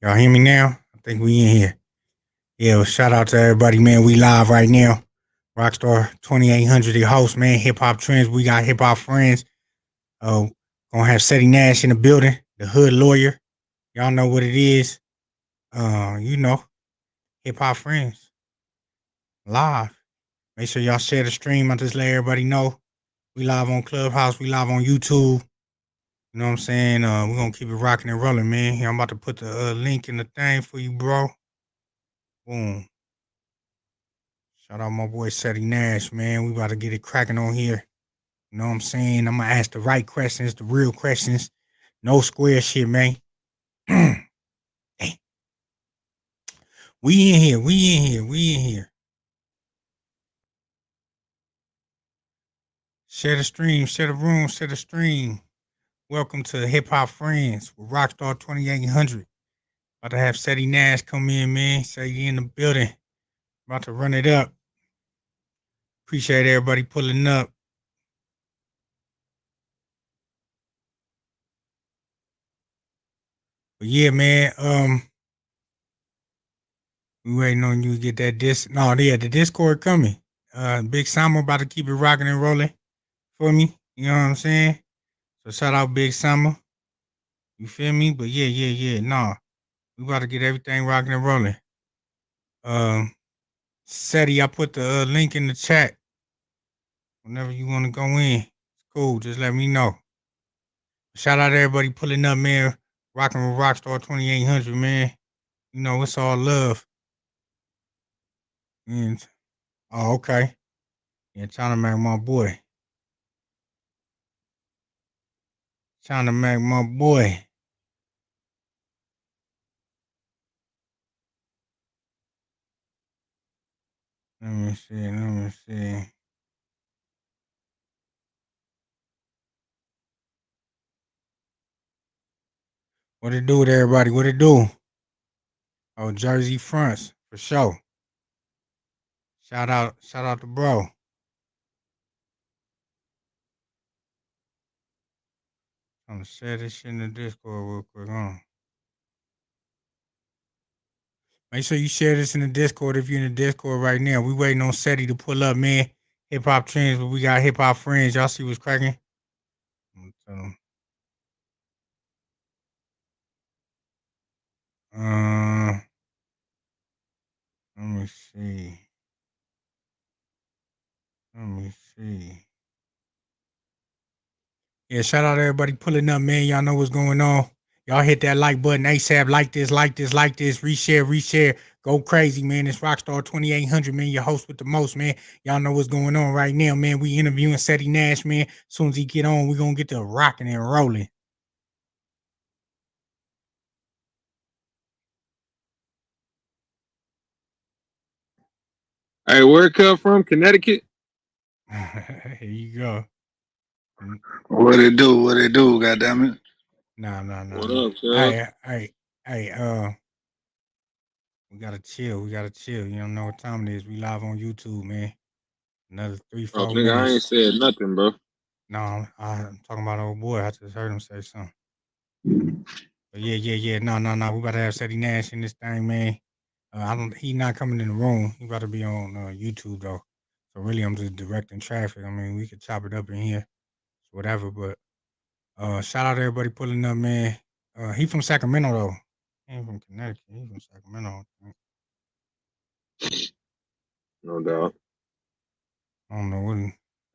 Y'all hear me now? I think we in here. Yeah, well, shout out to everybody, man. We live right now. ROCSTAR2800, the host, man. Hip hop trends. We got hip hop friends. Gonna have CEDDY NASH in the building, the hood lawyer. Y'all know what it is. Hip hop friends. Live. Make sure y'all share the stream. I just let everybody know. We live on Clubhouse. We live on YouTube. You know what I'm saying? We're gonna keep it rocking and rolling, man. Here, I'm about to put the link in the thing for you, bro. Boom. Shout out my boy CEDDY NASH, man. We about to get it cracking on here. You know what I'm saying? I'm gonna ask the right questions, the real questions. No square shit, man. Hey. We in here. Share the stream, share the room, share the stream. Welcome to Hip Hop Friends with ROCSTAR2800. About to have CEDDY NASH come in, man. CEDDY in the building. About to run it up. Appreciate everybody pulling up. But yeah, man, we waiting on you to get that the Discord coming. Big Summer about to keep it rocking and rolling for me. You know what I'm saying? So shout out Big Summer. You feel me? But yeah. Nah. We about to get everything rocking and rolling. CEDDY, I put the link in the chat. Whenever you want to go in, it's cool. Just let me know. Shout out to everybody pulling up, man. Rocking with ROCSTAR2800, man. You know, it's all love. And okay. Yeah, China Mac, my boy. China Mac, my boy. Let me see. What it do with everybody? What it do? Oh, Jersey fronts, for sure. Shout out to bro. I'm gonna share this shit in the Discord real quick, huh? Make sure you share this in the Discord if you're in the Discord right now. We waiting on CEDDY to pull up, man. Hip hop trends, but we got hip hop friends. Y'all see what's cracking? Let me see. Yeah, shout out to everybody pulling up, man. Y'all know what's going on. Y'all hit that like button ASAP. Like this. Reshare. Go crazy, man. It's ROCSTAR2800, man. Your host with the most, man. Y'all know what's going on right now, man. We interviewing CEDDY NASH, man. As soon as he get on, we gonna get to rocking and rolling. Hey, where it come from? Connecticut? Here you go. What it do, goddammit? Nah. What up, Chuck? Hey, we gotta chill. You don't know what time it is. We live on YouTube, man. Another 3-4 minutes. I ain't said nothing, bro. No, I'm talking about old boy. I just heard him say something. But yeah. No. We about to have CEDDY NASH in this thing, man. He not coming in the room. He about to be on YouTube though. So really, I'm just directing traffic. I mean, we could chop it up in here, whatever. But shout out to everybody pulling up, man. He from Sacramento though. He ain't from Connecticut. He from Sacramento. No doubt. I don't know what.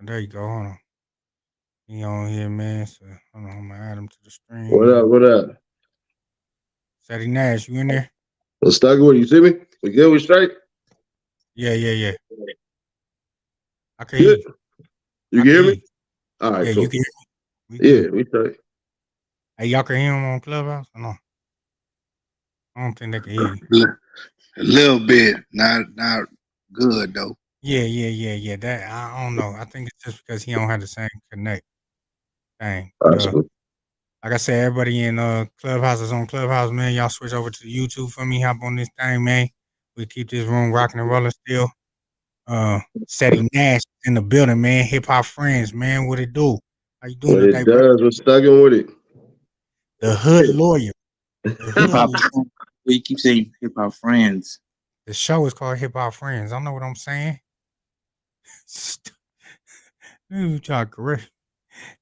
There you go. Hold on. He on here, man. So hold on, I'm gonna add him to the stream. What up? CEDDY NASH, you in there? Let's start going. You see me? We good? We straight? Yeah. I can hear you. You can hear me? All right, cool. You can hear me? Yeah, we straight. Hey, y'all can hear him on Clubhouse or no? I don't think they can hear you. A little bit. Not good, though. Yeah. That I don't know. I think it's just because he don't have the same connect thing. Like I said, everybody in Clubhouse is on Clubhouse, man. Y'all switch over to YouTube for me. Hop on this thing, man. We keep this room rocking and rolling still. CEDDY NASH in the building, man. Hip hop friends, man. What it do? How you doing today, bro? We're stuck with it. The hood lawyer. The hood lawyer. You keep saying hip hop friends. The show is called Hip Hop Friends. I know what I'm saying. Ooh, try to correct.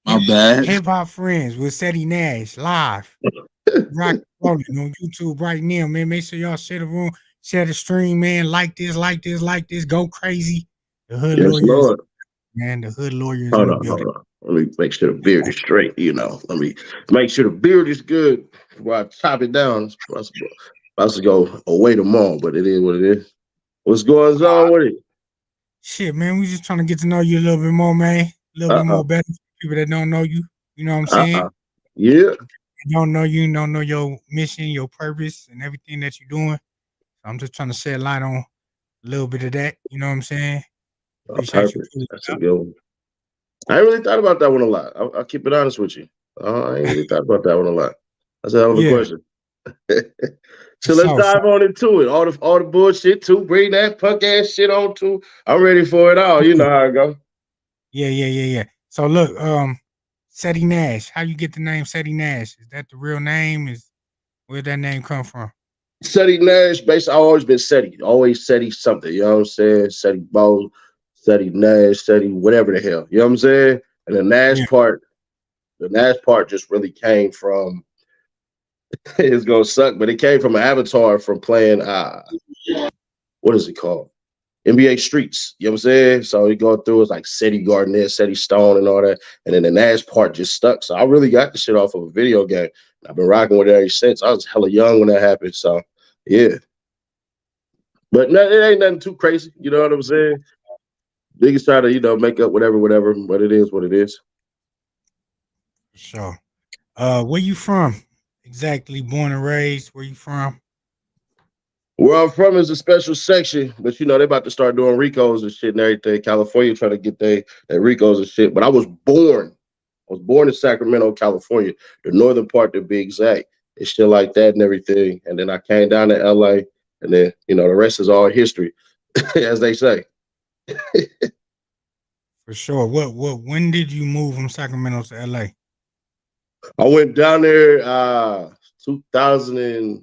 My bad. Hip Hop Friends with CEDDY NASH live. Rock rolling on YouTube right now, man. Make sure y'all share the room, share the stream, man. Like this, go crazy. The hood Yes, lawyers, Lord. man. The hood lawyers in Hold the on, building. hold on. Let me make sure the beard is straight. You know, let me make sure the beard is good before I chop it down. It's supposed to go away tomorrow, but it is what it is. What's going on with it? Shit, man. We just trying to get to know you a little bit more, man. A little bit more better for people that don't know you. You know what I'm saying? Yeah. Don't know you, don't know your mission, your purpose, and everything that you're doing. So I'm just trying to shed light on a little bit of that. You know what I'm saying? Appreciate you. Perfect. That's a good one. I ain't really thought about that one a lot. I'll keep it honest with you. I ain't really thought about that one a lot. That's a hell of a question. So let's dive on into it. All the bullshit too. Bring that punk ass shit on too. I'm ready for it all. You know how I go. Yeah. So look, CEDDY NASH. How you get the name CEDDY NASH? Is that the real name? Where'd that name come from? CEDDY NASH, basically, I've always been CEDDY. Always CEDDY something. You know what I'm saying? CEDDY Bo, CEDDY NASH, CEDDY whatever the hell. You know what I'm saying? And the NASH part just really came from, it's going to suck, but it came from an avatar from playing, what is it called? NBA Streets. You know what I'm saying? So you go through, it's like CEDDY Garnett, CEDDY Stone and all that. And then the NASH part just stuck. So I really got the shit off of a video game. I've been rocking with it ever since. I was hella young when that happened. So, yeah. But no, it ain't nothing too crazy. You know what I'm saying? Niggas try to, make up whatever. But it is what it is. Sure. Where you from? Exactly. Born and raised. Where you from? Where I'm from is a special section, but they about to start doing RICOs and shit and everything. California trying to get their RICOs and shit. But I was born in Sacramento, California, the northern part to be exact. And shit like that and everything. And then I came down to LA, and then the rest is all history, as they say. For sure. When did you move from Sacramento to LA? I went down there 2008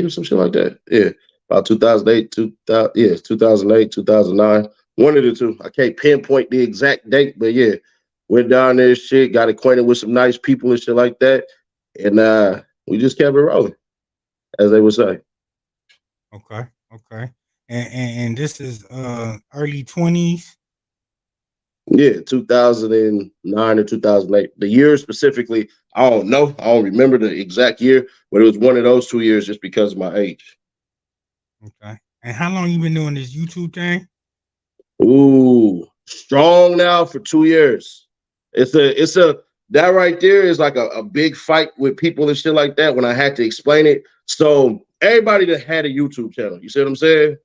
or some shit like that. Yeah. About 2008, 2008, 2009. One of the two. I can't pinpoint the exact date, but yeah. Went down there, shit, got acquainted with some nice people and shit like that. And we just kept it rolling, as they would say. Okay. And this is early 20s? Yeah, 2009 or 2008. The year specifically, I don't know. I don't remember the exact year, but it was one of those 2 years just because of my age. Okay. And how long you been doing this YouTube thing? Ooh, strong now for 2 years. That right there is like a big fight with people and shit like that when I had to explain it. So everybody that had a YouTube channel, you see what I'm saying?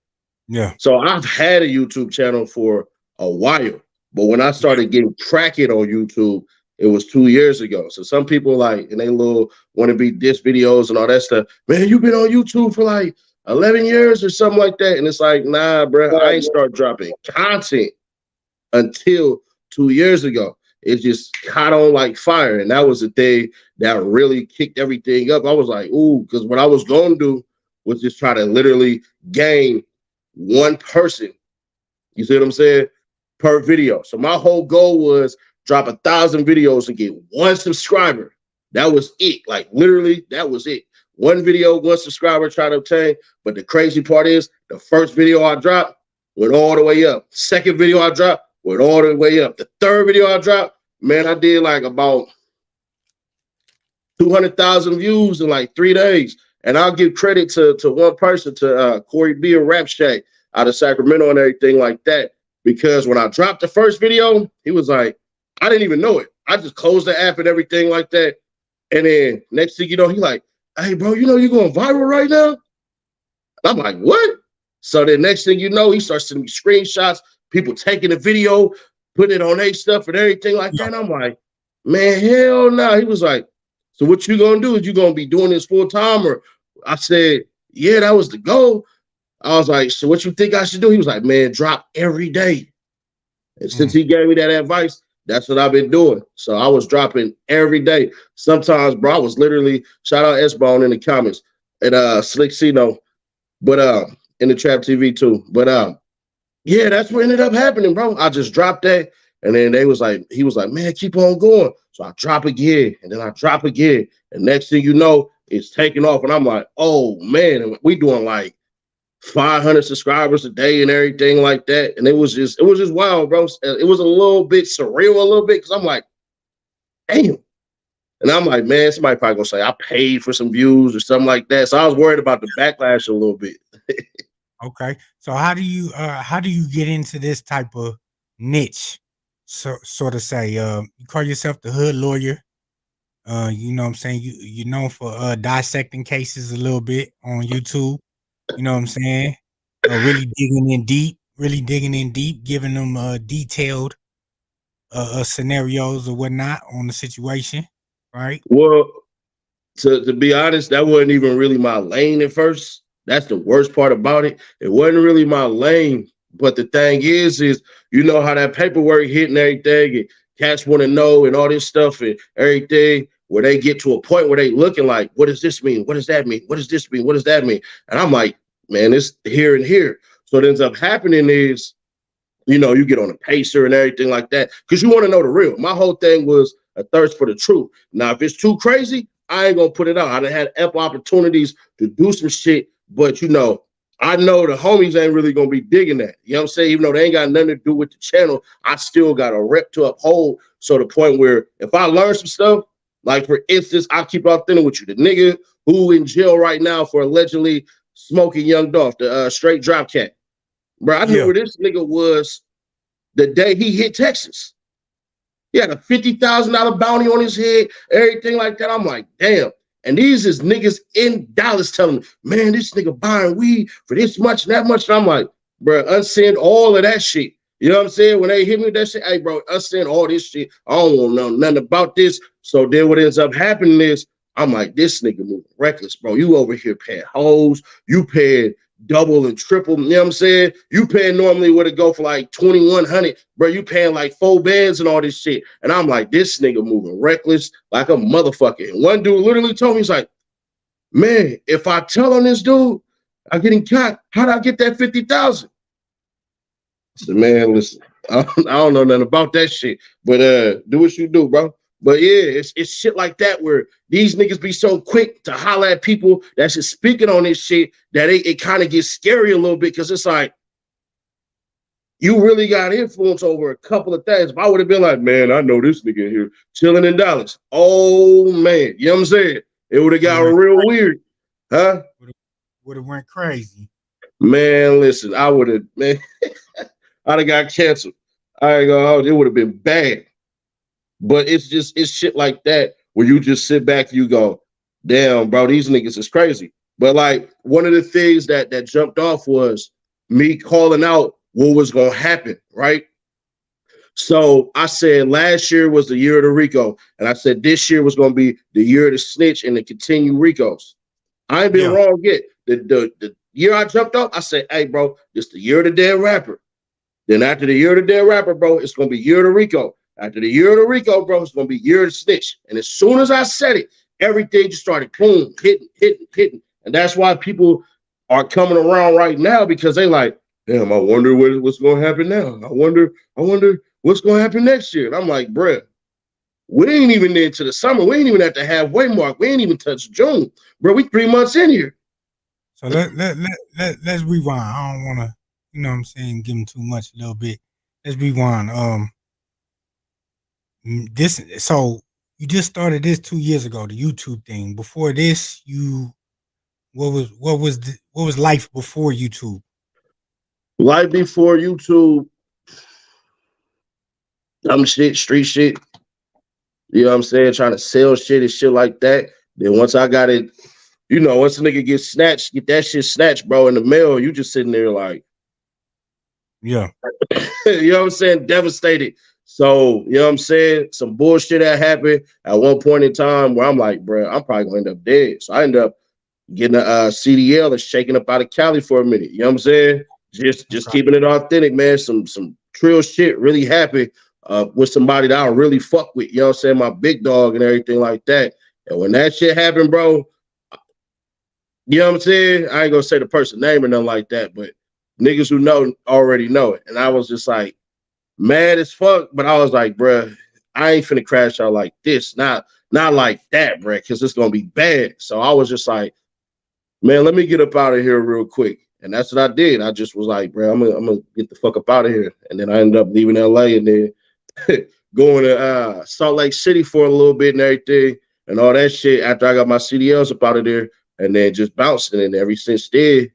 Yeah. So I've had a YouTube channel for a while, but when I started getting traction on YouTube, it was 2 years ago. So some people and they little want to be diss videos and all that stuff. Man, you've been on YouTube for like 11 years or something like that. And it's like, nah, bro, I ain't start dropping content until 2 years ago. It just caught on like fire. And that was the thing that really kicked everything up. I was like, ooh, because what I was going to do was just try to literally gain one person, you see what I'm saying, per video. So my whole goal was drop 1,000 videos and get one subscriber. That was it. Like literally, that was it. One video, one subscriber try to obtain. But the crazy part is the first video I dropped went all the way up. Second video I dropped went all the way up. The third video I dropped, man, I did like about 200,000 views in like 3 days. And I'll give credit to one person, to Corey B. of Rap Shack out of Sacramento and everything like that. Because when I dropped the first video, he was like, I didn't even know it. I just closed the app and everything like that. And then next thing you know, he like, hey, bro, you're going viral right now? And I'm like, what? So then next thing you know, he starts sending me screenshots, people taking the video, putting it on their stuff and everything like that. And I'm like, man, hell no. He was like, so what you going to do? Is you going to be doing this full time? Or I said, yeah, that was the goal. I was like, so what you think I should do? He was like, man, drop every day. And since he gave me that advice, that's what I've been doing. So I was dropping every day. Sometimes, bro, I was literally, shout out S-Bone in the comments. and Slick Cino, but in the Trap TV too. But yeah, that's what ended up happening, bro. I just dropped that, and then he was like, man, keep on going. So I drop again, and then I drop again, and next thing you know, it's taking off, and I'm like, oh man, and we doing like 500 subscribers a day and everything like that, and it was just wild, bro. It was a little bit surreal, a little bit, because I'm like, damn. And I'm like, man, somebody probably gonna say I paid for some views or something like that. So I was worried about the backlash a little bit. Okay. So how do you get into this type of niche? So sort of say, you call yourself the hood lawyer. You know what I'm saying? You're known for dissecting cases a little bit on YouTube. You know what I'm saying? Really digging in deep, giving them detailed scenarios or whatnot on the situation, right? Well, to be honest, that wasn't even really my lane at first. That's the worst part about it. It wasn't really my lane. But the thing is you know how that paperwork hit and everything, and cats want to know and all this stuff and everything, where they get to a point where they looking like, what does this mean? What does that mean? What does this mean? What does that mean? And I'm like, man, it's here and here. So what ends up happening is, you know, you get on a pacer and everything like that because you want to know the real. My whole thing was a thirst for the truth. Now, if it's too crazy, I ain't gonna put it out. I done had ample opportunities to do some shit, but you know, I know the homies ain't really gonna be digging that. You know what I'm saying? Even though they ain't got nothing to do with the channel, I still got a rep to uphold. So the point where if I learn some stuff, like for instance, I'll keep it authentic with you. The nigga who in jail right now for allegedly smoking Young Dolph, the straight drop cat. Bro, I knew where this nigga was the day he hit Texas. He had a $50,000 bounty on his head, everything like that. I'm like, damn. And these is niggas in Dallas telling me, man, this nigga buying weed for this much and that much. And I'm like, bro, unsend all of that shit. You know what I'm saying? When they hit me with that shit, hey, bro, unsend all this shit. I don't want to know nothing about this. So then what ends up happening is, I'm like, this nigga moving reckless, bro. You over here paying hoes. You paying double and triple. You know what I'm saying? You paying normally what it go for like 2,100, bro. You paying like 4 bands and all this shit. And I'm like, this nigga moving reckless like a motherfucker. And one dude literally told me, he's like, man, if I tell on this dude, I'm getting caught. How'd I get that 50,000? I said, man, listen, I don't know nothing about that shit, but do what you do, bro. But yeah, it's shit like that where these niggas be so quick to holler at people that's just speaking on this shit that it kind of gets scary a little bit because it's like, you really got influence over a couple of things. If I would have been like, man, I know this nigga here chilling in Dallas. Oh, man, you know what I'm saying? It would have got real weird. Huh? Would have went crazy. Man, listen, I would have, man, I'd have got canceled. I ain't gonna, it would have been bad. But it's shit like that where you just sit back and you go, damn, bro, these niggas is crazy. But like one of the things that jumped off was me calling out what was gonna happen, right? So I said last year was the year of the Rico, and I said this year was gonna be the year of the snitch and the continued Ricos. I ain't been wrong yet. The year I jumped off, I said, hey, bro, this the year of the dead rapper. Then after the year of the dead rapper, bro, it's gonna be year of the Rico. After the year of the Rico, bro, it's going to be year of the snitch. And as soon as I said it, everything just started boom, hitting. And that's why people are coming around right now because they like, damn, I wonder what's going to happen now. I wonder what's going to happen next year. And I'm like, bruh, we ain't even into the summer. We ain't even at the halfway mark. We ain't even touched June. Bro, we 3 months in here. So let's rewind. I don't want to, you know what I'm saying, give them too much a little bit. Let's rewind. So you just started this 2 years ago, the YouTube thing. Before this, what was life before YouTube? Life before YouTube, I'm street shit. You know what I'm saying? Trying to sell shit and shit like that. Then once I got it, you know, once a nigga gets snatched, get that shit snatched, bro, in the mail, you just sitting there like, yeah. You know what I'm saying? Devastated. So, you know what I'm saying? Some bullshit that happened at one point in time where I'm like, bro, I'm probably going to end up dead. So I end up getting a CDL and shaking up out of Cali for a minute. You know what I'm saying? Just keeping it authentic, man. Some trill shit, really happy with somebody that I really fuck with. You know what I'm saying? My big dog and everything like that. And when that shit happened, bro, You know what I'm saying? I ain't gonna say the person name or nothing like that, but niggas who know already know it. And I was just like mad as fuck, but I was like, bruh, I ain't finna crash out like this. Not like that, bruh, because it's gonna be bad. So I was just like, man, let me get up out of here real quick. And that's what I did. I just was like, bro, I'm gonna get the fuck up out of here. And then I ended up leaving LA and then going to Salt Lake City for a little bit and everything and all that shit after I got my CDLs up out of there and then just bouncing. And ever since then,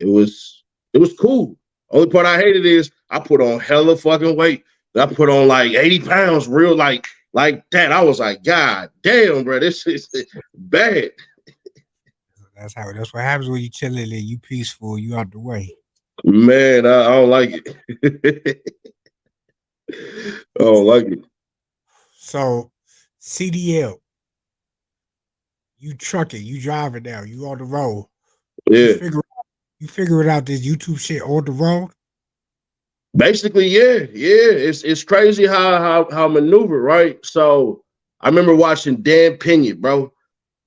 it was cool. Only part I hated is I put on hella fucking weight. I put on like 80 pounds, real like that. I was like, God damn, bro, this is bad. That's what happens when you chilling and you peaceful, you out the way. Man, I don't like it. I don't like it. So CDL, you trucking, you driving now, you on the road. Yeah. You figure it out this YouTube shit on the road? Basically, yeah. It's crazy how maneuver, right? So I remember watching Dan Pena, bro.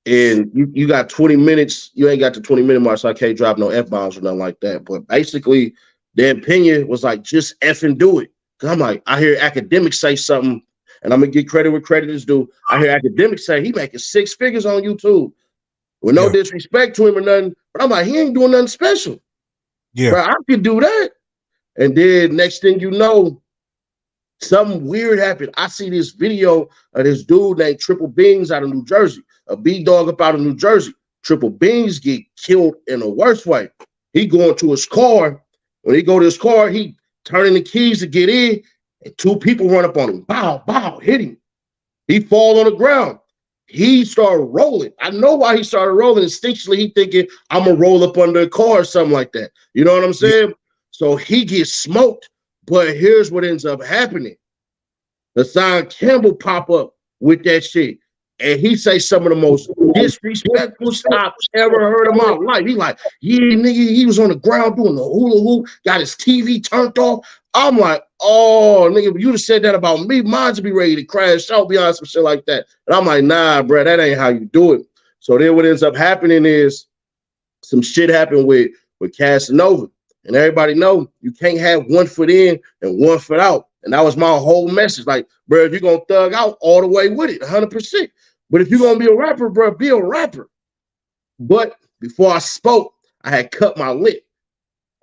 And you got 20 minutes. You ain't got the 20-minute mark, so I can't drop no F-bombs or nothing like that. But basically, Dan Pena was like, just effing do it. Cause I'm like, I hear academics say something, and I'm gonna get credit where credit is due. I hear academics say he making 6 figures on YouTube. With no disrespect to him or nothing, but I'm like, he ain't doing nothing special. Yeah. Bro, I could do that. And then next thing you know, something weird happened. I see this video of this dude named Triple Beans out of New Jersey, a B-dog up out of New Jersey. Triple Beans get killed in a worse way. He going to his car. When he go to his car, he turning the keys to get in, and 2 people run up on him. Bow, bow, hit him. He fall on the ground. He started rolling. I know why he started rolling. Instinctually, he thinking, I'm going to roll up under a car or something like that. You know what I'm saying? Yeah. So he gets smoked. But here's what ends up happening. Hassan Campbell pop up with that shit. And he say some of the most disrespectful stuff I've ever heard in my life. He like, yeah, nigga, he was on the ground doing the hula hoop, got his TV turned off. I'm like, oh, nigga, you'd have said that about me. Mine's be ready to crash out, be on some shit like that. And I'm like, nah, bro, that ain't how you do it. So then what ends up happening is some shit happened with Casanova. And everybody know you can't have 1 foot in and 1 foot out. And that was my whole message. Like, bro, if you're going to thug out all the way with it, 100%. But if you're going to be a rapper, bro, be a rapper. But before I spoke, I had cut my lip.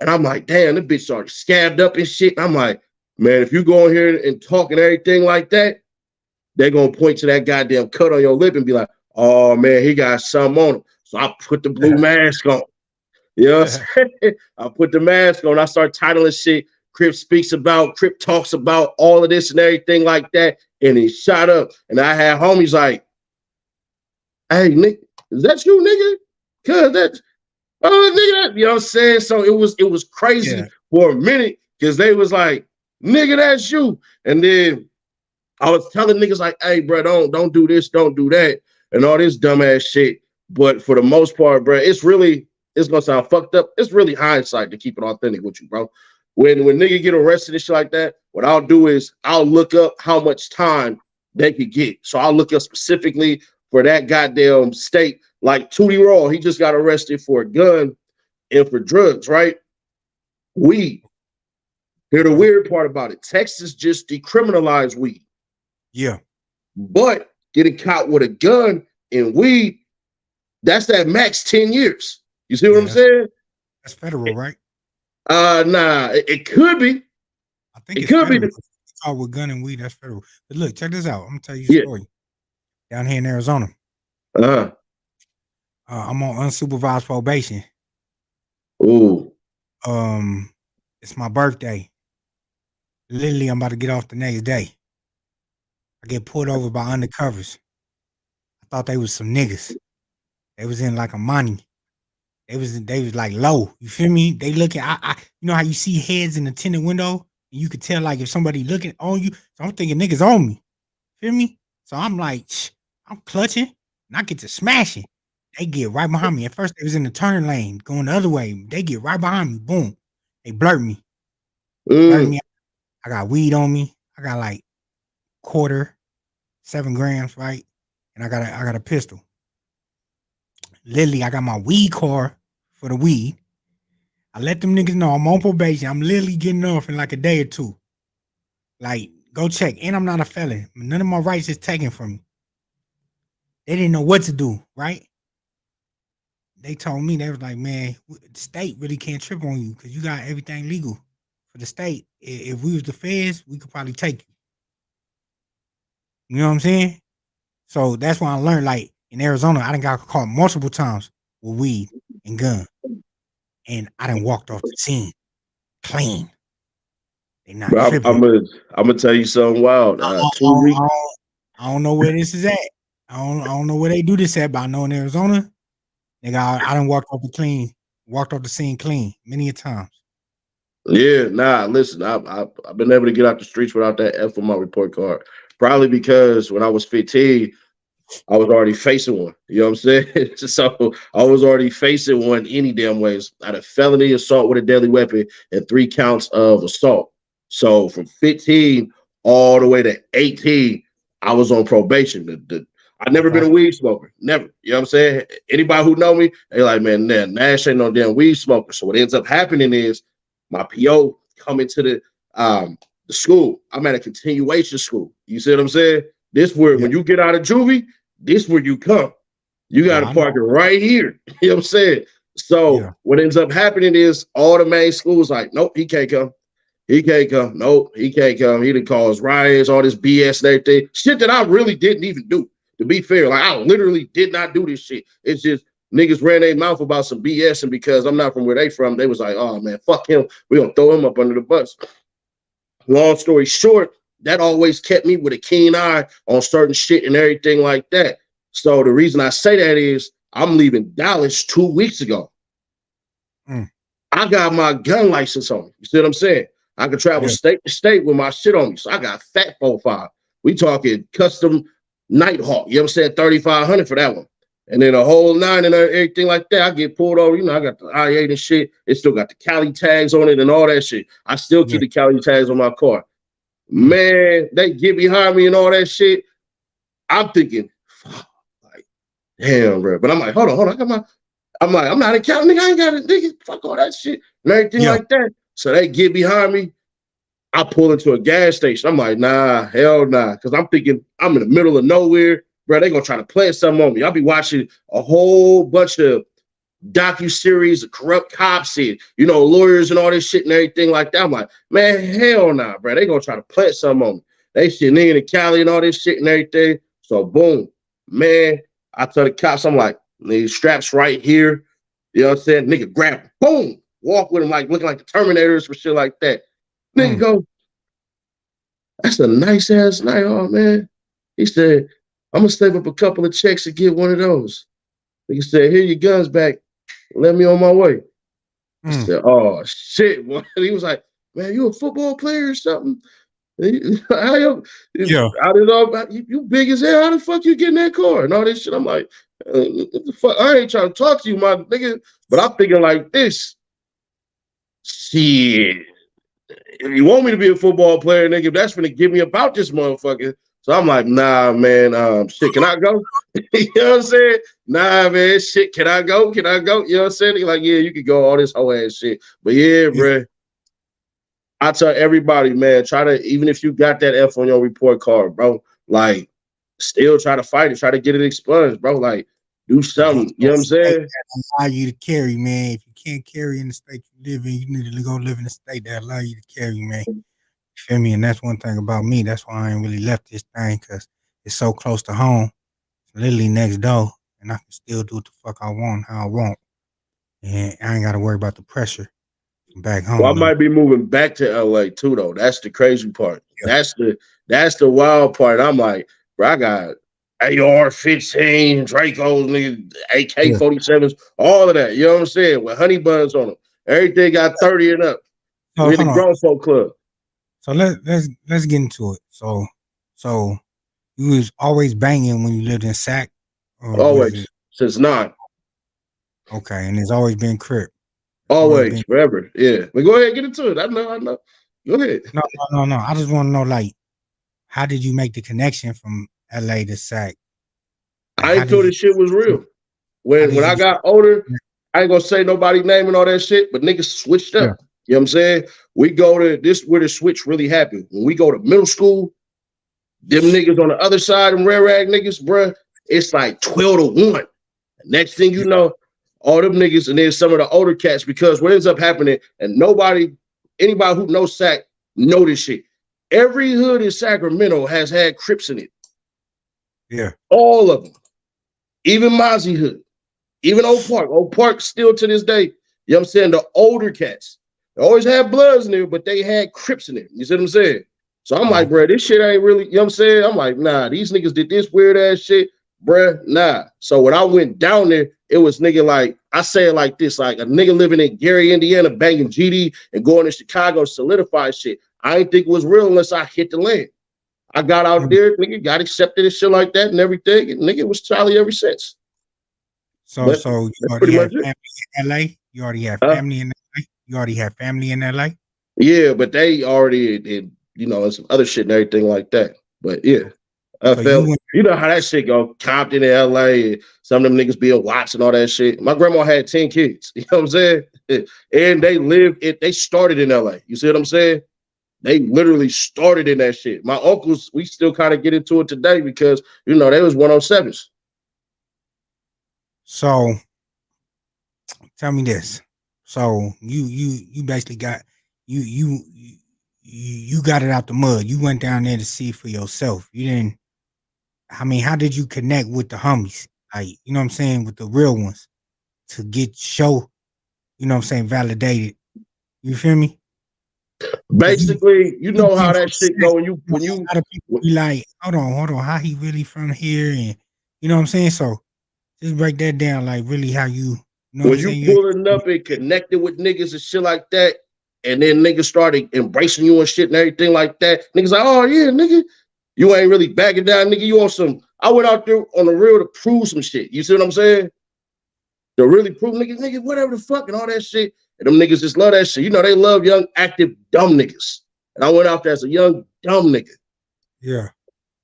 And I'm like, damn, this bitch started scabbed up and shit. And I'm like, man, if you go in here and talk and everything like that, they're going to point to that goddamn cut on your lip and be like, oh, man, he got something on him. So I put the blue mask on. You know what I'm saying? I put the mask on. I start titling shit. Crip speaks about, Crip talks about all of this and everything like that. And he shot up. And I had homies like, hey, nigga, is that you, nigga? Cause that's, nigga, you know what I'm saying? So it was crazy for a minute because they was like, nigga, that's you. And then I was telling niggas like, hey, bro, don't do this, don't do that, and all this dumbass shit. But for the most part, bro, it's gonna sound fucked up. It's really hindsight to keep it authentic with you, bro. When nigga get arrested and shit like that, what I'll do is I'll look up how much time they could get. So I'll look up specifically for that goddamn state. Like Tootie Raw, he just got arrested for a gun and for drugs, right? Weed. Here's the weird part about it. Texas just decriminalized weed. Yeah. But getting caught with a gun and weed, that's that max 10 years. You see what I'm saying? That's federal, right? Nah, it could be. I think it could be. Caught with gun and weed, that's federal. But look, check this out. I'm gonna tell you a story. Down here in Arizona. I'm on unsupervised probation. Ooh. It's my birthday. Literally, I'm about to get off the next day. I get pulled over by undercovers. I thought they was some niggas. They was in like a money. They was like low. You feel me? They looking. I you know how you see heads in the tinted window, and you could tell like if somebody looking on you. So I'm thinking niggas on me. Feel me? So I'm like, I'm clutching, and I get to smashing. They get right behind me. At first, they was in the turn lane going the other way. They get right behind me. Boom. They blurt me. Blurt me. I got weed on me. I got like 7 grams, right? And I got a pistol. literally, I got my weed card for the weed. I let them niggas know I'm on probation. I'm literally getting off in like a day or two. Like, go check. And I'm not a felon. None of my rights is taken from me. They didn't know what to do, right? They told me, they was like, man, the state really can't trip on you because you got everything legal for the state. If we was the feds, we could probably take you. You know what I'm saying? So that's why I learned, like, in Arizona, I done got caught multiple times with weed and gun. And I done walked off the scene clean. They not Bro, tripping. I'm gonna tell you something wild. 2 weeks. I don't know where this is at. I don't know where they do this at, but I know in Arizona, nigga, I done walked off the scene clean many a times. Yeah, nah. Listen, I've been able to get out the streets without that F on my report card. Probably because when I was 15, I was already facing one. You know what I'm saying? So I was already facing one any damn ways. I had a felony assault with a deadly weapon and 3 counts of assault. So from 15 all the way to 18, I was on probation. I've never been a weed smoker. Never. You know what I'm saying? Anybody who know me, they like, man, Nash ain't no damn weed smoker. So what ends up happening is my PO coming to the school. I'm at a continuation school. You see what I'm saying? This where when you get out of juvie, this where you come. You got to park it right here. You know what I'm saying? So what ends up happening is all the main schools like, nope, he can't come. He can't come. Nope, he can't come. He done caused riots, all this BS and everything. Shit that I really didn't even do. To be fair, like I literally did not do this shit. It's just niggas ran their mouth about some BS, and because I'm not from where they from, they was like, oh man, fuck him. We gonna throw him up under the bus. Long story short, that always kept me with a keen eye on certain shit and everything like that. So the reason I say that is I'm leaving Dallas 2 weeks ago. I got my gun license on me. You see what I'm saying? I can travel state to state with my shit on me. So I got fat profile. We talking custom Nighthawk. You know what I'm saying? 3,500 for that one. And then a whole 9 and everything like that. I get pulled over. You know, I got the I-8 and shit. It still got the Cali tags on it and all that shit. I still keep the Cali tags on my car. Man, they get behind me and all that shit. I'm thinking, like, damn, bro. But I'm like, hold on. I'm not a Cali nigga. I ain't got it, nigga. Fuck all that shit and everything like that. So they get behind me. I pull into a gas station. I'm like, nah, hell nah. Because I'm thinking I'm in the middle of nowhere. Bro, they going to try to plant something on me. I'll be watching a whole bunch of docu-series of corrupt cops and, you know, lawyers and all this shit and everything like that. I'm like, man, hell nah, bro. They going to try to plant something on me. They shit nigga in Cali and all this shit and everything. So, boom. Man, I tell the cops, I'm like, nigga, straps right here. You know what I'm saying? Nigga, grab him. Boom. Walk with him like looking like the Terminators for shit like that. Nigga go, that's a nice ass night, oh man. He said, I'm gonna save up a couple of checks to get one of those. Nigga said, here your guns back. Let me on my way. I said, oh shit. Boy. He was like, man, you a football player or something? I don't know, you big as hell. How the fuck you get in that car and all this shit? I'm like, what the fuck? I ain't trying to talk to you, my nigga. But I'm thinking like this. Shit. If you want me to be a football player, nigga, that's gonna give me about this motherfucker. So I'm like, nah, man, shit, can I go? You know what I'm saying? Nah, man, shit, can I go? You know what I'm saying? He's like, yeah, you can go, all this whole ass shit. But yeah, bro, I tell everybody, man, try to, even if you got that F on your report card, bro, like, still try to fight it, try to get it expunged, bro. Like, do something. You know what I'm saying? Allow you to carry, man. If you can't carry in the state you live in, you need to go live in a state that allow you to carry, man. You feel me? And that's one thing about me. That's why I ain't really left this thing, because it's so close to home. It's literally next door, and I can still do what the fuck I want, how I want. And I ain't got to worry about the pressure from back home. Well, I might be moving back to LA too, though. That's the crazy part. That's the wild part. I'm like, bro, I got AR-15, Dracos, nigga, AK-47s, all of that. You know what I'm saying? With honey buns on them. Everything got 30 and up. We're in the grown folk club. So let's get into it. So you was always banging when you lived in Sac? Always. Since 9. Okay, and it's always been Crip. Always, forever. Yeah. But go ahead, get into it. I know. Go ahead. No. I just want to know, like, how did you make the connection from LA to Sac? I ain't thought this shit was real. when I got older, I ain't gonna say nobody name and all that shit, but niggas switched up. Yeah. You know what I'm saying? We go to this where the switch really happened. When we go to middle school, them niggas on the other side, them rare rag niggas, bruh, it's like 12-1. Next thing you know, all them niggas, and then some of the older cats, because what ends up happening, and anybody who knows Sac know this shit. Every hood in Sacramento has had Crips in it. Yeah. All of them. Even Mozzie Hood. Even Oak Park. Oak Park still to this day. You know what I'm saying? The older cats. They always had Bloods in there, but they had Crips in there. You see what I'm saying? So I'm like, bro, this shit ain't really, you know what I'm saying? I'm like, nah, these niggas did this weird ass shit. Bruh, nah. So when I went down there, it was nigga like, I say it like this, like a nigga living in Gary, Indiana, banging GD and going to Chicago to solidify shit. I didn't think it was real unless I hit the land. I got out there, nigga, got accepted and shit like that and everything. And nigga was Charlie ever since. So you already have family in LA? You already have family in LA? You already have family in LA? Yeah, but they already did, you know, some other shit and everything like that. But yeah. I So felt, you know how that shit go, Compton in LA, and some of them niggas being watched and all that shit. My grandma had 10 kids, you know what I'm saying? And they started in LA. You see what I'm saying? They literally started in that shit. My uncles, we still kind of get into it today because, you know, they was 107s. So tell me this. So you basically got you got it out the mud. You went down there to see for yourself. You didn't. I mean, how did you connect with the homies? Like, you know what I'm saying, with the real ones to show, you know what I'm saying, validated. You feel me? Basically, you know how that shit go when you a lot of people be like, hold on, how he really from here, and you know what I'm saying? So just break that down, like really how you know when what I'm you saying? pulling up and connected with niggas and shit like that, and then niggas started embracing you and shit and everything like that. Niggas like, oh yeah, nigga. You ain't really backing down, nigga. You on some, I went out there on the real to prove some shit. You see what I'm saying? To really prove niggas, whatever the fuck and all that shit. And them niggas just love that shit. You know, they love young, active, dumb niggas. And I went out there as a young, dumb nigga. Yeah.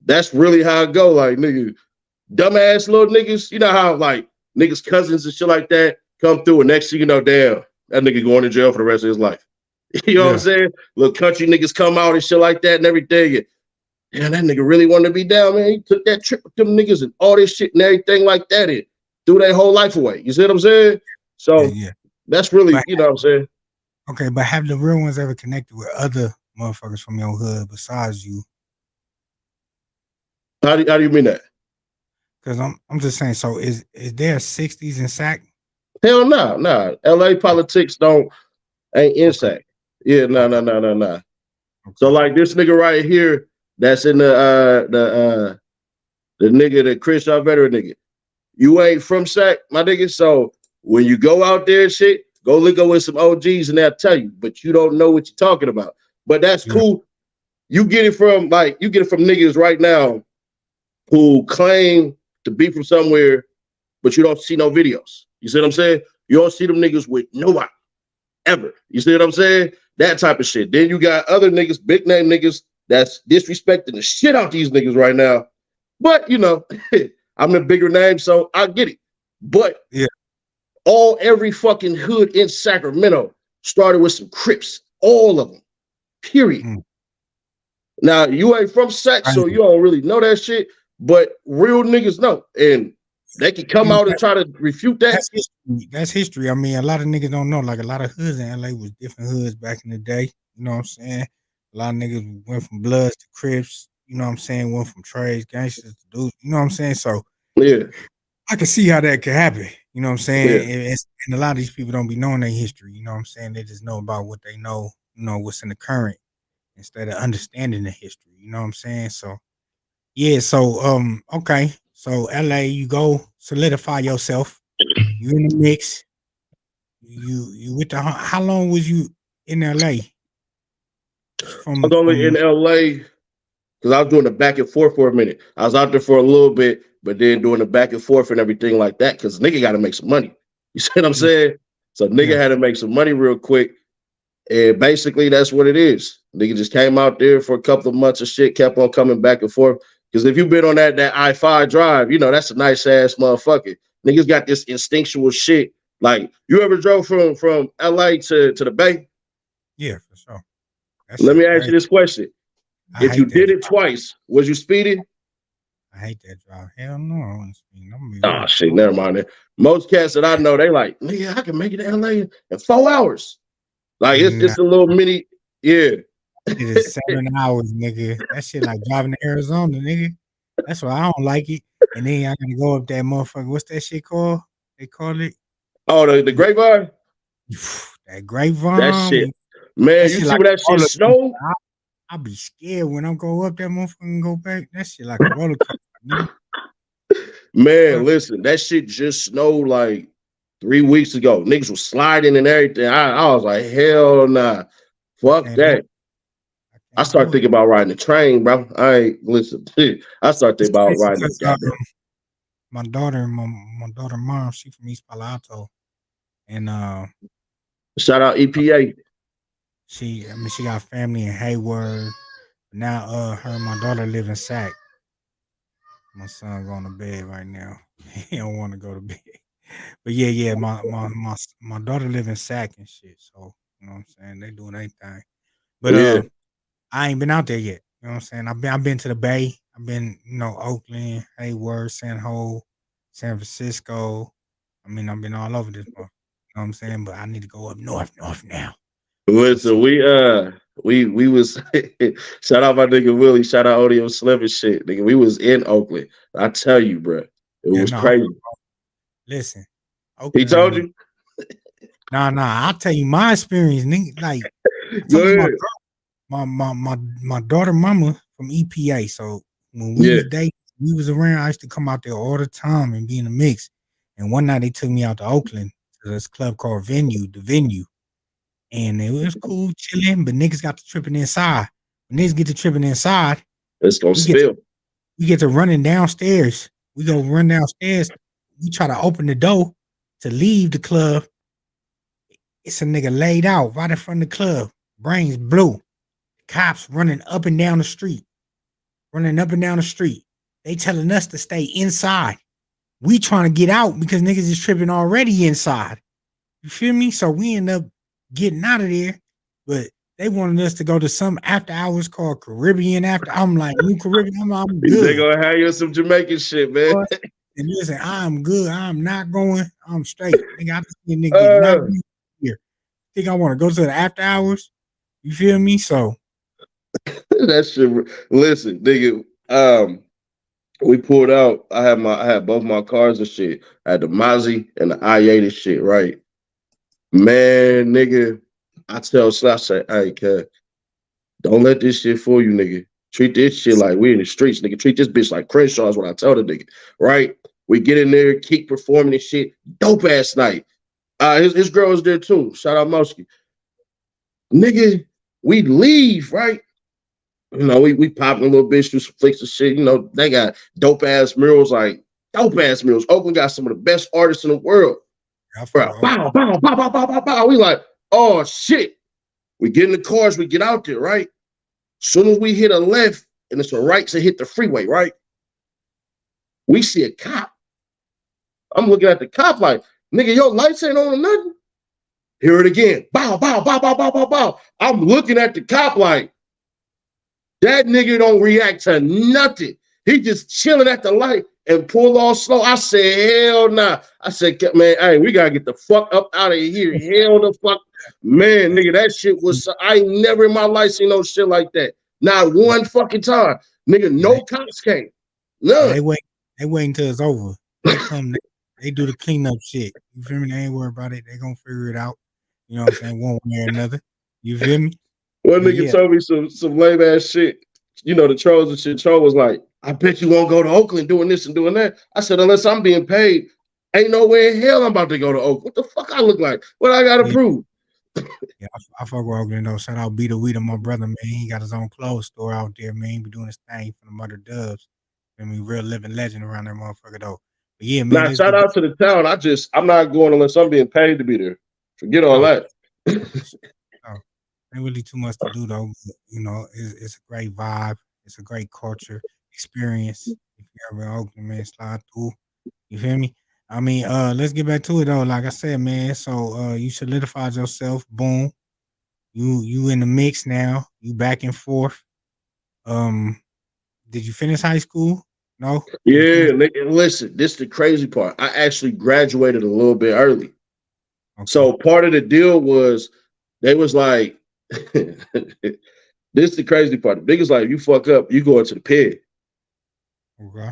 That's really how it go. Like, nigga, dumbass little niggas. You know how, like, niggas' cousins and shit like that come through, and next thing you know, damn, that nigga going to jail for the rest of his life. You know what I'm saying? Little country niggas come out and shit like that and everything. And, damn, that nigga really wanted to be down, man. He took that trip with them niggas and all this shit and everything like that and threw their whole life away. You see what I'm saying? So that's really, you know what I'm saying? Okay, but have the real ones ever connected with other motherfuckers from your hood besides you? How do you mean that? Because I'm just saying, so is there 60s in Sac? Hell no, nah. LA politics ain't in Sac. Yeah, no. Okay. So like this nigga right here, that's in the nigga, the Chris veteran nigga. You ain't from Sac, my nigga. So when you go out there and shit, go look up with some OGs and they'll tell you, but you don't know what you're talking about. But that's cool. You get it from niggas right now who claim to be from somewhere, but you don't see no videos. You see what I'm saying? You don't see them niggas with nobody ever. You see what I'm saying? That type of shit. Then you got other niggas, big name niggas, that's disrespecting the shit out these niggas right now. But, you know, I'm the bigger name, so I get it. But every fucking hood in Sacramento started with some Crips. All of them. Period. Now, you ain't from Sac, so you don't really know that shit, but real niggas know. And they can come out and try to refute that. That's history. I mean, a lot of niggas don't know. Like, a lot of hoods in LA was different hoods back in the day. You know what I'm saying? A lot of niggas went from Bloods to Crips. You know what I'm saying? Went from trades, gangsters to dudes. You know what I'm saying? So, I can see how that could happen. You know what I'm saying? And a lot of these people don't be knowing their history. You know what I'm saying? They just know about what they know, you know, what's in the current instead of understanding the history. You know what I'm saying? So, yeah. So, okay. So, LA, you go solidify yourself. You in the mix. You with the, how long was you in LA? I was only in LA because I was doing the back and forth for a minute. I was out there for a little bit, but then doing the back and forth and everything like that because nigga got to make some money. You see what I'm saying? So nigga had to make some money real quick. And basically that's what it is. Nigga just came out there for a couple of months of shit, kept on coming back and forth. Because if you've been on that I-5 drive, you know, that's a nice ass motherfucker. Niggas got this instinctual shit. Like, you ever drove from LA to the Bay? Yeah, for sure. Let me ask you this question. If you did it twice, was you speeding? I hate that drive. Hell no, I wasn't speeding. Oh shit, never mind it. Most cats that I know, they like, nigga, I can make it to LA in 4 hours. Like it's a little mini, yeah. It is 7 hours, nigga. That shit like driving to Arizona, nigga. That's why I don't like it. And then I gotta go up that motherfucker. What's that shit called? They call it? Oh, the grapevine? That grapevine. That shit. Man, you see like when that shit snow? I'll be scared when I go up that motherfucker and go back. That shit like a roller coaster, nigga. Man, listen, that shit just snowed like 3 weeks ago. Niggas was sliding and everything. I was like, hell nah. Fuck that. I start thinking about riding the train, bro. I ain't listen. I start thinking about riding the goddamn. My daughter, mom, she from East Palo Alto. And shout out EPA. She got family in Hayward. Now her and my daughter live in Sac. My son going to bed right now. He don't want to go to bed. But yeah, my daughter live in Sac and shit. So, you know what I'm saying? They doing anything. But I ain't been out there yet. You know what I'm saying? I've been to the Bay. I've been, Oakland, Hayward, San Jose, San Francisco. I mean, I've been all over this one. You know what I'm saying? But I need to go up north now. Listen, we was shout out my nigga Willie, shout out Audio Slim and shit. Nigga, we was in Oakland. I tell you, bro. It was crazy. Listen. Oakland, he told you? Nah, I'll tell you my experience, nigga. Like my daughter mama from EPA. So when we was dating, we was around, I used to come out there all the time and be in the mix. And one night they took me out to Oakland to this club called The Venue. And it was cool, chilling, but niggas got to tripping inside. When niggas get to tripping inside, it's gonna spill. We get to running downstairs. We go run downstairs. We try to open the door to leave the club. It's a nigga laid out right in front of the club. Brains blue. Cops running up and down the street. They telling us to stay inside. We trying to get out because niggas is tripping already inside. You feel me? So we end up getting out of there, but they wanted us to go to some after hours called Caribbean after. I'm like, New Caribbean, I'm good. They gonna have you some Jamaican shit, man. And listen, I'm good. I'm not going. I'm straight. Nigga, I just see a nigga not here. Think I want to go to the after hours? You feel me? So that shit. Listen, nigga. We pulled out. I had both my cars and shit. I had the Mozzie and the i8 and shit, right? Man, nigga, I tell Slash, say, hey, kid, don't let this shit fool you, nigga. Treat this shit like we in the streets, nigga. Treat this bitch like Crenshaw is what I tell the nigga, right? We get in there, keep performing this shit. Dope ass night. His girl was there too. Shout out Mosky. Nigga, we leave, right? We popping a little bitch through some flicks of shit. They got dope ass murals, Oakland got some of the best artists in the world. Bro, bow, bow, bow, bow, bow, bow, bow. We like, oh shit. We get in the cars, we get out there, right? Soon as we hit a left and it's a right to hit the freeway, right? We see a cop. I'm looking at the cop like, nigga, your lights ain't on or nothing. Hear it again. Bow, bow, bow, bow, bow, bow, bow. I'm looking at the cop like, that nigga don't react to nothing. He just chilling at the light and pull all slow. I said, hell nah. I said, man, hey, we gotta get the fuck up out of here. Hell the fuck. Man, nigga, that shit was, I ain't never in my life seen no shit like that. Not one fucking time. Nigga, no cops came. None. They wait until it's over. They come, they do the cleanup shit. You feel me? They ain't worried about it. They gonna figure it out. You know what I'm saying? One way or another. You feel me? One nigga told me some lame ass shit. The trolls and shit. Troll was like, I bet you won't go to Oakland doing this and doing that. I said, unless I'm being paid, ain't no way in hell I'm about to go to Oakland. What the fuck I look like? What I gotta prove? Yeah, I fuck with Oakland though. Shout out Beat Weed, my brother, man. He got his own clothes store out there, man. He be doing his thing for the Mother Dubs. I mean, real living legend around that motherfucker though. But yeah, man. Nah, shout out to the town. I'm not going unless I'm being paid to be there. Forget all that. Ain't really too much to do though. But, it's a great vibe. It's a great culture experience. If you ever in Oakland, man, slide through. You feel me? I mean, let's get back to it though. Like I said, man. So you solidified yourself. Boom. You in the mix now. You back and forth. Did you finish high school? No. Yeah, nigga, listen, this is the crazy part. I actually graduated a little bit early. Okay. So part of the deal was they was like, this is the crazy part. The biggest like, you fuck up, you go into the pit. Okay.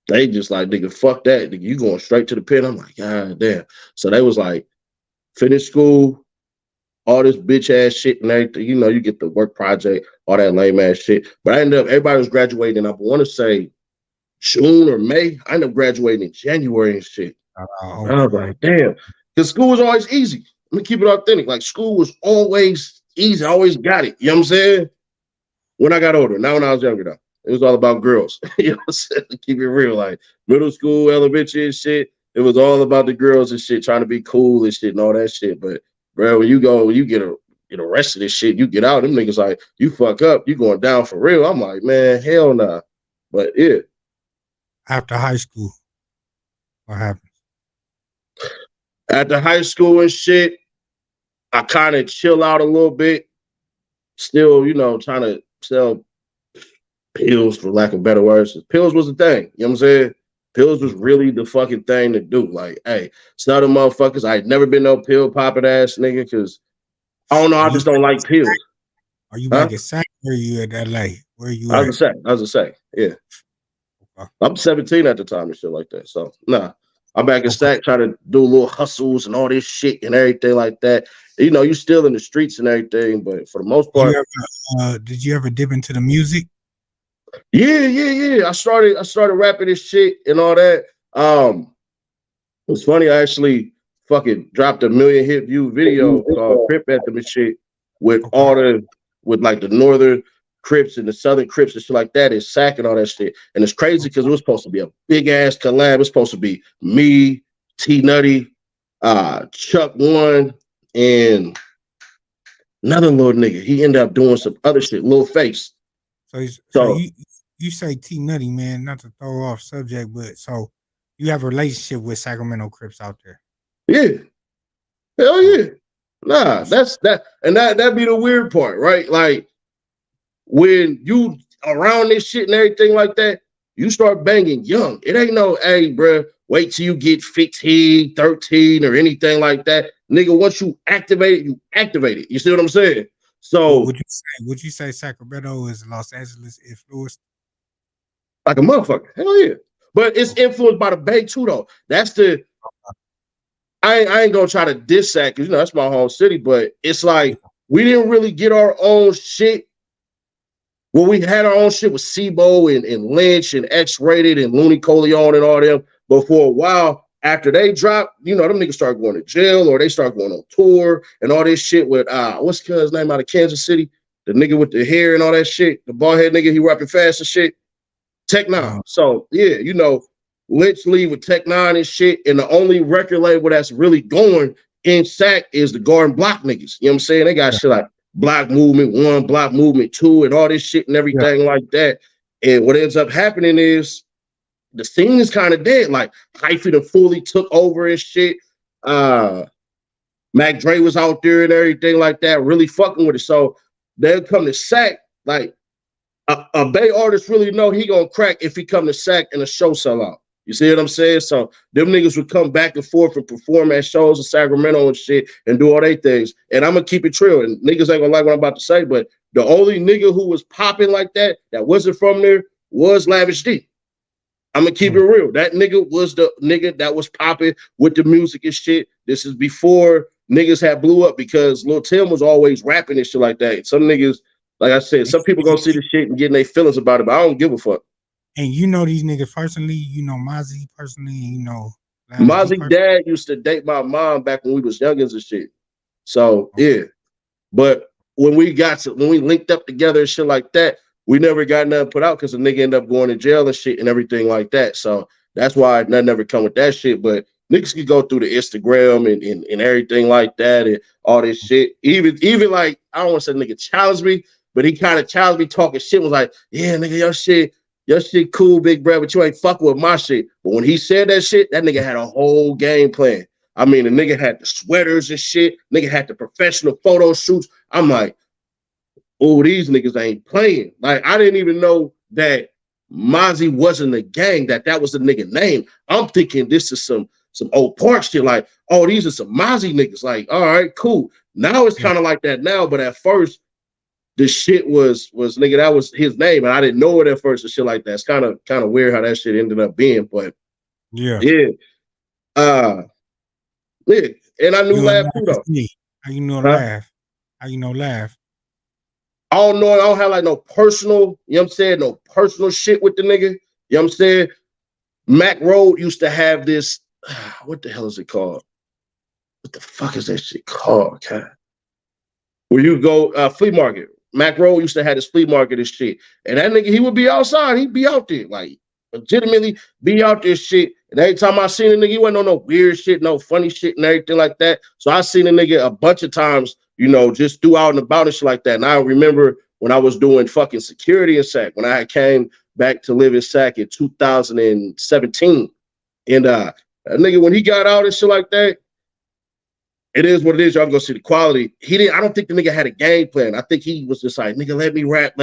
They just like, nigga, fuck that. Nigga, you going straight to the pit. I'm like, God damn. So they was like, finish school, all this bitch ass shit and everything. You know, you get the work project, all that lame ass shit. But I ended up, everybody was graduating. I want to say June or May. I ended up graduating in January and shit. I was like, damn. Because school was always easy. Let me keep it authentic. Like, school was always easy. I always got it. You know what I'm saying? When I got older. Now when I was younger, though, it was all about girls. You know what I'm saying? Keep it real. Like, middle school, elementary and shit, it was all about the girls and shit, trying to be cool and shit and all that shit. But, bro, when you get arrested and shit, you get out, them niggas like, you fuck up, you going down for real. I'm like, man, hell nah. But, yeah. After high school, what happened? After high school and shit, I kind of chill out a little bit. Still, you know, trying to sell pills, for lack of better words. Pills was the thing. You know what I'm saying? Pills was really the fucking thing to do. Like, hey, sell them motherfuckers. I had never been no pill popping ass nigga because I don't know. I just don't like pills. Are you back at SAC or are you at LA? Where are you I at? was a SAC. Yeah. Okay. I'm 17 at the time and shit like that. So, nah. I'm back at SAC trying to do little hustles and all this shit and everything like that. You know, you still in the streets and everything, but for the most part. Did you ever dip into the music? Yeah. I started rapping this shit and all that. It's funny, I actually fucking dropped a 1 million hit view video called Crip Anthem and shit with with like the northern Crips and the southern Crips and shit like that is SAC and all that shit. And it's crazy because it was supposed to be a big ass collab. It's supposed to be me, T Nutty, Chuck One, and another little nigga. He ended up doing some other shit, Lil Face. So you say T Nutty, man, not to throw off subject, but so you have a relationship with Sacramento Crips out there. Yeah. Hell yeah. Nah, that's that. And that be the weird part, right? Like when you around this shit and everything like that, you start banging young. It ain't no, hey, bro, wait till you get 15, 13 or anything like that. Nigga, once you activate it. You see what I'm saying? So would you say Sacramento is Los Angeles influenced? Like a motherfucker. Hell yeah. But it's influenced by the Bay too, though. That's the I ain't gonna try to diss that because you know that's my home city, but it's like we didn't really get our own shit. Well, we had our own shit with SIBO and Lynch and X-Rated and Looney Coleon and all them. But for a while, after they dropped, you know, them niggas start going to jail or they start going on tour and all this shit with what's his name out of Kansas City? The nigga with the hair and all that shit, the bald head nigga, he rapping fast and shit. Tech Nine. So yeah, you know, Lynch leave with Tech Nine and shit. And the only record label that's really going in SAC is the Garden Block niggas. You know what I'm saying? They got shit like Block Movement 1, Block Movement 2, and all this shit and everything like that. And what ends up happening is the scene is kind of dead. Like Hyphy done fully took over and shit. Mac Dre was out there and everything like that, really fucking with it. So they'll come to SAC, like a Bay artist really know he gonna crack if he come to SAC and a show sell out. You see what I'm saying? So them niggas would come back and forth and perform at shows in Sacramento and shit and do all they things. And I'm gonna keep it true. And niggas ain't gonna like what I'm about to say, but the only nigga who was popping like that wasn't from there was Lavish D. I'm gonna keep it real. That nigga was the nigga that was popping with the music and shit. This is before niggas had blew up because Lil Tim was always rapping and shit like that. Some niggas, like I said, some people gonna see the shit and getting their feelings about it, but I don't give a fuck. And you know these niggas personally, you know Mozzie personally, you know. Mozzie dad used to date my mom back when we was youngins and shit. So yeah. But when we linked up together and shit like that, we never got nothing put out because the nigga ended up going to jail and shit and everything like that. So that's why nothing never come with that shit. But niggas could go through the Instagram and everything like that and all this shit. Even like, I don't want to say nigga challenged me, but he kind of challenged me talking shit, was like, yeah, nigga, your shit, your shit cool, big bro, but you ain't fucking with my shit. But when he said that shit, that nigga had a whole game plan. I mean, the nigga had the sweaters and shit. Nigga had the professional photo shoots. I'm like, oh, these niggas ain't playing. Like, I didn't even know that Mozzie wasn't a gang, that was the nigga name. I'm thinking this is some old park shit. Like, oh, these are some Mozzie niggas. Like, all right, cool. Now it's kind of like that now, but at first, the shit was nigga, that was his name, and I didn't know it at first and shit like that. It's kind of weird how that shit ended up being, but yeah. Yeah, and I knew Laugh too, though. How you know Laugh? How you know Laugh? I don't know. I don't have like no personal, you know what I'm saying? No personal shit with the nigga. You know what I'm saying? Mac Road used to have this, what the hell is it called? What the fuck is that shit called, God? Where you go, flea market. Mac Road used to have this flea market and shit. And that nigga, he would be outside. He'd be out there, like, legitimately be out there shit. And every time I seen a nigga, he wasn't on no weird shit, no funny shit and everything like that. So I seen a nigga a bunch of times, you know, just do out and about and shit like that. And I remember when I was doing fucking security in SAC, when I came back to live in SAC in 2017. And that nigga, when he got out and shit like that, it is what it is. Y'all go see the quality. I don't think the nigga had a game plan. I think he was just like, nigga, let me rap,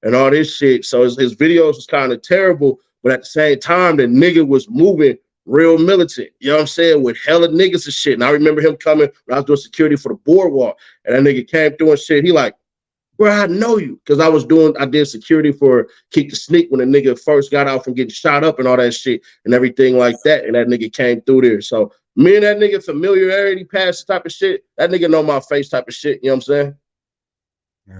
and all this shit. So his videos was kind of terrible, but at the same time, the nigga was moving real militant. You know what I'm saying? With hella niggas and shit. And I remember him coming when I was doing security for the boardwalk, and that nigga came through and shit. He like, bro, I know you. Because I did security for Keep the Sneak when the nigga first got out from getting shot up and all that shit and everything like that. And that nigga came through there. So me and that nigga familiarity past type of shit. That nigga know my face type of shit. You know what I'm saying?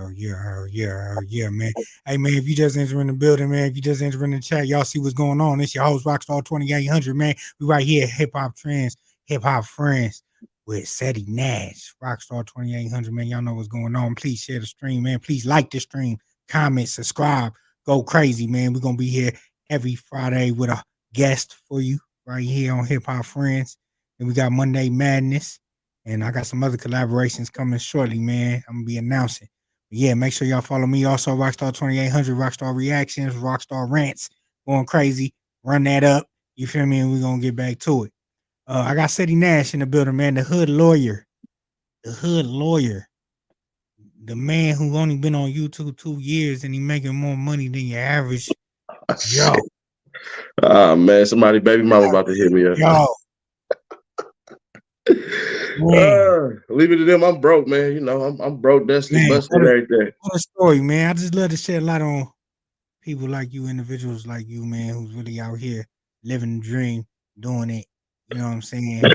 Oh yeah, man. Hey man, if you just enter in the building, man, if you just enter in the chat, y'all see what's going on. It's your host, ROCSTAR2800, man. We right here, Hip Hop Trends, Hip Hop Friends with CEDDY NASH, ROCSTAR2800, man. Y'all know what's going on. Please share the stream, man. Please like the stream, comment, subscribe, go crazy, man. We're gonna be here every Friday with a guest for you right here on Hip Hop Friends. And we got Monday Madness, and I got some other collaborations coming shortly, man. I'm gonna be announcing. But yeah, make sure y'all follow me. Also, ROCSTAR2800, Rockstar Reactions, Rockstar Rants, going crazy. Run that up. You feel me? And we're gonna get back to it. I got CEDDY NASH in the building, man. The hood lawyer. The man who only been on YouTube 2 years and he making more money than your average Joe. Man, somebody baby mama about to hit me up. Yo. Leave it to them. I'm broke, man. You know, I'm broke, dusty, busted, everything. What a story, man. I just love to shed light on people like you, individuals like you, man, who's really out here living the dream, doing it. You know what I'm saying? And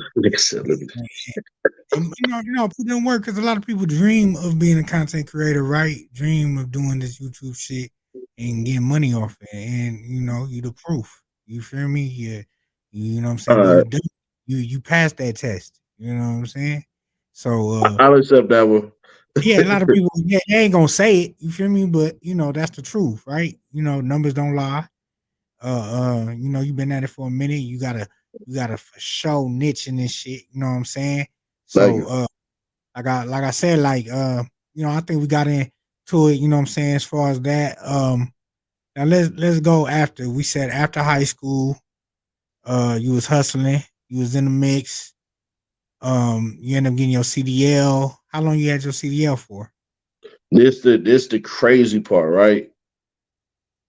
you know, put in work, because a lot of people dream of being a content creator, right? Dream of doing this YouTube shit and getting money off it. And you know, you the proof. You feel me? Yeah, you know what I'm saying? You passed that test. You know what I'm saying? So I'll accept that one. Yeah, a lot of people, they ain't gonna say it. You feel me? But you know, that's the truth, right? You know, numbers don't lie. You know, you've been at it for a minute. You gotta for sure niche in this shit. You know what I'm saying? So like I said, like you know, I think we got into it, you know what I'm saying, as far as that. Now let's go after. We said after high school, you was hustling, you was in the mix. You end up getting your CDL. How long you had your CDL for? This the crazy part, right?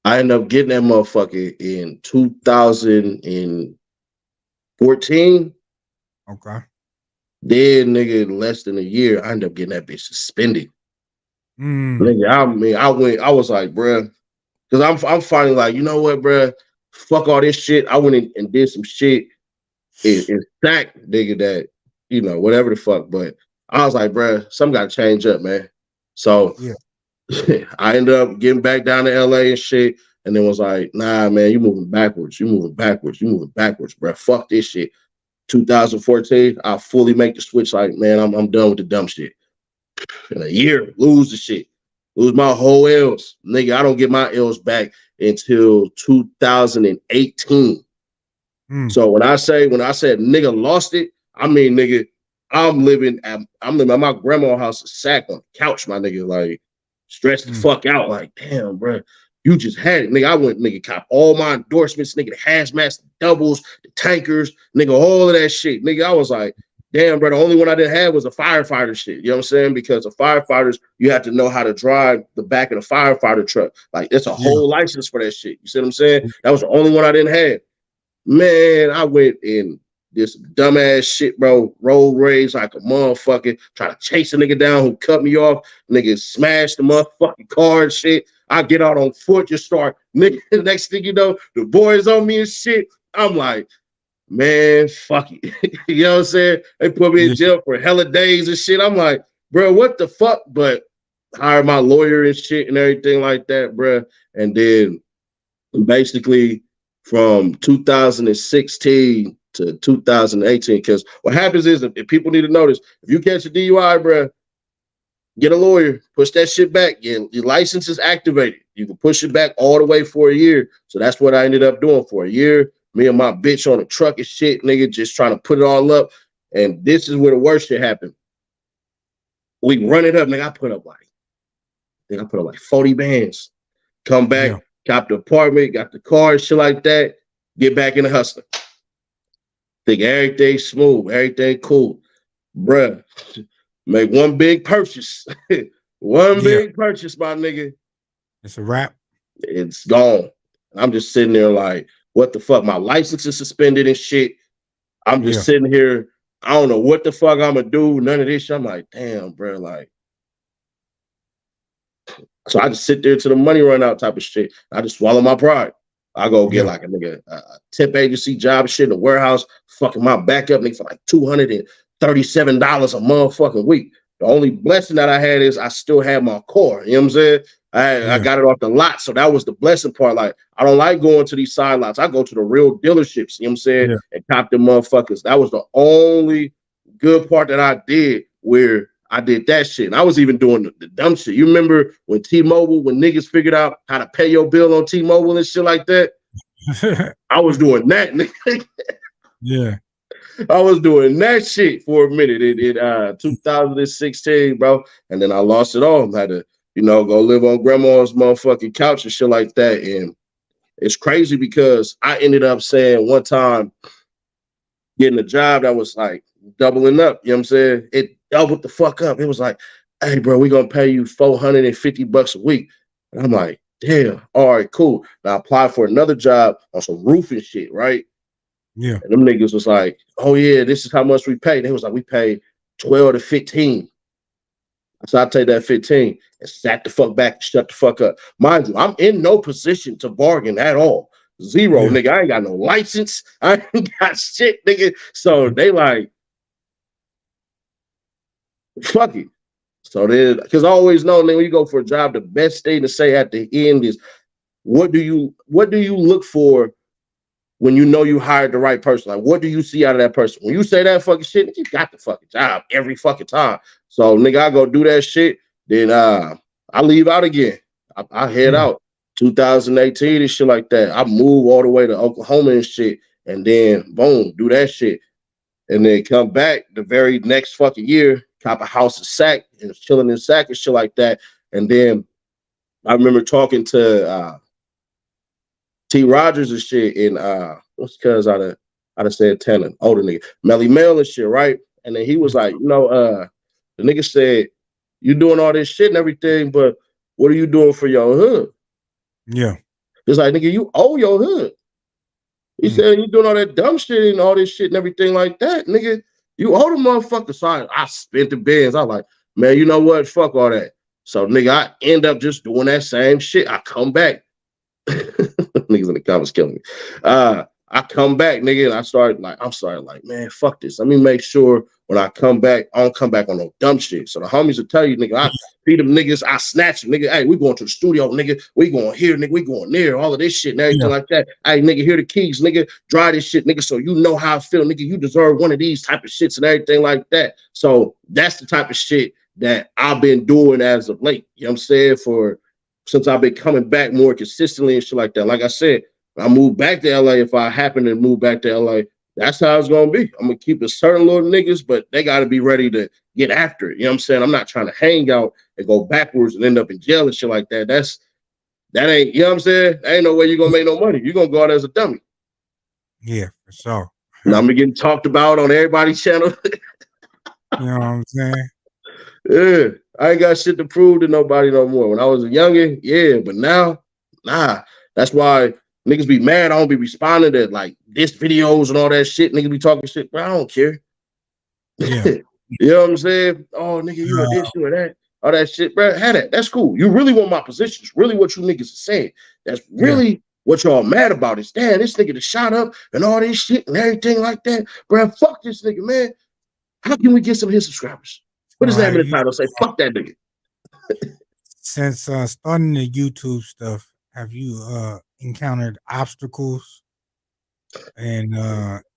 I ended up getting that motherfucker in 2014. Okay. Then, nigga, in less than a year, I ended up getting that bitch suspended. Nigga, I was like, bruh, because I'm finding like, you know what, bruh, fuck all this shit. I went in and did some shit in SAC, nigga, that, you know, whatever the fuck. But I was like, bruh, something got to change up, man. So yeah. I ended up getting back down to LA and shit, and then was like, nah, man, you moving backwards, bruh. Fuck this shit. 2014, I fully make the switch. Like, man, I'm done with the dumb shit. In a year, lose the shit, lose my whole L's, nigga. I don't get my L's back until 2018. So when I said nigga lost it, I mean, nigga, I'm living at my grandma's house, SAC on the couch, my nigga, like stretched the fuck out, like damn, bro. You just had it, nigga. I went, nigga, cop all my endorsements, nigga, the hazmats, the doubles, the tankers, nigga, all of that shit. Nigga, I was like, damn, bro, the only one I didn't have was a firefighter shit. You know what I'm saying? Because of firefighters, you have to know how to drive the back of the firefighter truck. Like, it's a whole license for that shit. You see what I'm saying? That was the only one I didn't have. Man, I went in this dumbass shit, bro. Road rage like a motherfucker. Try to chase a nigga down who cut me off. Nigga smashed the motherfucking car and shit. I get out on foot, just start, nigga, the next thing you know, the boys on me and shit. I'm like, man, fuck it. You know what I'm saying? They put me in jail for hella days and shit. I'm like, bro, what the fuck? But hired my lawyer and shit and everything like that, bro. And then basically from 2016 to 2018, because what happens is, if people need to notice, if you catch a DUI, bro, get a lawyer, push that shit back. Your license is activated. You can push it back all the way for a year. So that's what I ended up doing for a year. Me and my bitch on a truck and shit, nigga, just trying to put it all up. And this is where the worst shit happened. We run it up, nigga. I put up like 40 bands. Come back, cop the apartment, got the car and shit like that. Get back in the hustler. Think everything smooth, everything cool. Bruh, make one big purchase. Big purchase, my nigga. It's a wrap. It's gone. I'm just sitting there like, what the fuck? My license is suspended and shit. I'm just sitting here. I don't know what the fuck I'm gonna do. None of this shit. I'm like, damn, bro. Like, so I just sit there till the money run out type of shit. I just swallow my pride. I go get like a nigga a temp agency job shit in the warehouse, fucking my backup nigga for like $237 a motherfucking week. The only blessing that I had is I still had my car. You know what I'm saying? I got it off the lot. So that was the blessing part. Like, I don't like going to these side lots. I go to the real dealerships, you know what I'm saying? And cop them motherfuckers. That was the only good part that I did, where I did that shit. And I was even doing the dumb shit. You remember when T-Mobile, when niggas figured out how to pay your bill on T-Mobile and shit like that? I was doing that. I was doing that shit for a minute in 2016, bro. And then I lost it all. I had to, go live on grandma's motherfucking couch and shit like that. And it's crazy because I ended up saying one time, getting a job that was like doubling up, you know what I'm saying? It doubled the fuck up. It was like, hey, bro, we're going to pay you $450 a week. And I'm like, damn, all right, cool. Now I applied for another job on some roofing shit, right? Yeah. And them niggas was like, oh, yeah, this is how much we pay. They was like, we pay 12 to 15. So I take that 15 and sat the fuck back and shut the fuck up. Mind you, I'm in no position to bargain at all. Zero, nigga. I ain't got no license. I ain't got shit, nigga. So they like, fuck it. So then, because I always know, nigga, when you go for a job, the best thing to say at the end is, what do you look for when you know you hired the right person? Like, what do you see out of that person? When you say that fucking shit, you got the fucking job every fucking time. So, nigga, I go do that shit, then I leave out again. I head out 2018 and shit like that. I move all the way to Oklahoma and shit, and then boom, do that shit. And then come back the very next fucking year, cop a house in Sac and chilling in Sac and shit like that. And then I remember talking to T. Rogers and shit, and what's cuz out of Santana, older nigga, Melly Mel and shit, right? And then he was like, the nigga said, you doing all this shit and everything, but what are you doing for your hood? Yeah. It's like, nigga, you owe your hood. He said, you doing all that dumb shit and all this shit and everything like that, nigga. You owe the motherfucker. So I spent the bands. I was like, man, you know what? Fuck all that. So, nigga, I end up just doing that same shit. I come back. Niggas in the comments killing me. I come back, nigga, and I'm started like, man, fuck this. Let me make sure when I come back, I don't come back on no dumb shit. So the homies will tell you, nigga, I feed them niggas, I snatch them, nigga. Hey, we going to the studio, nigga. We going here, nigga. We going there, all of this shit and everything like that. Hey, nigga, here the keys, nigga. Dry this shit, nigga, so you know how I feel, nigga. You deserve one of these type of shits and everything like that. So that's the type of shit that I've been doing as of late. You know what I'm saying? Since I've been coming back more consistently and shit like that. Like I said, I move back to LA. If I happen to move back to LA, that's how it's gonna be. I'm gonna keep a certain little niggas, but they gotta be ready to get after it. You know what I'm saying? I'm not trying to hang out and go backwards and end up in jail and shit like that. that ain't, you know what I'm saying? Ain't no way you're gonna make no money. You're gonna go out as a dummy. Yeah, for sure. Now I'm getting talked about on everybody's channel. You know what I'm saying? Yeah, I ain't got shit to prove to nobody no more. When I was a youngin', yeah, but now, nah. That's why niggas be mad. I don't be responding to like diss videos and all that shit. Niggas be talking shit, but I don't care. Yeah. You know what I'm saying? Oh, nigga, you a this, you a that, all that shit, bro. Had that. That's cool. You really want my position. It's really what you niggas are saying. That's really what y'all mad about. Is damn, this nigga that shot up and all this shit and everything like that, bro. Fuck this nigga, man. How can we get some of his subscribers? What does that in the title say? Fuck that nigga. Since starting the YouTube stuff, have you encountered obstacles? And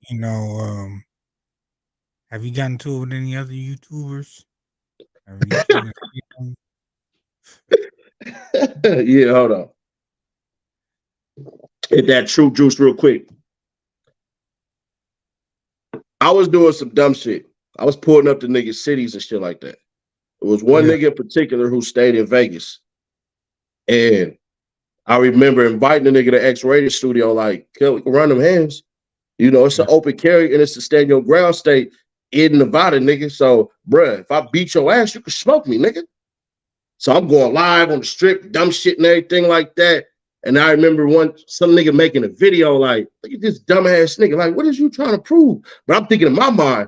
you know, have you gotten to it with any other YouTubers? Have you seen it? Yeah, hold on. Hit that true juice real quick. I was doing some dumb shit. I was pulling up to niggas' cities and shit like that. There was one nigga in particular who stayed in Vegas. And I remember inviting the nigga to X-Rated studio, like, we can run them hands. You know, it's an open carry and it's a stand your ground state in Nevada, nigga. So, bruh, if I beat your ass, you can smoke me, nigga. So I'm going live on the strip, dumb shit and everything like that. And I remember some nigga making a video like, look at this dumbass nigga. Like, what is you trying to prove? But I'm thinking in my mind,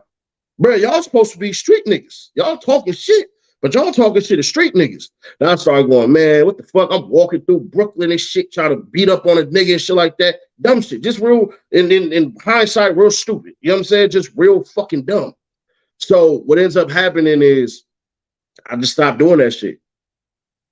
bro, y'all supposed to be street niggas. Y'all talking shit, but y'all talking shit to street niggas. Then I started going, man, what the fuck? I'm walking through Brooklyn and shit, trying to beat up on a nigga and shit like that. Dumb shit. Just real, in hindsight, real stupid. You know what I'm saying? Just real fucking dumb. So what ends up happening is I just stopped doing that shit.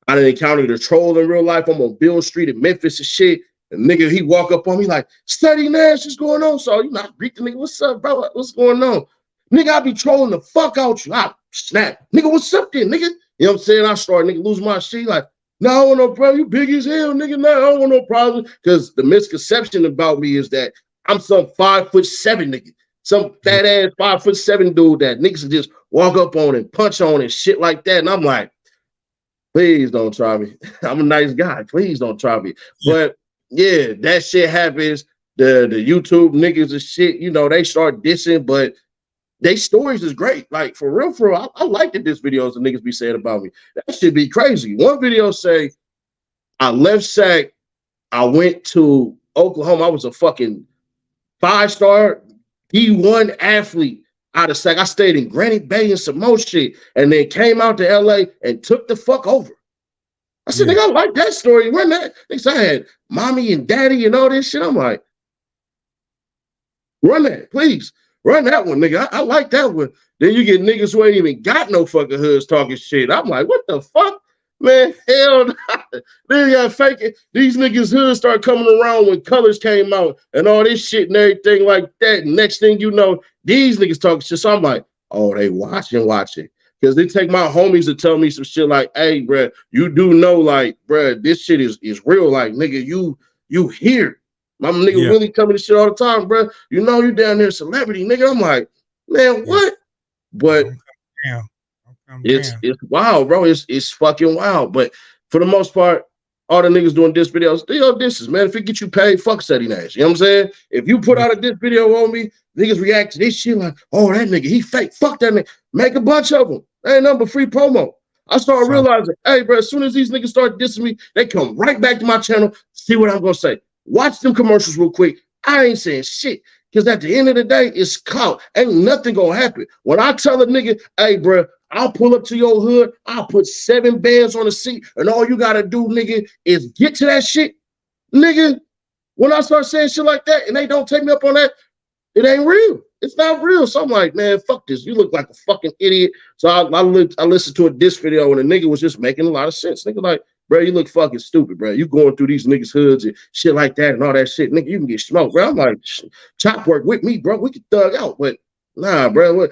I done encountered a troll in real life. I'm on Bill Street in Memphis and shit. And nigga, he walk up on me like, CEDDY NASH, what's going on? So, you know, I greet the nigga, what's up, bro? What's going on? Nigga, I be trolling the fuck out you. I snap. Nigga, what's up then, nigga? You know what I'm saying? I start, nigga, losing my shit. Like, no, I don't want no problem. You big as hell, nigga. No, I don't want no problem. Because the misconception about me is that I'm some 5'7" nigga. Some fat ass 5'7" dude that niggas just walk up on and punch on and shit like that. And I'm like, please don't try me. I'm a nice guy. Please don't try me. But yeah, that shit happens. The YouTube niggas and shit, you know, they start dissing, but they stories is great. Like for real, I like the diss videos the niggas be saying about me. That should be crazy. One video say, I left SAC, I went to Oklahoma. I was a fucking 5-star D1 athlete out of SAC. I stayed in Granite Bay and some more shit, and then came out to LA and took the fuck over. I said, nigga, I like that story. Run that. Nigga, I had mommy and daddy and all this shit. I'm like, run that, please. Run that one, nigga. I like that one. Then you get niggas who ain't even got no fucking hoods talking shit. I'm like, what the fuck? Man, hell no. Then you got fake it. These niggas hoods start coming around when Colors came out and all this shit and everything like that. And next thing you know, these niggas talking shit. So I'm like, oh, they watching. Because they take my homies to tell me some shit like, hey, bro, you do know, like, bro, this shit is real. Like, nigga, you here. My nigga really coming to shit all the time, bro. You know you down there celebrity, nigga. I'm like, man, what? But it's wild, bro. It's fucking wild. But for the most part, all the niggas doing diss videos, they all disses, man. If it get you paid, fuck CEDDY NASH. You know what I'm saying? If you put out a diss video on me, niggas react to this shit like, oh, that nigga, he fake. Fuck that nigga. Make a bunch of them. Ain't nothing but free promo. I started realizing, hey, bro, as soon as these niggas start dissing me, they come right back to my channel, see what I'm going to say. Watch them commercials real quick. I ain't saying shit. Because at the end of the day, it's clout. Ain't nothing going to happen. When I tell a nigga, hey, bro, I'll pull up to your hood, I'll put 7 bands on the seat, and all you got to do, nigga, is get to that shit. Nigga, when I start saying shit like that and they don't take me up on that, it ain't real. It's not real. So I'm like, man, fuck this. You look like a fucking idiot. So I listened to a diss video and the nigga was just making a lot of sense. Nigga like, bro, you look fucking stupid, bro. You going through these niggas' hoods and shit like that and all that shit. Nigga, you can get smoked, bro. I'm like, chop work with me, bro. We can thug out. But nah, bro.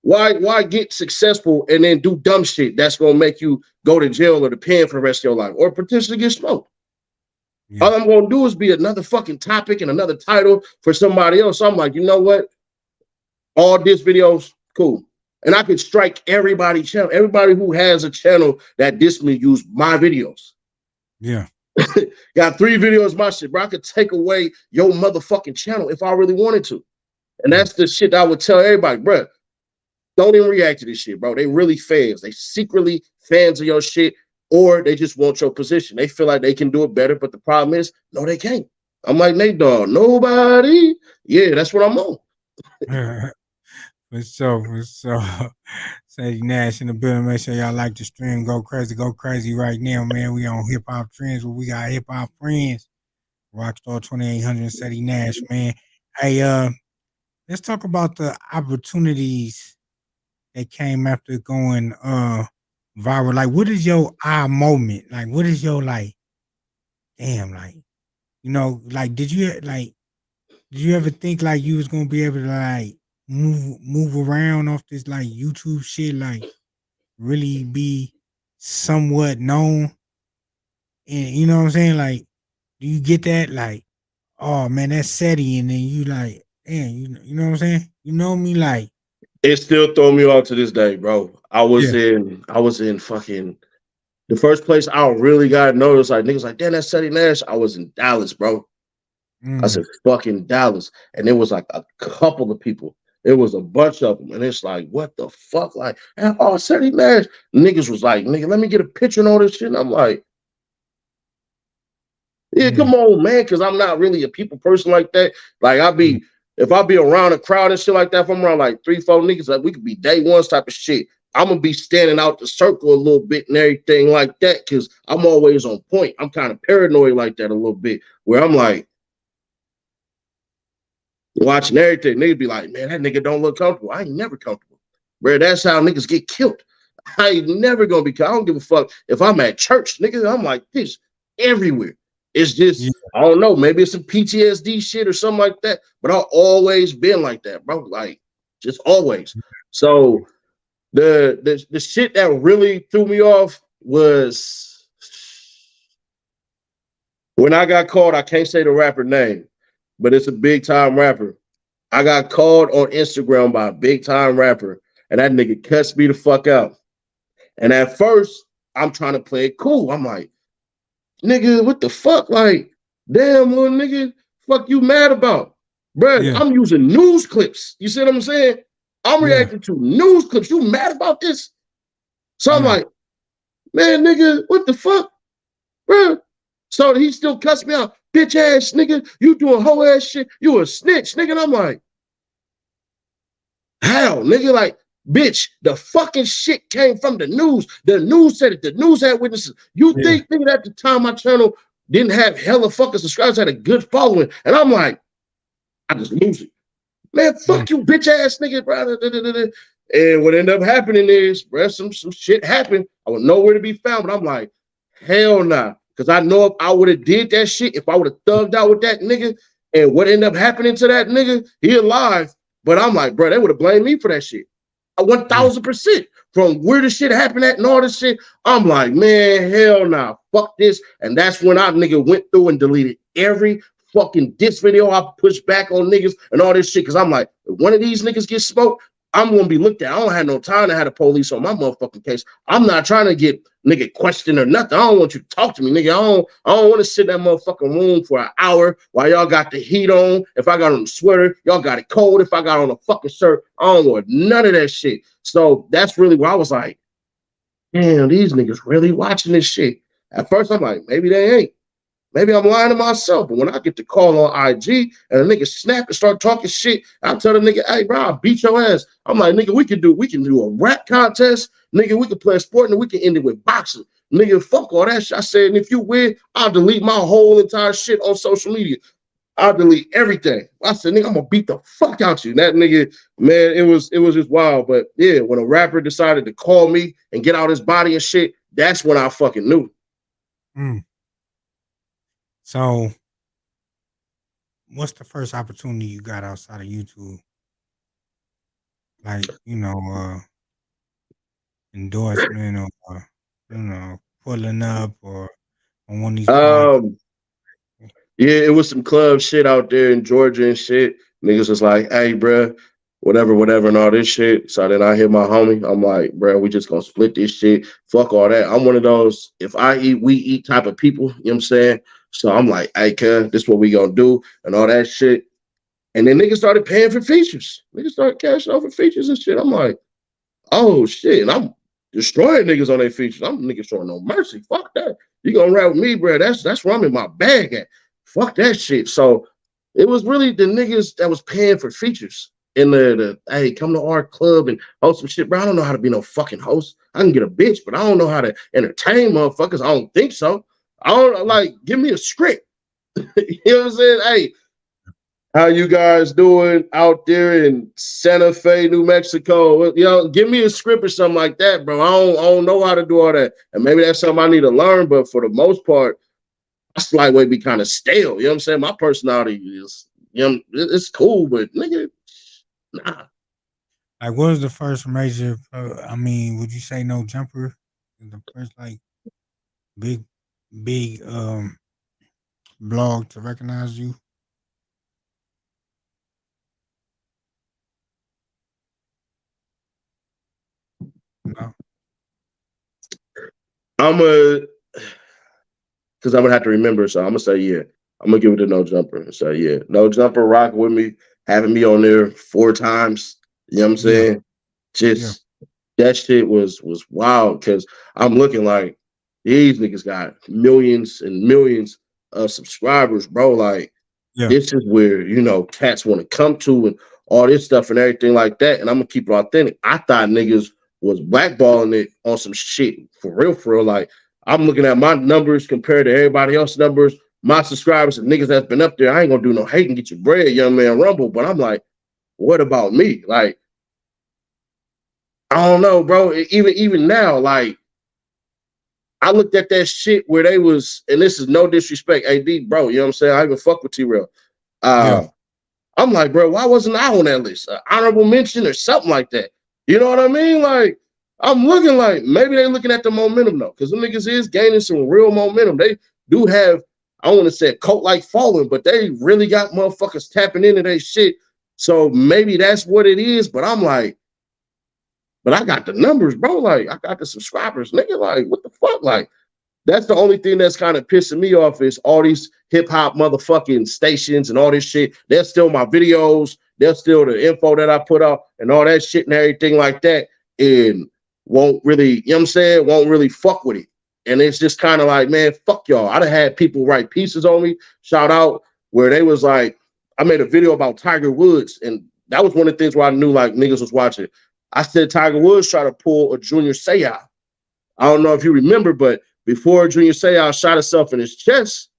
Why get successful and then do dumb shit that's going to make you go to jail or the pen for the rest of your life or potentially get smoked? Yeah. All I'm going to do is be another fucking topic and another title for somebody else. So I'm like, you know what? All diss videos, cool. And I could strike everybody's channel. Everybody who has a channel that diss me use my videos. Yeah. Got 3 videos of my shit, bro. I could take away your motherfucking channel if I really wanted to. And that's the shit that I would tell everybody, bro. Don't even react to this shit, bro. They really fans. They secretly fans of your shit, or they just want your position. They feel like they can do it better, but the problem is, no, they can't. I'm like, Nate Dogg, nobody. Yeah, that's what I'm on. For sure. CEDDY Nash in the building. Make sure y'all like the stream. Go crazy right now, man. We on Hip Hop Trends, where we got hip hop friends. ROCSTAR2800, CEDDY Nash, man. Hey, let's talk about the opportunities that came after going viral. Like, what is your eye moment? Like, what is your like? Damn, like, you know, like, did you ever think like you was gonna be able to like move around off this like YouTube shit, like really be somewhat known? And you know what I'm saying? Like, do you get that? Like, oh man, that's SETI, and then you like, damn, you know what I'm saying? You know me, like, It still throw me off to this day, bro. I was yeah. in fucking the first place I really got noticed. Like niggas like, damn, that's CEDDY Nash. I was in Dallas, bro. I said fucking Dallas, and it was like a couple of people. It was a bunch of them, and it's like, what the fuck? Like, oh, CEDDY Nash. Niggas was like, nigga, let me get a picture and all this shit. And I'm like, yeah, come on, man, because I'm not really a people person like that. Like, if I be around a crowd and shit like that, if I'm around like 3-4 niggas, like we could be day ones type of shit. I'm gonna be standing out the circle a little bit and everything like that, because I'm always on point. I'm kind of paranoid like that a little bit, where I'm like watching everything. Niggas be like, man, that nigga don't look comfortable. I ain't never comfortable, bro. That's how niggas get killed. I ain't never gonna be. I don't give a fuck if I'm at church, nigga. I'm like this everywhere. It's just, I don't know, maybe it's some PTSD shit or something like that, but I've always been like that, bro. Like, just always. So the shit that really threw me off was when I got called. I can't say the rapper name, but it's a big time rapper. I got called on Instagram by a big time rapper, and that nigga cussed me the fuck out. And at first, I'm trying to play it cool. I'm like, nigga, what the fuck? Like, damn, little nigga, fuck you mad about? Bruh, I'm using news clips. You see what I'm saying? I'm reacting to news clips. You mad about this? So I'm like, man, nigga, what the fuck? Bruh. So he still cussed me out. Bitch ass nigga, you doing hoe ass shit. You a snitch, nigga. And I'm like, how, nigga? Like, bitch, the fucking shit came from the news. The news said it. The news had witnesses. You think, nigga, at the time my channel didn't have hella fucking subscribers, had a good following. And I'm like, I just lose it. Man, fuck you, bitch ass nigga, bro. And what ended up happening is, bro, some shit happened. I was nowhere to be found, but I'm like, hell nah. Because I know if I would have did that shit, if I would have thugged out with that nigga, and what ended up happening to that nigga, he alive. But I'm like, bro, they would have blamed me for that shit. 1000% from where the shit happened at and all this shit. I'm like, man, hell nah, fuck this. And that's when I nigga went through and deleted every fucking diss video. I pushed back on niggas and all this shit. Cause I'm like, if one of these niggas get smoked, I'm gonna be looked at. I don't have no time to have the police on my motherfucking case. I'm not trying to get nigga questioned or nothing. I don't want you to talk to me, nigga. I don't want to sit in that motherfucking room for an hour while y'all got the heat on. If I got on the sweater, y'all got it cold. If I got on a fucking shirt, I don't want none of that shit. So that's really where I was like, damn, these niggas really watching this shit. At first, I'm like, maybe they ain't. Maybe I'm lying to myself. But when I get the call on IG and a nigga snap and start talking shit, I tell the nigga, hey, bro, I'll beat your ass. I'm like, nigga, we can do a rap contest. Nigga, we can play a sport and we can end it with boxing. Nigga, fuck all that shit. I said, and if you win, I'll delete my whole entire shit on social media. I'll delete everything. I said, nigga, I'm gonna beat the fuck out you. And that nigga, man, it was just wild. But yeah, when a rapper decided to call me and get out his body and shit, that's when I fucking knew. So, what's the first opportunity you got outside of YouTube? Like, you know, endorsement or, you know, pulling up or on one of these podcasts? Yeah, it was some club shit out there in Georgia and shit. Niggas was like, hey, bro, whatever, and all this shit. So then I hit my homie. I'm like, bro, we just gonna split this shit. Fuck all that. I'm one of those, if I eat, we eat type of people. You know what I'm saying? So I'm like, hey, cuz, this what we gonna do, and all that shit. And then niggas started paying for features. Niggas started cashing out for features and shit. I'm like, oh shit. And I'm destroying niggas on their features. I'm niggas showing no mercy. Fuck that. You gonna rap with me, bro. That's where I'm in my bag at. Fuck that shit. So it was really the niggas that was paying for features. In the hey, come to our club and host some shit, bro. I don't know how to be no fucking host. I can get a bitch, but I don't know how to entertain motherfuckers. I don't think so. I don't like, give me a script. You know what I'm saying? Hey, how you guys doing out there in Santa Fe, New Mexico? You know, give me a script or something like that, bro. I don't know how to do all that. And maybe that's something I need to learn, but for the most part, I slightly be kind of stale. You know what I'm saying? My personality is, you know, it's cool, but nigga, nah. Like, what was the first major? I mean, would you say No Jumper? The first like big blog to recognize you? No. Because I'm gonna have to remember, so I'm gonna say yeah. I'm gonna give it to No Jumper and say yeah. No Jumper rocking with me, having me on there 4 times. You know what I'm saying? Just that shit was wild because I'm looking like these niggas got millions and millions of subscribers, bro. Like this is where, you know, cats want to come to and all this stuff and everything like that. And I'm gonna keep it authentic. I thought niggas was blackballing it on some shit for real. Like I'm looking at my numbers compared to everybody else's numbers, my subscribers and niggas that's been up there. I ain't gonna do no hate and get your bread, young man Rumble. But I'm like, what about me? Like, I don't know, bro. Even now, like, I looked at that shit where they was, and this is no disrespect, AD, bro. You know what I'm saying? I even fuck with T-Rail. I'm like, bro, why wasn't I on that list? Honorable mention or something like that. You know what I mean? Like, I'm looking like maybe they're looking at the momentum though, because the niggas is gaining some real momentum. They do have, I want to say a cult-like following, but they really got motherfuckers tapping into their shit. So maybe that's what it is. But I'm like, but I got the numbers, bro. Like, I got the subscribers, nigga. Like, what the fuck? Like, that's the only thing that's kind of pissing me off is all these hip hop motherfucking stations and all this shit. They're still my videos. They're still the info that I put up and all that shit and everything like that. And won't really, you know what I'm saying? Won't really fuck with it. And it's just kind of like, man, fuck y'all. I'd have had people write pieces on me, shout out, where they was like, I made a video about Tiger Woods. And that was one of the things where I knew like niggas was watching. I said Tiger Woods tried to pull a Junior Seau. I don't know if you remember, but before Junior Seau shot himself in his chest,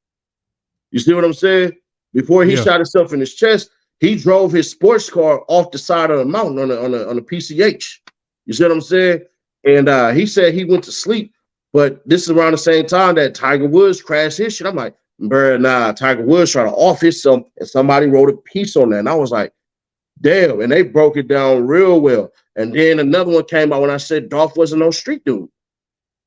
you see what I'm saying? Before he shot himself in his chest, he drove his sports car off the side of the mountain on a PCH. You see what I'm saying? And he said he went to sleep, but this is around the same time that Tiger Woods crashed his shit. I'm like, bruh, nah, Tiger Woods tried to off himself, and somebody wrote a piece on that. And I was like, damn, and they broke it down real well. And then another one came out when I said Dolph wasn't no street dude.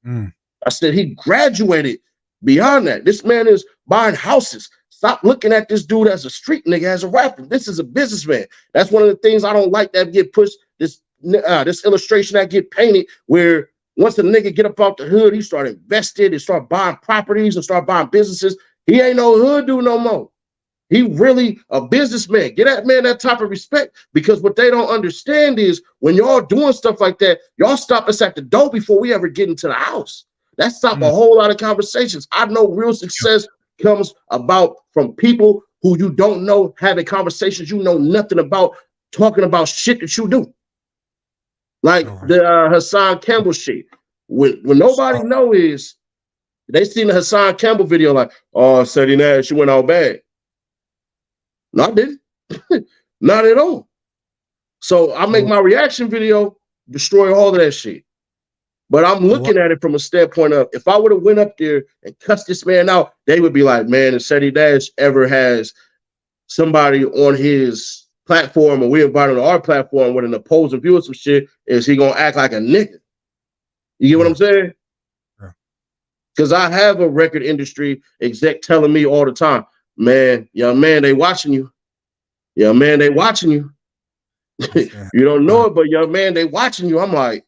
I said he graduated beyond that. This man is buying houses. Stop looking at this dude as a street nigga, as a rapper. This is a businessman. That's one of the things I don't like that get pushed. This illustration that get painted where once the nigga get up out the hood, he start invested and start buying properties and start buying businesses. He ain't no hood dude no more. He really a businessman. Get that man that type of respect, because what they don't understand is when y'all doing stuff like that, y'all stop us at the door before we ever get into the house. That stop a whole lot of conversations. I know real success comes about from people who you don't know, having conversations you know nothing about, talking about shit that you do. Like the Hassan Campbell shit. When nobody know is, they seen the Hassan Campbell video like, oh, CEDDY NASH, you went all bad. No, I didn't. Not at all. So I make my reaction video, destroy all of that shit. But I'm looking at it from a standpoint of, if I would have went up there and cussed this man out, they would be like, man, if CEDDY NASH ever has somebody on his platform, or we invite him to our platform with an opposing view of some shit, is he gonna act like a nigga? You get what I'm saying? Because I have a record industry exec telling me all the time, man, young man, they watching you. Young man, they watching you. You don't know it, but young man, they watching you. I'm like,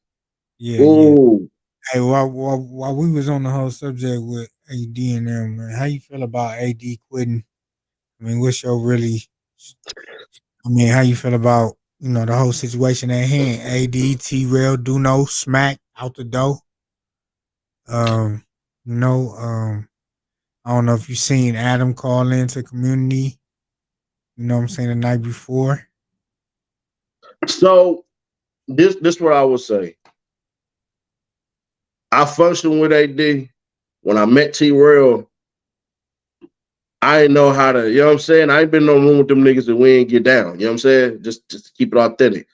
yeah. ooh. Hey, while we was on the whole subject with AD and them, man, how you feel about AD quitting? I mean, what's your really? I mean, how you feel about the whole situation at hand? AD, T-Rail, Duno, Smack out the door. Um, I don't know if you seen Adam call into community. You know what I'm saying, the night before. So this what I would say. I functioned with AD. When I met T-Rail, I didn't know how to, you know what I'm saying? I ain't been in no room with them niggas and we ain't get down. You know what I'm saying? Just to keep it authentic.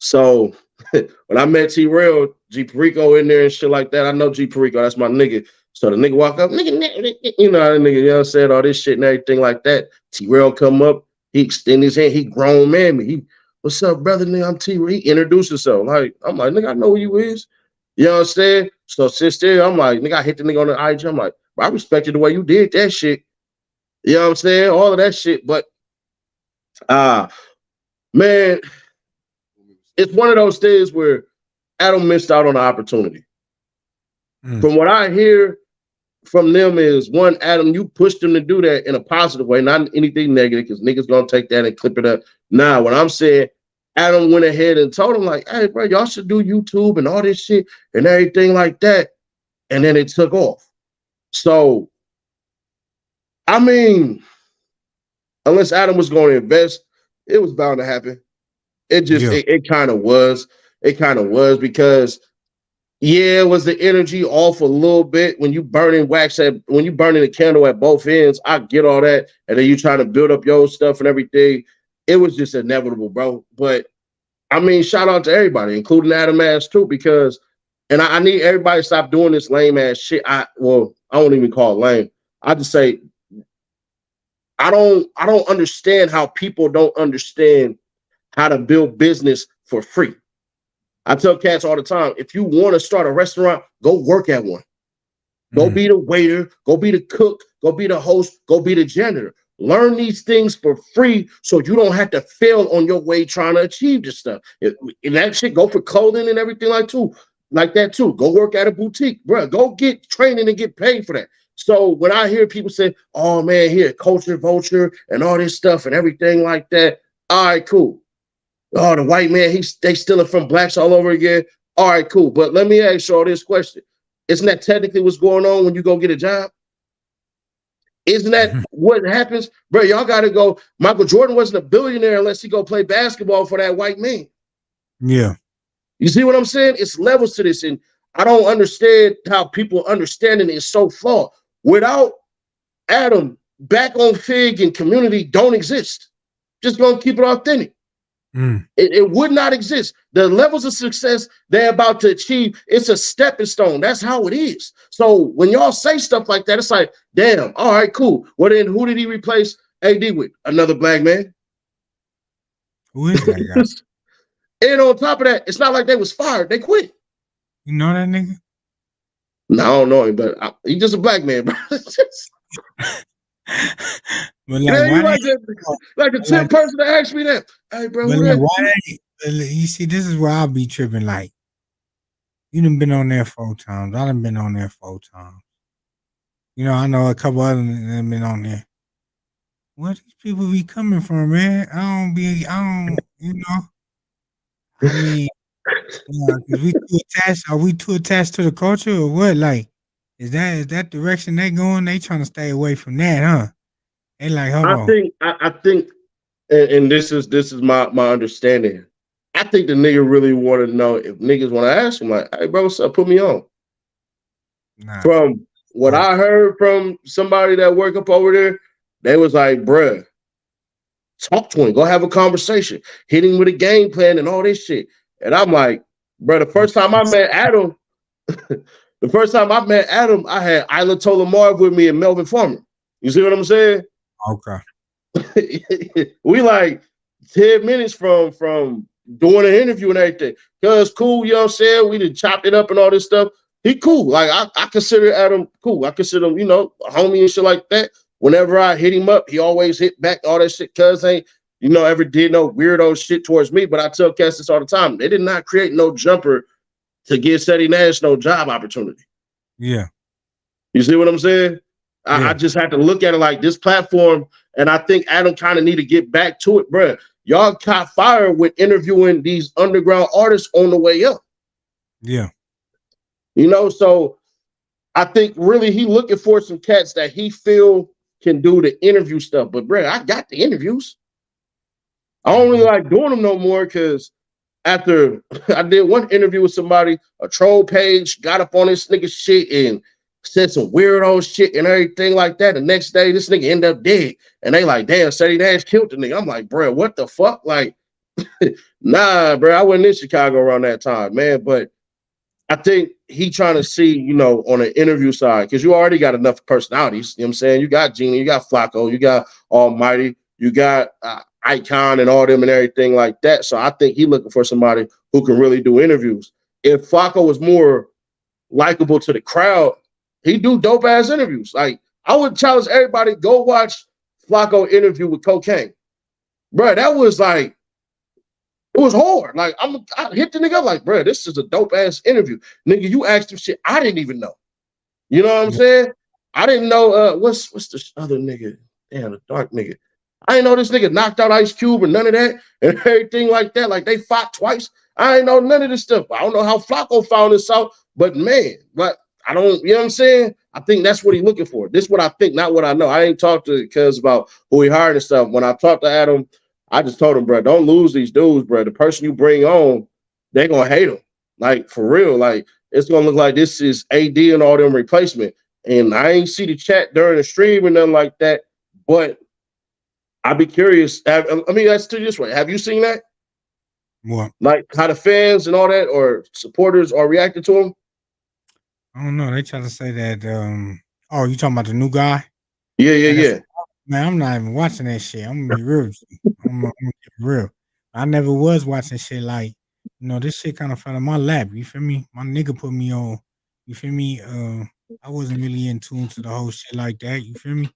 So when I met T-Rail, G Perico in there and shit like that, I know G Perico, that's my nigga. So the nigga walk up, nigga, you know what I'm saying? All this shit and everything like that. T-Rail come up, he extend his hand, he grown man me. He, what's up, brother? Nigga, I'm T-Rail. He introduced himself. I'm like, nigga, I know who you is. You know what I'm saying? So since there, I'm like, nigga, I hit the nigga on the IG. I'm like, I respected the way you did that shit. You know what I'm saying? All of that shit. But man, it's one of those things where Adam missed out on the opportunity. From what I hear from them is, one, Adam, you pushed them to do that in a positive way, not anything negative, because niggas gonna take that and clip it up. Nah, what I'm saying, Adam went ahead and told him, like, hey, bro, y'all should do YouTube and all this shit and everything like that. And then it took off. So, I mean, unless Adam was going to invest, it was bound to happen. It just, it kind of was. It kind of was because, yeah, was the energy off a little bit when you burning when you burning the candle at both ends. I get all that. And then you trying to build up your stuff and everything. It was just inevitable, bro. But I mean, shout out to everybody, including Adam ass too, because, and I need everybody to stop doing this lame ass shit. I won't even call it lame. I just say, I don't understand how people don't understand how to build business for free. I tell cats all the time, if you want to start a restaurant, go work at one. Go be the waiter, go be the cook, go be the host, go be the janitor. Learn these things for free so you don't have to fail on your way trying to achieve this stuff. And that shit, go for clothing and everything like that too. Go work at a boutique, bro. Go get training and get paid for that. So when I hear people say, oh man, here, culture vulture and all this stuff and everything like that, all right, cool. Oh, the white man, they stealing from blacks all over again. All right, cool. But let me ask you all this question. Isn't that technically what's going on when you go get a job? Isn't that what happens? Bro, y'all got to go. Michael Jordan wasn't a billionaire unless he go play basketball for that white man. Yeah. You see what I'm saying? It's levels to this. And I don't understand how people understanding it is so flawed. Without Adam, back on Fig and community don't exist. Just going to keep it authentic. It would not exist. The levels of success they're about to achieve, it's a stepping stone. That's how it is. So when y'all say stuff like that, it's like, damn, all right, cool. Well, then who did he replace AD with? Another black man. Who is that guy? And on top of that, it's not like they was fired. They quit. You know that nigga? No, I don't know him, but he's just a black man, bro. But like, why like the 10th person to ask me that. Hey, bro, you see, this is where I'll be tripping. Like, you done been on there 4 times. I done been on there 4 times. You know, I know a couple other that been on there. Where these people be coming from, man? I don't, you know. I mean, is we too attached? Are we too attached to the culture or what? Like, is that direction they going? They trying to stay away from that, huh? They like, hold on. I think, and this is my understanding. I think the nigga really want to know if niggas want to ask him, like, hey, bro, what's up? Put me on. Nah, from what I heard from somebody that work up over there, they was like, bruh, talk to him. Go have a conversation. Hit him with a game plan and all this shit. And I'm like, bro, the first time I met Adam, I had Isla Tola with me and Melvin Farmer. You see what I'm saying? Okay. We like 10 minutes from doing an interview and everything. Cause cool, you know what I'm saying? We done chopped it up and all this stuff. He cool. Like I consider Adam cool. I consider him, a homie and shit like that. Whenever I hit him up, he always hit back all that shit. Cause ever did no weirdo shit towards me. But I tell cats this all the time. They did not create no jumper to give CEDDY NASH no job opportunity. Yeah. You see what I'm saying? Yeah. I just have to look at it like this platform, and I think Adam kind of need to get back to it, bro. Y'all caught fire with interviewing these underground artists on the way up. Yeah. So I think really he looking for some cats that he feel can do the interview stuff. But bro, I got the interviews. I don't really like doing them no more because after I did one interview with somebody, a troll page got up on this nigga shit and said some weirdo shit and everything like that. The next day, this nigga ended up dead. And they like, damn, CEDDY NASH killed the nigga. I'm like, bro, what the fuck? Like, nah, bro, I wasn't in Chicago around that time, man. But I think he trying to see, on the interview side, because you already got enough personalities. You know what I'm saying? You got Genie, you got Flacco, you got Almighty, you got Icon and all them and everything like that. So I think he looking for somebody who can really do interviews. If Flacco was more likable to the crowd, he do dope ass interviews. Like I would challenge everybody, go watch Flacco interview with Cocaine. Bro, that was like, it was hard. Like I hit the nigga up like, bro, this is a dope ass interview. Nigga, you asked him shit I didn't even know. You know what I'm saying? I didn't know what's the other nigga? Damn, the dark nigga. I didn't know this nigga knocked out Ice Cube and none of that and everything like that. Like they fought twice. I didn't know none of this stuff. I don't know how Flacco found this out, but man, I don't, you know what I'm saying? I think that's what he's looking for. This is what I think, not what I know. I ain't talked to Cuz about who he hired and stuff. When I talked to Adam, I just told him, bro, don't lose these dudes, bro. The person you bring on, they're going to hate him. Like, for real. Like, it's going to look like this is AD and all them replacement. And I ain't see the chat during the stream or nothing like that. But I'd be curious. Let me ask you this way. Have you seen that? What? Like, how the fans and all that or supporters are reacting to him? I don't know. They try to say that, oh, you talking about the new guy? Yeah. Man, I'm not even watching that shit. I'm gonna be real. I'm gonna be real. I never was watching shit like, this shit kind of fell in my lap. You feel me? My nigga put me on. You feel me? I wasn't really in tune to the whole shit like that. You feel me?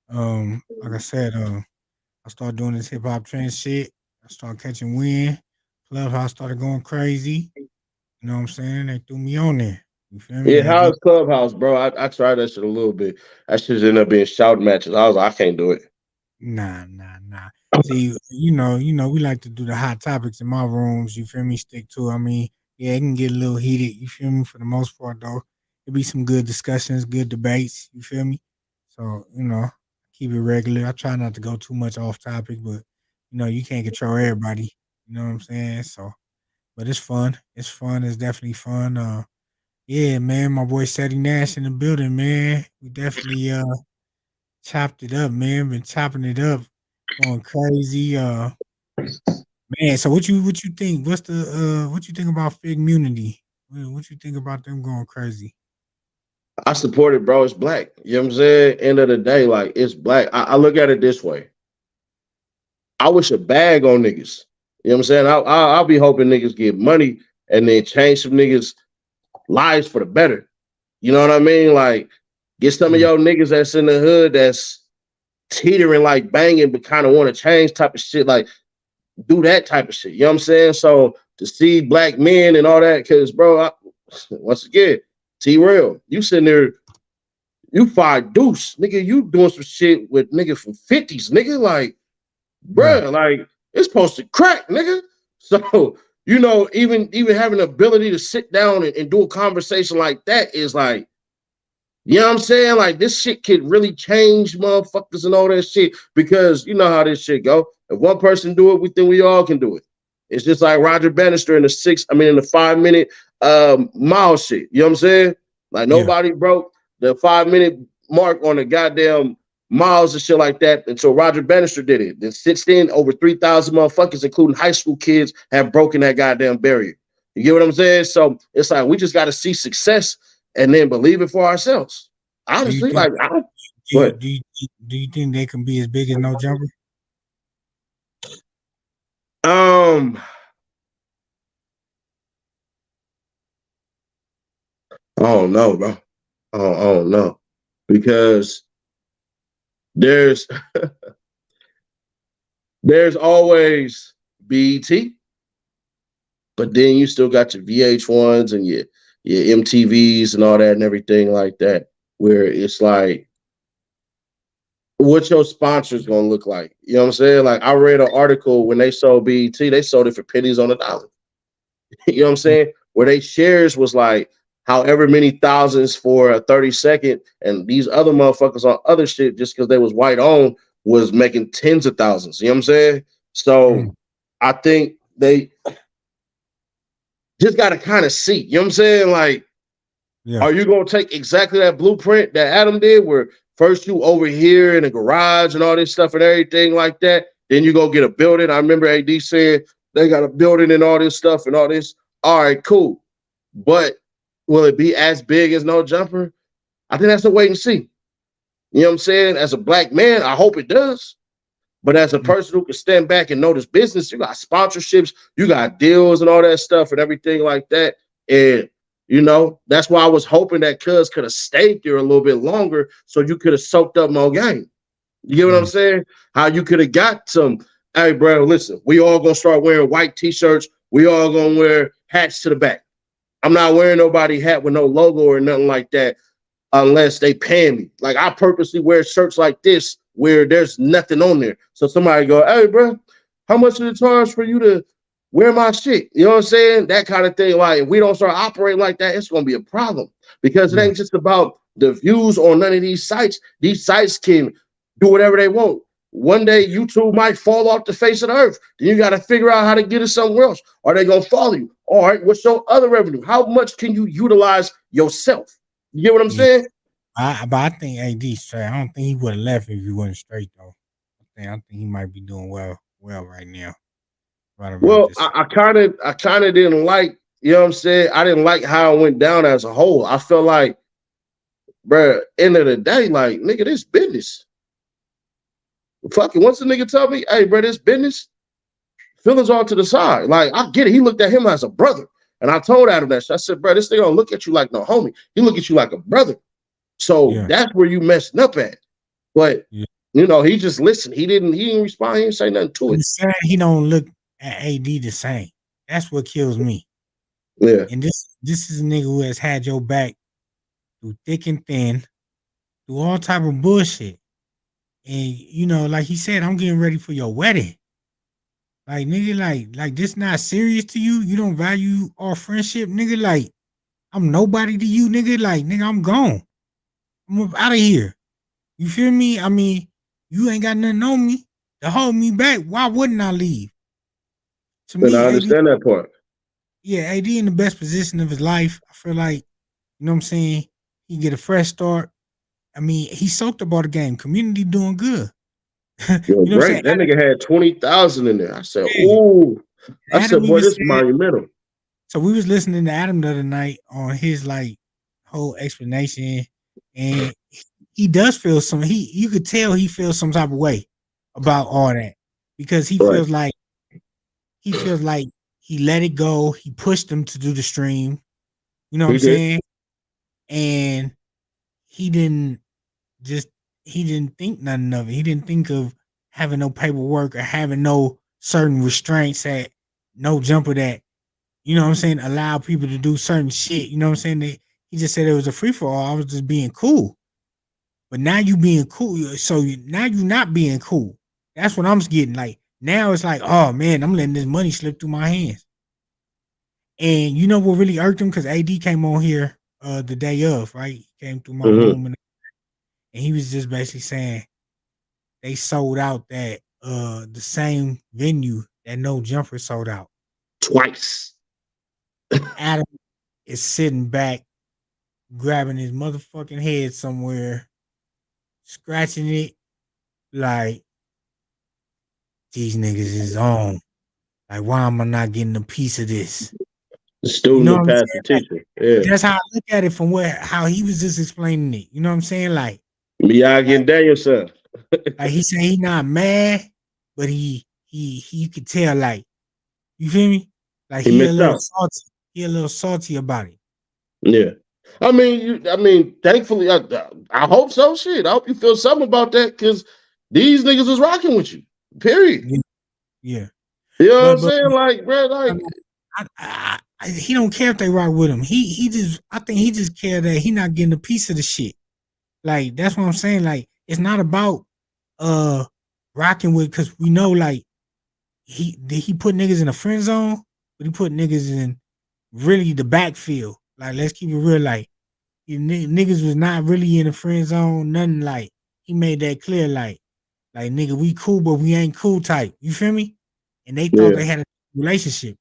Like I said, I started doing this hip hop trend shit. I started catching wind. Clubhouse started going crazy. You know what I'm saying? They threw me on there. You feel me? Yeah, how's Clubhouse, bro? I tried that shit a little bit. That shit ended up being shouting matches. I was like, I can't do it. Nah. See, we like to do the hot topics in my rooms. You feel me? Stick to it. I mean, yeah, it can get a little heated. You feel me? For the most part, though, it'll be some good discussions, good debates. You feel me? So, keep it regular. I try not to go too much off topic, but you can't control everybody. You know what I'm saying? So, but it's fun. It's fun. It's definitely fun. Yeah, man, my boy CEDDY NASH in the building, man. We definitely chopped it up, man. Been chopping it up, going crazy. Man, so what you think? What's the what you think about Fig Munity? What you think about them going crazy? I support it, bro. It's black. You know what I'm saying? End of the day, like it's black. I look at it this way. I wish a bag on niggas. You know what I'm saying? I'll be hoping niggas get money and then change some niggas' lives for the better. You know what I mean? Like, get some of your niggas that's in the hood that's teetering like banging, but kind of want to change type of shit. Like, do that type of shit. You know what I'm saying? So to see black men and all that, because, bro, once again, T-Real, you sitting there, you fired Deuce. Nigga, you doing some shit with nigga from 50s, nigga. Like, bro, like, it's supposed to crack, nigga. So, even having the ability to sit down and do a conversation like that is like, you know what I'm saying? Like, this shit could really change motherfuckers and all that shit because you know how this shit go. If one person do it, we think we all can do it. It's just like Roger Bannister in the 5-minute mile shit. You know what I'm saying? Like, nobody broke the 5-minute mark on the goddamn miles and shit like that until Roger Bannister did it. Then since then, over 3,000 motherfuckers, including high school kids, have broken that goddamn barrier. You get what I'm saying? So it's like we just got to see success and then believe it for ourselves. Honestly, do you think they can be as big as No Jumper? I don't know, bro. I don't know because there's There's always BET, but then you still got your VH1s and your MTVs and all that and everything like that, where it's like, what your sponsor's gonna look like? You know what I'm saying? Like, I read an article when they sold BET, they sold it for pennies on a dollar. You know what I'm saying? Where they shares was like however many thousands for a 30-second, and these other motherfuckers on other shit just because they was white owned was making tens of thousands. You know what I'm saying? So I think they just gotta kind of see. You know what I'm saying? Like, are you gonna take exactly that blueprint that Adam did, where first you over here in the garage and all this stuff and everything like that, then you go get a building? I remember AD saying they got a building and all this stuff and all this. All right, cool. But will it be as big as No Jumper? I think that's a wait and see. You know what I'm saying? As a black man, I hope it does. But as a person who can stand back and know this business, you got sponsorships, you got deals and all that stuff and everything like that. And, you know, that's why I was hoping that Cuz could have stayed there a little bit longer so you could have soaked up more game. You get what I'm saying? How you could have got some, hey, bro, listen, we all going to start wearing white T-shirts. We all going to wear hats to the back. I'm not wearing nobody hat with no logo or nothing like that unless they pay me. Like, I purposely wear shirts like this where there's nothing on there. So somebody go, hey, bro, how much is it charge for you to wear my shit? You know what I'm saying? That kind of thing. Like, if we don't start operating like that, it's going to be a problem because it ain't just about the views on none of these sites. These sites can do whatever they want. One day, YouTube might fall off the face of the earth. Then you got to figure out how to get it somewhere else. Are they going to follow you? All right, what's your other revenue? How much can you utilize yourself? You get what I'm saying? But I think AD straight. I don't think he would have left if he wasn't straight though. I think he might be doing well right now. Well, I kind of didn't like, you know what I'm saying? I didn't like how it went down as a whole. I felt like, bro, end of the day, like, nigga, this business. Fuck it. Once the nigga tell me, hey, bro, this business, feelings all to the side. Like, I get it. He looked at him as a brother. And I told Adam that. I said, bro, this nigga don't look at you like no homie. He look at you like a brother. So that's where you messing up at. But you know, he just listened. He didn't respond. He didn't say nothing to it. He's saying he don't look at AD the same. That's what kills me. Yeah. And this is a nigga who has had your back through thick and thin, through all type of bullshit. And you know, like he said, I'm getting ready for your wedding. Like, nigga, like this not serious to you? You don't value our friendship, nigga? Like, I'm nobody to you, nigga. Like, nigga, I'm gone. I'm up out of here. You feel me? I mean, you ain't got nothing on me to hold me back. Why wouldn't I leave? To But me, I understand that part. Yeah, AD in the best position of his life. I feel like, you know what I'm saying? He get a fresh start. I mean, he soaked up all the game. Community doing good. Yo, you know great. That nigga had 20,000 in there. I said, ooh. I said, boy, this is monumental. So we was listening to Adam the other night on his like whole explanation, and he does feel some. You could tell he feels some type of way about all that because he feels like he let it go. He pushed them to do the stream. You know what I'm saying? And he didn't think nothing of it. He didn't think of having no paperwork or having no certain restraints at No Jumper that, you know what I'm saying, allow people to do certain shit. You know what I'm saying? He just said it was a free for all. I was just being cool. But now you being cool. So now you not being cool. That's what I'm getting. Like, now it's like, oh man, I'm letting this money slip through my hands. And you know what really irked him? Because AD came on here the day of, right? He came through my room and he was just basically saying they sold out that the same venue that No Jumper sold out. Twice. Adam is sitting back, grabbing his motherfucking head somewhere, scratching it like, these niggas is on. Like, why am I not getting a piece of this? The student who passed the teacher. Yeah. That's how I look at it from how he was just explaining it. You know what I'm saying? Like, Miyagi Danielson. Like, he said he not mad, but he could tell, like, you feel me? Like, he a little salty. He a little salty about it. Yeah. I mean, thankfully, I hope so. Shit. I hope you feel something about that because these niggas is rocking with you. Period. Yeah. You know what I'm But saying? Like, bro, like he don't care if they rock with him. He just I think he just care that he not getting a piece of the shit. Like that's what I'm saying. Like it's not about rocking with because we know like he put niggas in the friend zone, but he put niggas in really the backfield. Like let's keep it real. Like niggas was not really in the friend zone. Nothing like he made that clear. Like nigga, we cool, but we ain't cool type. You feel me? And they thought they had a relationship.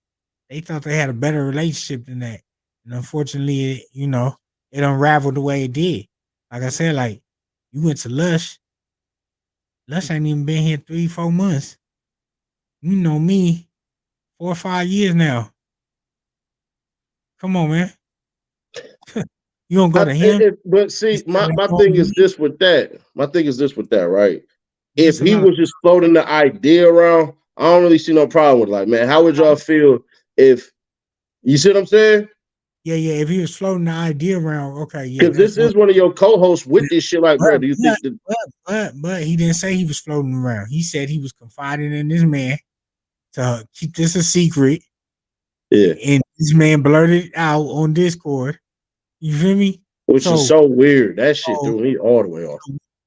They thought they had a better relationship than that. And unfortunately, it unraveled the way it did. Like I said, like you went to Lush. Lush ain't even been here 3-4 months. You know me, 4 or 5 years now. Come on, man. You gonna go to him? But see, my thing is this with that. My thing is this with that, right? If he was just floating the idea around, I don't really see no problem with it. Like, man, how would y'all feel if you see what I'm saying? Yeah. If he was floating the idea around, okay, yeah. Because this is one of your co-hosts with this shit. Like, bro, do you think that? But he didn't say he was floating around. He said he was confiding in this man to keep this a secret. Yeah. And this man blurted it out on Discord. You feel me? Which is so weird. That shit threw me all the way off.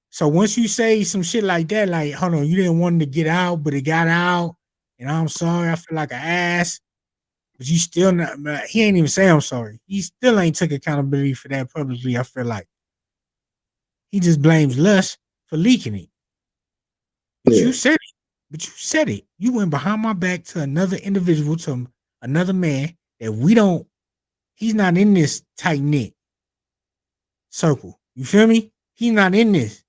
So once you say some shit like that, like, hold on, you didn't want him to get out, but it got out. And I'm sorry, I feel like an ass. But you still not, he ain't even say I'm sorry. He still ain't took accountability for that publicly, I feel like. He just blames Lush for leaking it. But you said it. You went behind my back to another individual, to another man that he's not in this tight-knit circle. You feel me? He's not in this.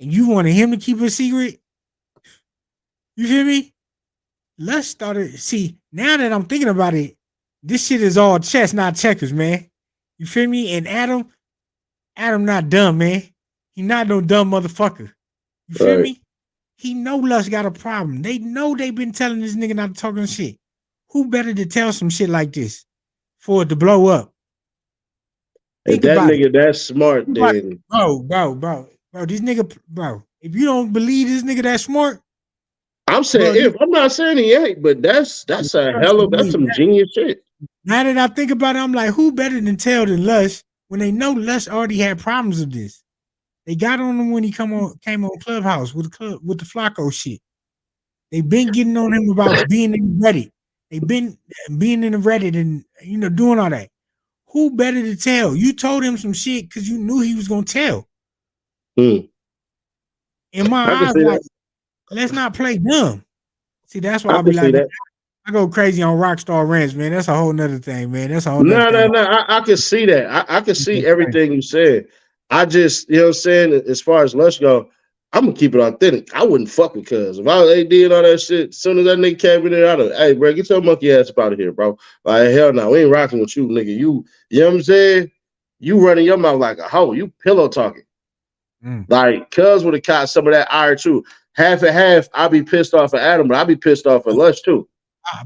And you wanted him to keep a secret? You feel me? Lush started, see, now that I'm thinking about it, this shit is all chess, not checkers, man. You feel me? And Adam not dumb, man. He not no dumb motherfucker. You feel me? He know Lush got a problem. They know they been telling this nigga not to talk shit. Who better to tell some shit like this for it to blow up? If that nigga that's smart, then bro, this nigga, bro. If you don't believe this nigga that smart, I'm saying I'm not saying he ain't, but that's that's some genius shit. Now that I think about it, I'm like, who better than tell than Lush when they know Lush already had problems with this? They got on him when he came on Clubhouse with the Flacco shit. They been getting on him about being in Reddit. They been being in the Reddit and doing all that. Who better to tell? You told him some shit because you knew he was gonna tell. In my eyes, like, let's not play dumb. See, that's why I'll be like, I go crazy on Rockstar Ranch, man. That's a whole nother thing, man. That's a whole nother thing. No. I can see that. I can see everything you said. I just, what I'm saying, as far as Lush go, I'm gonna keep it authentic. I wouldn't fuck with Cuz. If I did all that shit, as soon as that nigga came in there, I'd have, hey, bro, get your monkey ass up out of here, bro. Like, hell no, we ain't rocking with you, nigga. You know what I'm saying? You running your mouth like a hoe. You pillow talking. Like, Cuz would have caught some of that ire too. Half and half, I'd be pissed off at Adam, but I'd be pissed off at Lush too.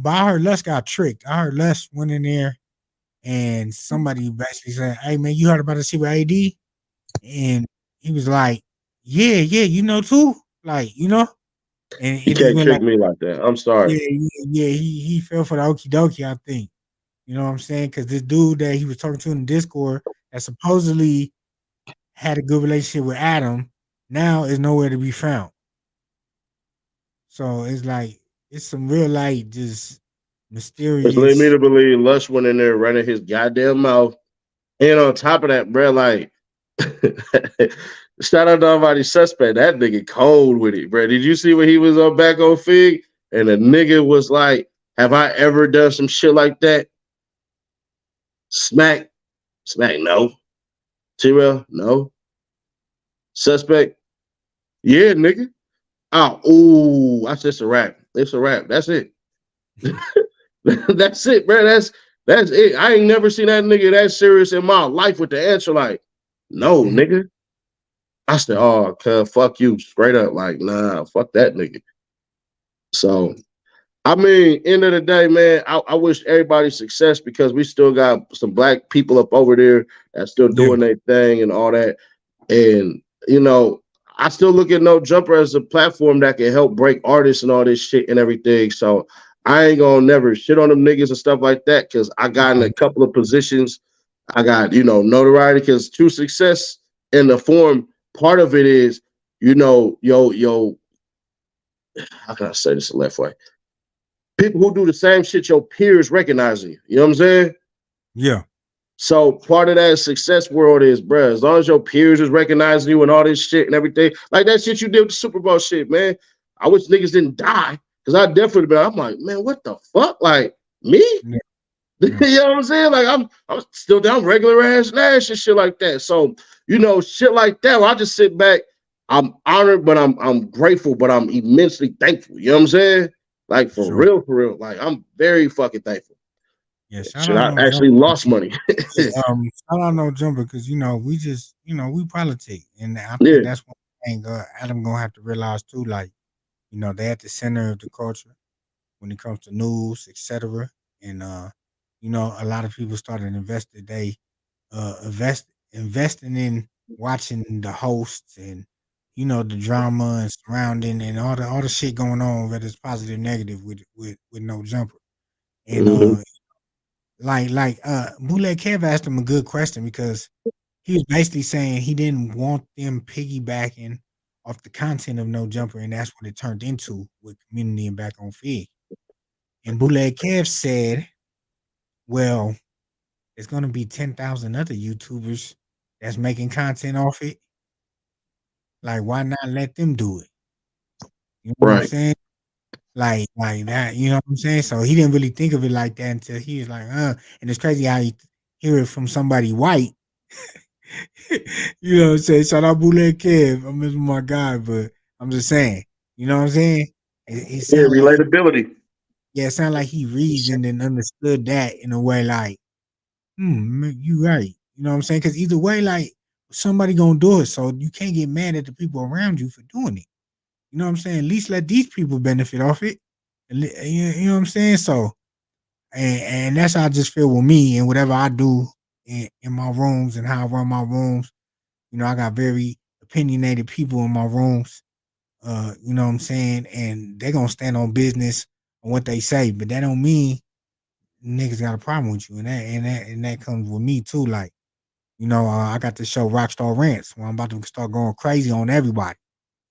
But I heard Lush got tricked. I heard Lush went in there and somebody basically said, hey, man, you heard about the shit with AD? And he was like, yeah, too. Like, and he can't trick me like that. I'm sorry. Yeah, he fell for the okie dokie, I think. You know what I'm saying? Because this dude that he was talking to in Discord that supposedly had a good relationship with Adam now is nowhere to be found. So it's like, it's some real like just mysterious. Which led me to believe Lush went in there running his goddamn mouth. And on top of that, bro, like, shout out to Almighty Suspect. That nigga cold with it, bro. Did you see when he was on back on Fig? And the nigga was like, have I ever done some shit like that? Smack, no. T-Rail, no. Suspect, yeah, nigga. Oh, that's just a rap. It's a rap. That's it. That's it, bro. That's it. I ain't never seen that nigga that serious in my life with the answer like, no, nigga. I said, oh, cuz, fuck you. Straight up. Like, nah, fuck that nigga. So, I mean, end of the day, man, I wish everybody success because we still got some black people up over there that's still doing their thing and all that. And, I still look at No Jumper as a platform that can help break artists and all this shit and everything. So I ain't gonna never shit on them niggas and stuff like that because I got in a couple of positions. I got, notoriety because true success in the form, part of it is, how can I say this the left way? People who do the same shit your peers recognizing you. You know what I'm saying? Yeah. So part of that success world is, bruh, as long as your peers is recognizing you and all this shit and everything, like that shit you did with the Super Bowl shit, man. I wish niggas didn't die because I definitely been. I'm like, man, what the fuck? Like me? Yeah. You know what I'm saying? Like I'm still down regular ass Nash and shit like that. So shit like that. Where I just sit back. I'm honored, but I'm grateful, but I'm immensely thankful. You know what I'm saying? Like for real. Like I'm very fucking thankful. Yeah, shout Shit, out I actually lost money. shout out No Jumper because we just we politic, and I Yeah. think that's one thing Adam gonna have to realize too. Like they're at the center of the culture when it comes to news, etc. And a lot of people started investing in watching the hosts and the drama and surrounding and all the shit going on, whether it's positive, negative with No Jumper. And Bootleg Kev asked him a good question because he was basically saying he didn't want them piggybacking off the content of No Jumper, and that's what it turned into with Community and Back on Fig. And Bootleg Kev said, well, there's gonna be 10,000 other YouTubers that's making content off it. Like, why not let them do it? You know what I'm saying? Like that, you know what I'm saying? So he didn't really think of it like that until he was like, and it's crazy how you hear it from somebody white. You know what I'm saying? Shout out Bootleg Kev. I'm missing my guy, but I'm just saying, you know what I'm saying? It sounds like relatability. it sounded like he reasoned and understood that in a way like, you right. You know what I'm saying? Because either way, like somebody gonna do it. So you can't get mad at the people around you for doing it. You know what I'm saying? At least let these people benefit off it. You know what I'm saying? So and that's how I just feel with me and whatever I do in my rooms and how I run my rooms. I got very opinionated people in my rooms. You know what I'm saying? And they're gonna stand on business on what they say, but that don't mean niggas got a problem with you. And that comes with me too. Like, I got to show Rockstar Rants where I'm about to start going crazy on everybody.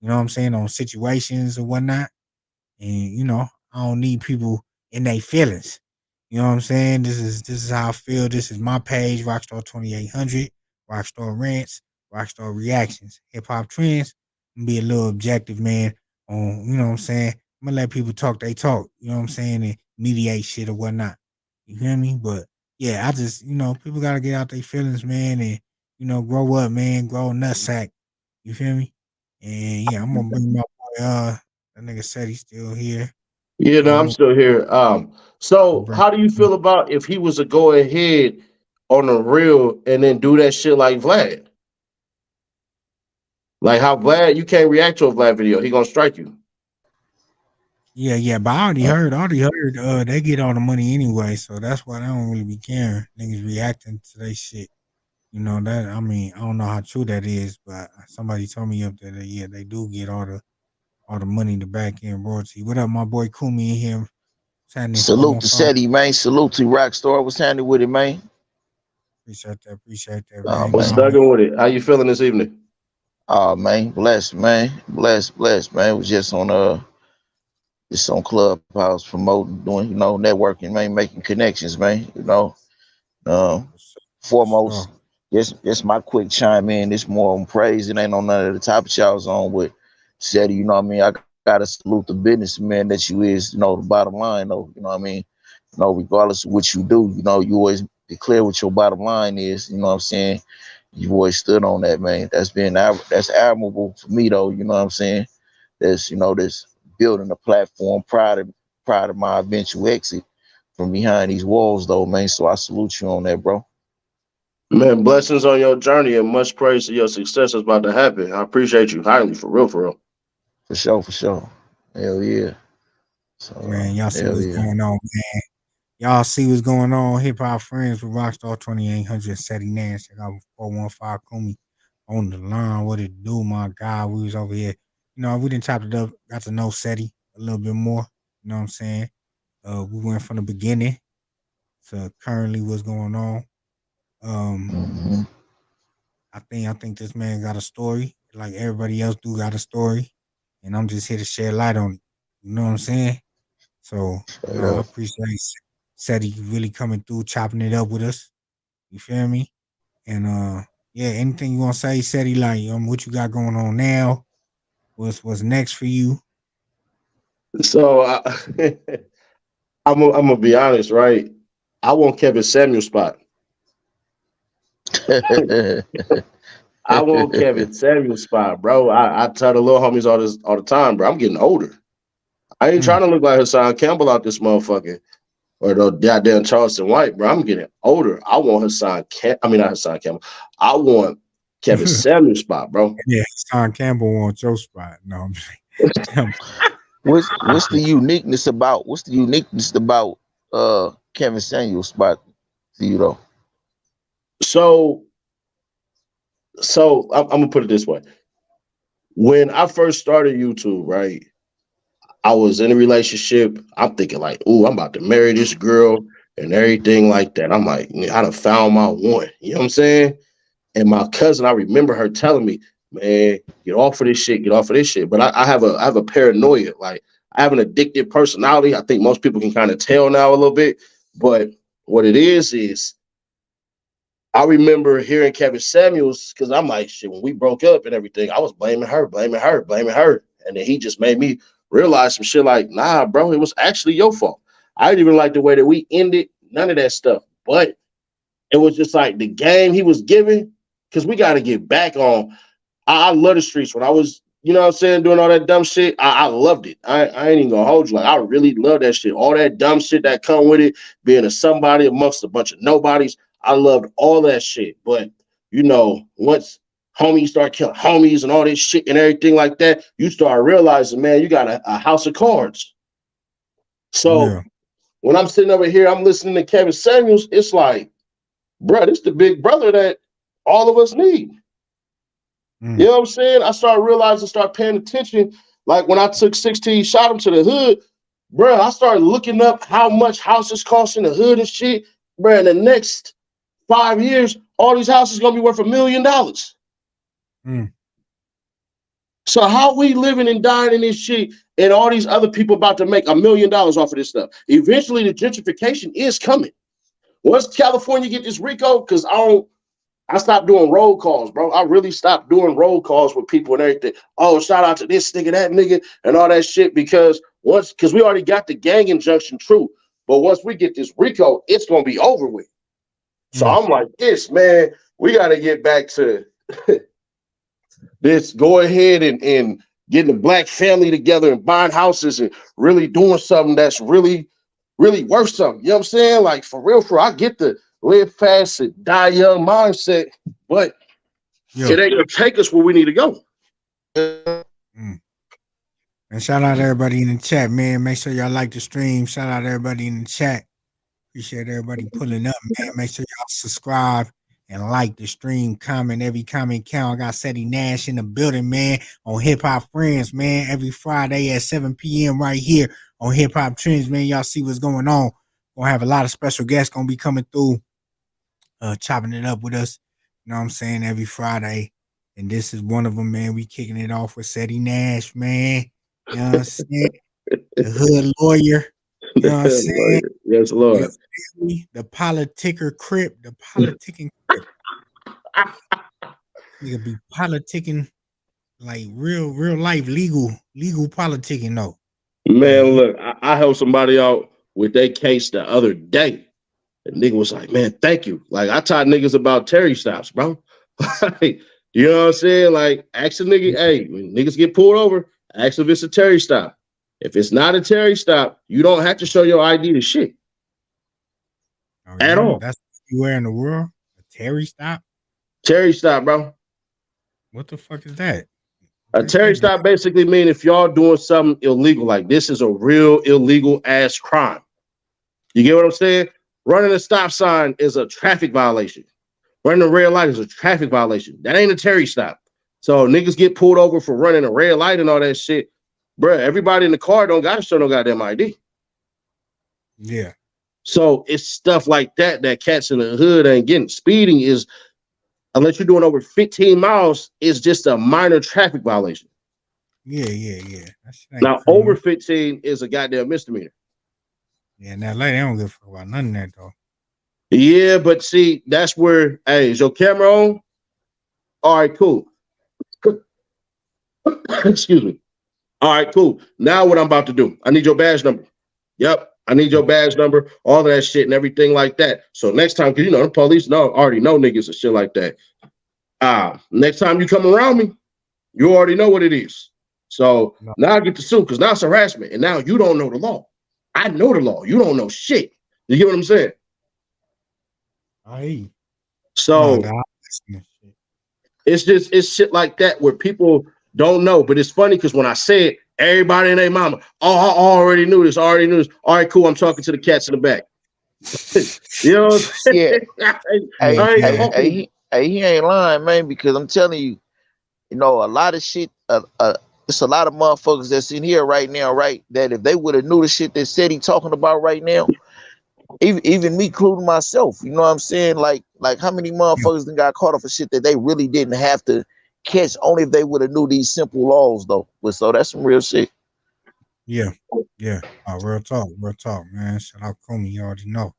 You know what I'm saying? On situations or whatnot. And I don't need people in their feelings. You know what I'm saying? This is how I feel. This is my page, ROCSTAR2800, Rockstar Rants, Rockstar Reactions, Hip Hop Trends. I'm gonna be a little objective, man. On what I'm saying? I'm gonna let people talk they talk, you know what I'm saying, and mediate shit or whatnot. You hear me? But yeah, I just people gotta get out their feelings, man, and grow up, man, grow a nutsack. You feel me? And yeah, I'm gonna bring my boy that nigga said he's still here. Yeah, no, I'm still here. So how do you feel about if he was to go ahead on the real and then do that shit like Vlad? Like how Vlad, you can't react to a Vlad video. He gonna strike you. Yeah, but I already heard they get all the money anyway, so that's why they don't really be caring. Niggas reacting to their shit. That I don't know how true that is, but somebody told me up there that yeah, they do get all the money, the back end royalty. What up, my boy Kumi in here? Salute to CEDDY, man. Salute to ROCSTAR. What's happening with it, man? Appreciate that, Oh, man. What's man. stuck with it? How you feeling this evening? Oh, man. Blessed, man. Blessed, man. Was just on Clubhouse promoting, doing, networking, man, making connections, man. Foremost, just my quick chime in. It's more on praise. It ain't on none of the topics y'all was on with CEDDY, you know what I mean? I gotta salute the businessman that you is, the bottom line, though, you know what I mean? Regardless of what you do, you always declare what your bottom line is, you know what I'm saying? You've always stood on that, man. That's admirable for me, though, you know what I'm saying? That's building a platform prior to my eventual exit from behind these walls, though, man. So I salute you on that, bro. Man, blessings on your journey and much praise to your success that's about to happen. I appreciate you highly, for real, for real. For sure. Hell yeah. So, man, y'all see what's going on, man. Y'all see what's going on. Hip Hop Friends with ROCSTAR2800, CEDDY NASH. I got 415 Kumi. on the line. What it do, my God? We was over here. You know, we didn't chop it up. Got to know CEDDY a little bit more. You know what I'm saying? We went from the beginning to currently what's going on. Mhm. I think this man got a story, like everybody else do got a story, and I'm just here to shed light on it. You know what I'm saying? So, you know, I appreciate CEDDY really coming through, chopping it up with us. You feel me? And yeah, anything you want to say, CEDDY, like what you got going on now? What's next for you? So I'm gonna be honest, right? I want Kevin Samuel's spot. I want Kevin Samuel's spot, bro. I tell the little homies all the time, bro. I'm getting older. I ain't trying to look like Hassan Campbell out this motherfucker or the goddamn Charleston White, bro. I'm getting older. I want not Hassan Campbell. I want Kevin Samuel's spot, bro. Yeah, Hassan Campbell wants your spot. No, I'm saying. What's the uniqueness about Kevin Samuel's spot to you though? So I'm gonna put it this way. When I first started YouTube, right, I was in a relationship. I'm thinking like, ooh, I'm about to marry this girl and everything like that. I'm like, I done found my one. You know what I'm saying? And my cousin, I remember her telling me, man, get off of this shit, get off of this shit. But I have a paranoia. Like I have an addictive personality. I think most people can kind of tell now a little bit. But what it is I remember hearing Kevin Samuels because I'm like, shit, when we broke up and everything, I was blaming her. And then he just made me realize some shit like, nah, bro, it was actually your fault. I didn't even like the way that we ended, none of that stuff. But it was just like the game he was giving, because we got to get back on. I love the streets. When I was, you know what I'm saying, doing all that dumb shit, I loved it. I ain't even gonna hold you. Like, I really love that shit. All that dumb shit that come with it, being a somebody amongst a bunch of nobodies. I loved all that shit. But, you know, once homies start killing homies and all this shit and everything like that, you start realizing, man, you got a house of cards. So when I'm sitting over here, I'm listening to Kevin Samuels, it's like, bro, this the big brother that all of us need. You know what I'm saying? I started realizing, start paying attention. Like when I took 16, shot him to the hood, bro, I started looking up how much houses cost in the hood and shit. Bro, in the next 5 years, all these houses gonna be worth $1 million. So how we living and dying in this shit, and all these other people about to make $1 million off of this stuff? Eventually, the gentrification is coming. Once California get this RICO, because I stopped doing roll calls, bro. I really stopped doing roll calls with people and everything. Oh, shout out to this nigga, that nigga, and all that shit. Because we already got the gang injunction true. But once we get this RICO, it's gonna be over with. So I'm like, man, we gotta get back to this. Go ahead and getting the black family together and buying houses and really doing something that's really, really worth something. You know what I'm saying? Like for real, I get the live fast and die young mindset, but it ain't gonna take us where we need to go. And shout out to everybody in the chat, man. Make sure y'all like the stream. Shout out to everybody in the chat. Appreciate everybody pulling up, man. Make sure y'all subscribe and like the stream, comment. Every comment count. I got CEDDY Nash in the building, man, on Hip Hop Friends, man. Every Friday at 7 p.m. right here on Hip Hop Trends, man. Y'all see what's going on. Gonna have a lot of special guests gonna be coming through, chopping it up with us. You know what I'm saying? Every Friday. And this is one of them, man. We kicking it off with CEDDY Nash, man. You know what I'm saying? The hood lawyer. You know what I'm saying? Yes, Lord. The politicker crip, the politicking crip. Nigga be politicking like real life legal politicking though. Man, look, I helped somebody out with their case the other day. The nigga was like, man, thank you. Like, I taught niggas about Terry stops, bro. You know what I'm saying? Like, ask a nigga, hey, when niggas get pulled over, ask if it's a Terry stop. If it's not a Terry stop, you don't have to show your ID to shit. At all. That's anywhere in the world. A Terry stop? Terry stop, bro. What the fuck is that? A Terry stop basically mean if y'all doing something illegal, like this is a real illegal ass crime. You get what I'm saying? Running a stop sign is a traffic violation. Running a red light is a traffic violation. That ain't a Terry stop. So niggas get pulled over for running a red light and all that shit. Bruh, everybody in the car don't got to show no goddamn ID. Yeah. So it's stuff like that that cats in the hood ain't getting. Speeding is, unless you're doing over 15 miles, is just a minor traffic violation. Yeah. Now, over 15 is a goddamn misdemeanor. Yeah, now they don't give a fuck about none of that though. Yeah, but see, that's where, hey, is your camera on? All right, cool. Excuse me. All right, cool. Now what I'm about to do, I need your badge number. Yep, I need your badge number, all of that shit and everything like that. So next time, because you know the police already know niggas and shit like that. Next time you come around me, you already know what it is. So now I get to sue because now it's harassment, and now you don't know the law. I know the law. You don't know shit. You get what I'm saying? So it's shit like that where people don't know. But it's funny because when I say it, everybody and their mama, oh, I already knew this. All right, cool. I'm talking to the cats in the back. You know what I'm saying? Hey, he ain't lying, man, because I'm telling you, you know, a lot of shit, it's a lot of motherfuckers that's in here right now, right? That if they would have knew the shit that CEDDY talking about right now, even me, including myself, you know what I'm saying? Like how many motherfuckers then got caught up for shit that they really didn't have to catch, only if they would have knew these simple laws, though. But so that's some real shit. Yeah. Real talk, man. Shout out Comey, you already know.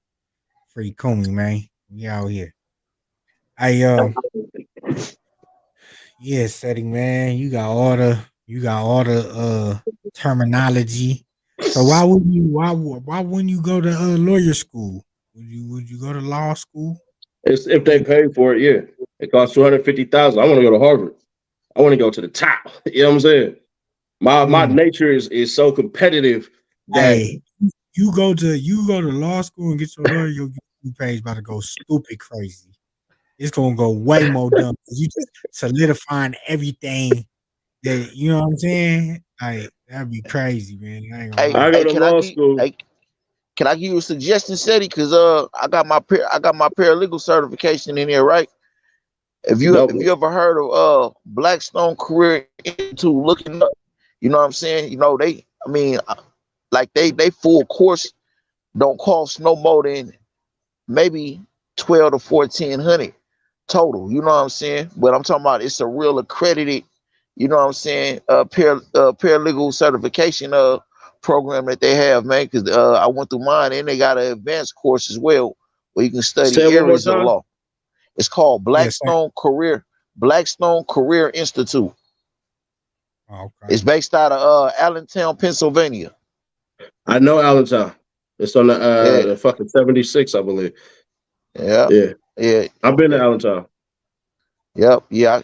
Free Comey, man. We out here. Yeah, CEDDY, man. You got all the terminology. So why wouldn't you go to lawyer school? Would you go to law school? It's if they pay for it, yeah. It costs $250,000. I want to go to Harvard. I want to go to the top. You know what I'm saying? My nature is so competitive that you go to law school and get your lawyer, your YouTube page about to go stupid crazy. It's gonna go way more dumb. You just solidifying everything that, you know what I'm saying? Like, that'd be crazy, man. I go to law school. Can I give you a suggestion, CEDDY? Because I got my paralegal certification in here, right? If you ever heard of Blackstone Career Institute, looking up, you know what I'm saying? You know, they full course don't cost no more than maybe $1,200 to $1,400 total. You know what I'm saying? But I'm talking about it's a real accredited, you know what I'm saying, paralegal certification program that they have, man. Because I went through mine, and they got an advanced course as well where you can study areas of law. It's called Blackstone Career Institute. Okay. It's based out of Allentown, Pennsylvania. I know Allentown. It's on the fucking 76, I believe. Yeah. I've been to Allentown. Yep. Yeah.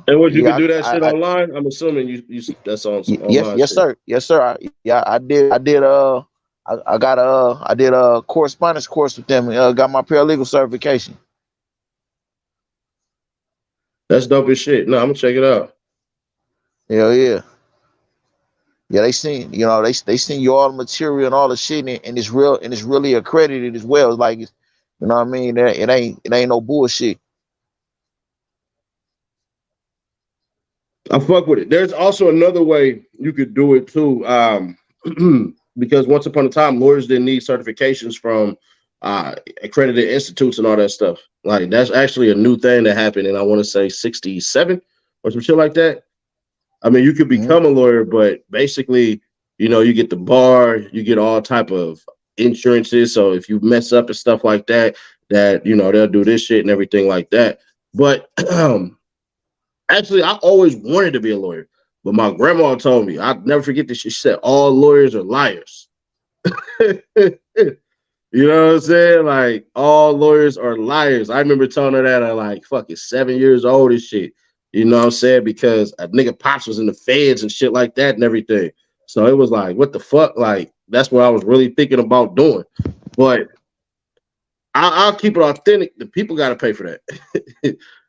And what you can do that shit online? I'm assuming you that's on some online. Yes, sir. Yes, sir. I did. I did a correspondence course with them. Got my paralegal certification. That's dope as shit. No, I'm gonna check it out. Hell yeah. Yeah, they seen, you know, they send you all the material and all the shit, and it's real, and it's really accredited as well. It's like, you know what I mean? It ain't no bullshit. I fuck with it. There's also another way you could do it too, because once upon a time, lawyers didn't need certifications from accredited institutes and all that stuff. Like, that's actually a new thing that happened, and I want to say 67 or some shit like that. I mean, you could become a lawyer, but basically, you know, you get the bar, you get all type of insurances. So if you mess up and stuff like that, you know, they'll do this shit and everything like that. But actually, I always wanted to be a lawyer, but my grandma told me, I'll never forget this shit. She said, all lawyers are liars. You know what I'm saying? Like, all lawyers are liars. I remember telling her that at like fucking 7 years old and shit. You know what I'm saying? Because a nigga pops was in the feds and shit like that and everything. So it was like, what the fuck? Like, that's what I was really thinking about doing. But I'll keep it authentic. The people got to pay for that.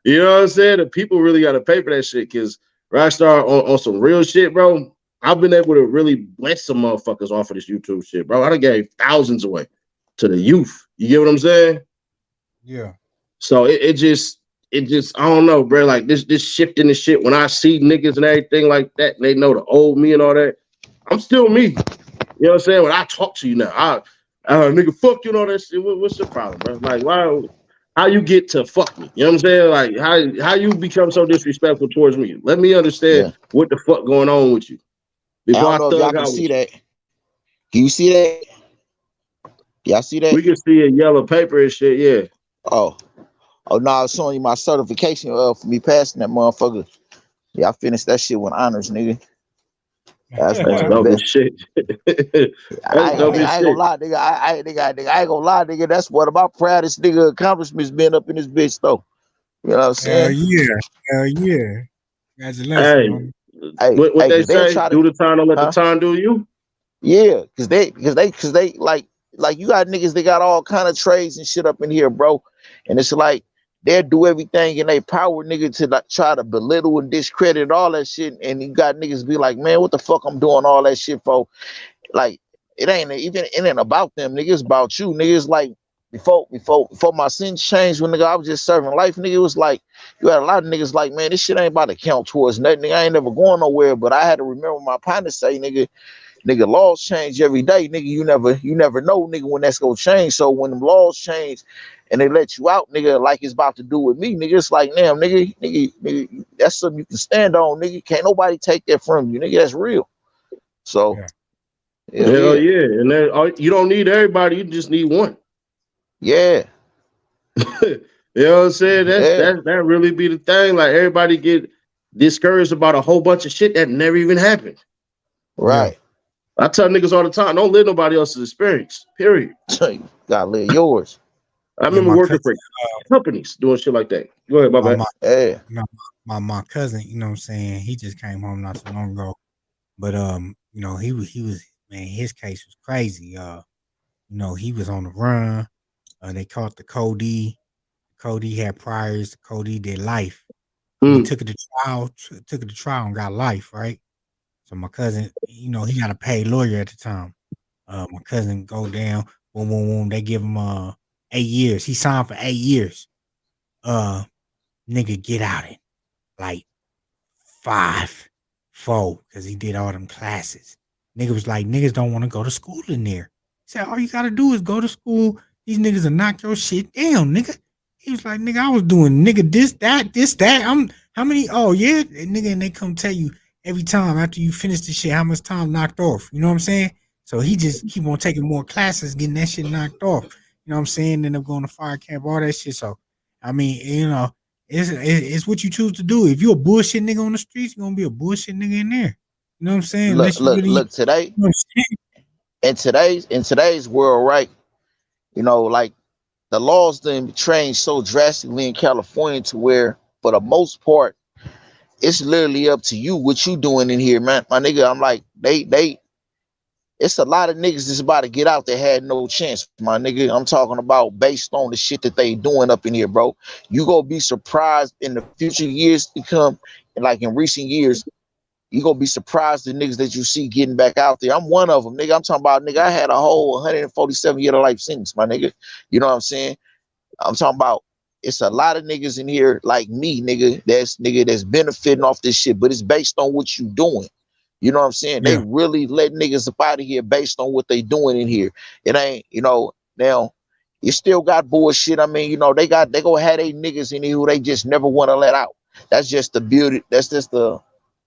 You know what I'm saying? The people really got to pay for that shit, because ROCSTAR on some real shit, bro. I've been able to really bless some motherfuckers off of this YouTube shit, bro. I done gave thousands away to the youth. You get what I'm saying? Yeah. So it just I don't know, bro. Like this shifting the shit. When I see niggas and everything like that, and they know the old me and all that. I'm still me. You know what I'm saying? When I talk to you now, I nigga fuck you and all that shit. What's your problem, bro? Like why? How you get to fuck me? You know what I'm saying? Like how you become so disrespectful towards me? Let me understand what the fuck going on with you before I I don't know if y'all thug can out see with you. that. Can you see that? Y'all see that? We can see a yellow paper and shit. Yeah. Oh no, I was showing you my certification for me passing that motherfucker. Yeah, I finished that shit with honors, nigga. That's That's one of the dope as best. shit. That's dope I as ain't shit. gonna lie, nigga. I ain't gonna lie, nigga. That's one of my proudest nigga accomplishments being up in this bitch though. You know what I'm Hell saying? yeah. Hell yeah. Congratulations, Hey, man. what they Cause they'll say? try to, Do the time, don't let the huh? time do you. Yeah, cause they like you got niggas they got all kind of trades and shit up in here, bro. And it's like they'll do everything in their power, nigga, to like, try to belittle and discredit all that shit. And you got niggas be like, man, what the fuck I'm doing all that shit for? Like it ain't about them, nigga. It's about you, nigga. It's like before my sins changed when nigga I was just serving life, nigga. It was like you had a lot of niggas like, man, this shit ain't about to count towards nothing. Nigga, I ain't never going nowhere. But I had to remember my partner say, nigga, laws change every day, nigga. You never know, nigga, when that's gonna change. So when the laws change and they let you out, nigga, like it's about to do with me, nigga, it's like, damn, nigga, that's something you can stand on, nigga. Can't nobody take that from you, nigga. That's real. So, Yeah. hell Hell yeah, yeah, and then you don't need everybody. You just need one. yeah, You know what I'm saying? yeah, That really be the thing. Like everybody get discouraged about a whole bunch of shit that never even happened. Yeah. right. I tell niggas all the time, don't live nobody else's experience. Period. You gotta live yours. I Yeah, remember my working cousin, for companies doing shit like that. Go ahead, my my, bad. my, Yeah, no, my cousin, you know what I'm saying? He just came home not too long ago. But you know, he was man, his case was crazy. You know, he was on the run. They caught the Cody. Cody had priors. Cody did life. And he Mm. took it to trial and got life, right? So my cousin, you know, he got a paid lawyer at the time. My cousin go down, boom, boom, boom. They give him 8 years. He signed for 8 years. Nigga get out in like 5, 4, because he did all them classes. Nigga was like, niggas don't want to go to school in there. He said, all you gotta do is go to school. These niggas will knock your shit down, nigga. He was like, nigga, I was doing nigga this, that. I'm how many? Oh yeah, nigga, and they come tell you every time after you finish the shit how much time knocked off. You know what I'm saying? So he just keep on taking more classes, getting that shit knocked off. You know what I'm saying? End up going to fire camp, all that shit. So I mean, you know, it's what you choose to do. If you're a bullshit nigga on the streets, you're gonna be a bullshit nigga in there. You know what I'm saying? Unless you really, look. Today, you know what I'm saying? in today's world, right? You know, like the laws done changed so drastically in California to where, for the most part, it's literally up to you what you doing in here, man. My nigga, I'm like, it's a lot of niggas that's about to get out that had no chance, my nigga. I'm talking about based on the shit that they doing up in here, bro. You gonna be surprised in the future years to come, and like in recent years, you gonna be surprised the niggas that you see getting back out there. I'm one of them, nigga. I'm talking about, nigga, I had a whole 147 year life sentence, my nigga. You know what I'm saying? I'm talking about it's a lot of niggas in here like me, nigga, that's benefiting off this shit, but it's based on what you doing. You know what I'm saying? They Yeah, really let niggas up out of here based on what they doing in here. It ain't, you know, now you still got bullshit. I mean, you know, they gonna have they niggas in here who they just never want to let out. That's just the beauty, that's just the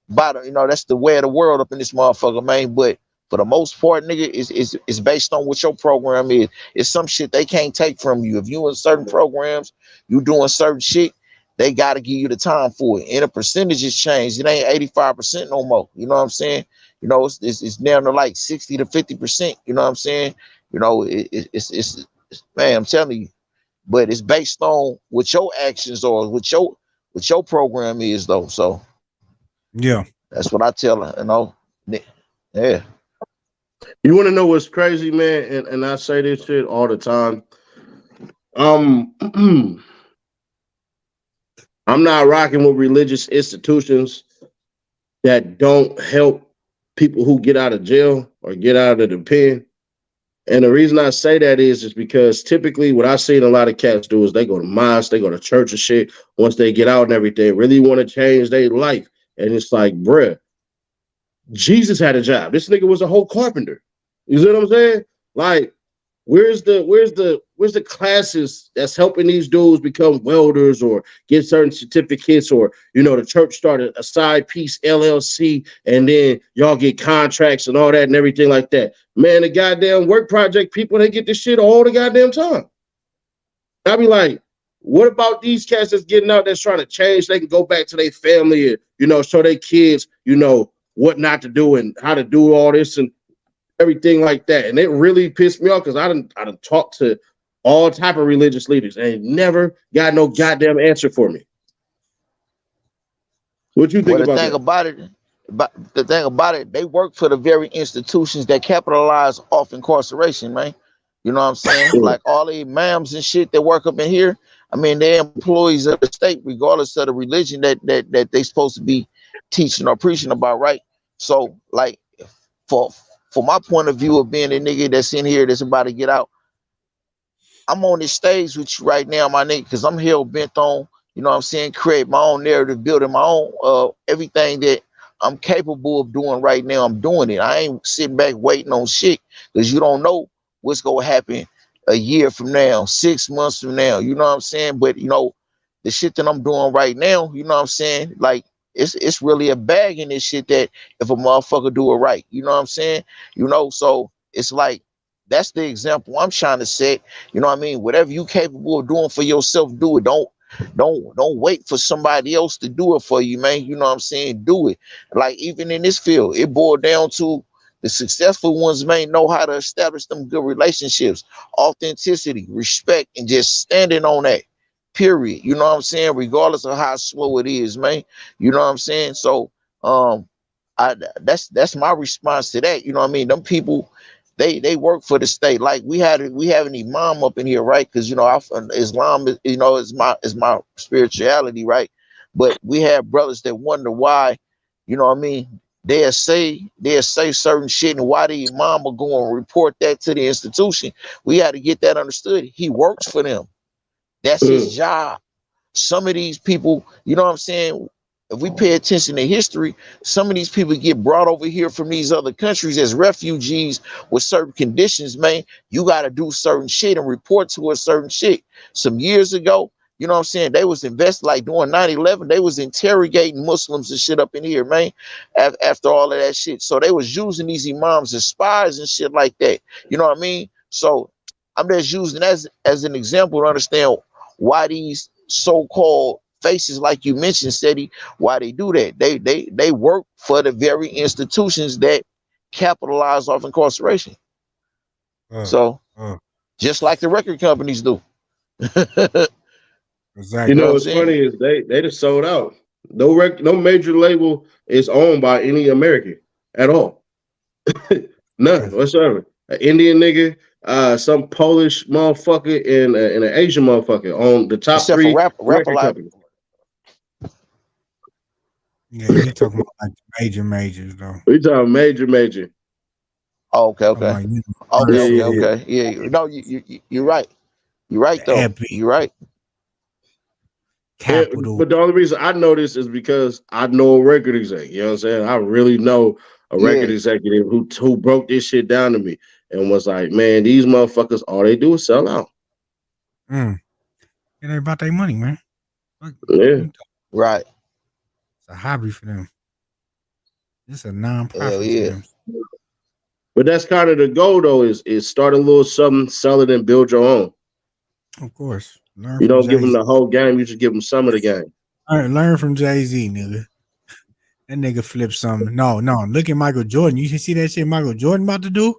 bottom, you know, that's the way of the world up in this motherfucker, man. But for the most part, nigga, it's based on what your program is. It's some shit they can't take from you. If you in certain programs, you doing certain shit, they gotta give you the time for it. And the percentages change. It ain't 85% no more. You know what I'm saying? You know, it's down to like 60 to 50%. You know what I'm saying? You know, it's man, I'm telling you. But it's based on what your actions are, what your program is though. So yeah, that's what I tell her, you know. Yeah. You want to know what's crazy, man? And I say this shit all the time. I'm not rocking with religious institutions that don't help people who get out of jail or get out of the pen. And the reason I say that is because typically what I seen a lot of cats do is they go to mosque, they go to church and shit. Once they get out and everything, really want to change their life. And it's like, bruh, Jesus had a job. This nigga was a whole carpenter. You see what I'm saying? Like, where's the classes that's helping these dudes become welders or get certain certificates, or the church started a side piece LLC and then y'all get contracts and all that and everything like that. Man, the goddamn work project people, they get this shit all the goddamn time. I be like, what about these cats that's getting out that's trying to change? They can go back to their family and show their kids, what not to do and how to do all this and everything like that. And it really pissed me off because I done talked to all type of religious leaders and never got no goddamn answer for me. What you think about that? The thing about it, they work for the very institutions that capitalize off incarceration, man. You know what I'm saying? Like all the imams and shit that work up in here. I mean, they're employees of the state, regardless of the religion that they supposed to be teaching or preaching about, right? So, like, for my point of view of being a nigga that's in here that's about to get out, I'm on this stage with you right now, my nigga, because I'm hell bent on, create my own narrative, building my own everything that I'm capable of doing right now. I'm doing it. I ain't sitting back waiting on shit, because you don't know what's gonna happen a year from now, 6 months from now. You know what I'm saying? But the shit that I'm doing right now, you know what I'm saying? Like, it's really a bag in this shit that if a motherfucker do it right, you know what I'm saying? So it's like, that's the example I'm trying to set. You know what I mean? Whatever you capable of doing for yourself, do it. Don't wait for somebody else to do it for you, man. You know what I'm saying? Do it. Like, even in this field, it boiled down to the successful ones, man, know how to establish them good relationships, authenticity, respect, and just standing on that. Period. You know what I'm saying? Regardless of how slow it is, man. You know what I'm saying? So that's my response to that. You know what I mean? Them people, they work for the state. Like, we have an imam up in here, right? Because Islam is my spirituality, right? But we have brothers that wonder why, you know what I mean, they'll say certain shit, and why the imam will go and report that to the institution. We got to get that understood. He works for them. That's his job. Some of these people, you know what I'm saying? If we pay attention to history, some of these people get brought over here from these other countries as refugees with certain conditions, man. You got to do certain shit and report to a certain shit. Some years ago, you know what I'm saying, they was invested, like during 9/11, they was interrogating Muslims and shit up in here, man, after all of that shit. So they was using these imams as spies and shit like that. You know what I mean? So I'm just using as an example to understand why these so-called faces, like you mentioned, CEDDY, why they do that. They work for the very institutions that capitalize off incarceration. Just like the record companies do. Exactly. You know what's funny is they just sold out. No major label is owned by any American at all. None whatsoever. An Indian nigga, some Polish motherfucker, and an Asian motherfucker on the top Except three for record companies. Yeah, you talking about like majors though. We talking major. Oh, okay. Okay. Yeah. No, you're right. You're right though. Epic. You're right. Capital. But the only reason I know this is because I know a record exec. You know what I'm saying? I really know a record executive who broke this shit down to me and was like, man, these motherfuckers, all they do is sell out. It ain't about their money, man. Yeah. Right. It's a hobby for them. It's a non-profit for them. But that's kind of the goal, though, is start a little something, sell it, and build your own. Of course. You don't give them the whole game. You just give them some of the game. Learn from Jay-Z, nigga. That nigga flipped something. No. Look at Michael Jordan. You see that shit Michael Jordan about to do?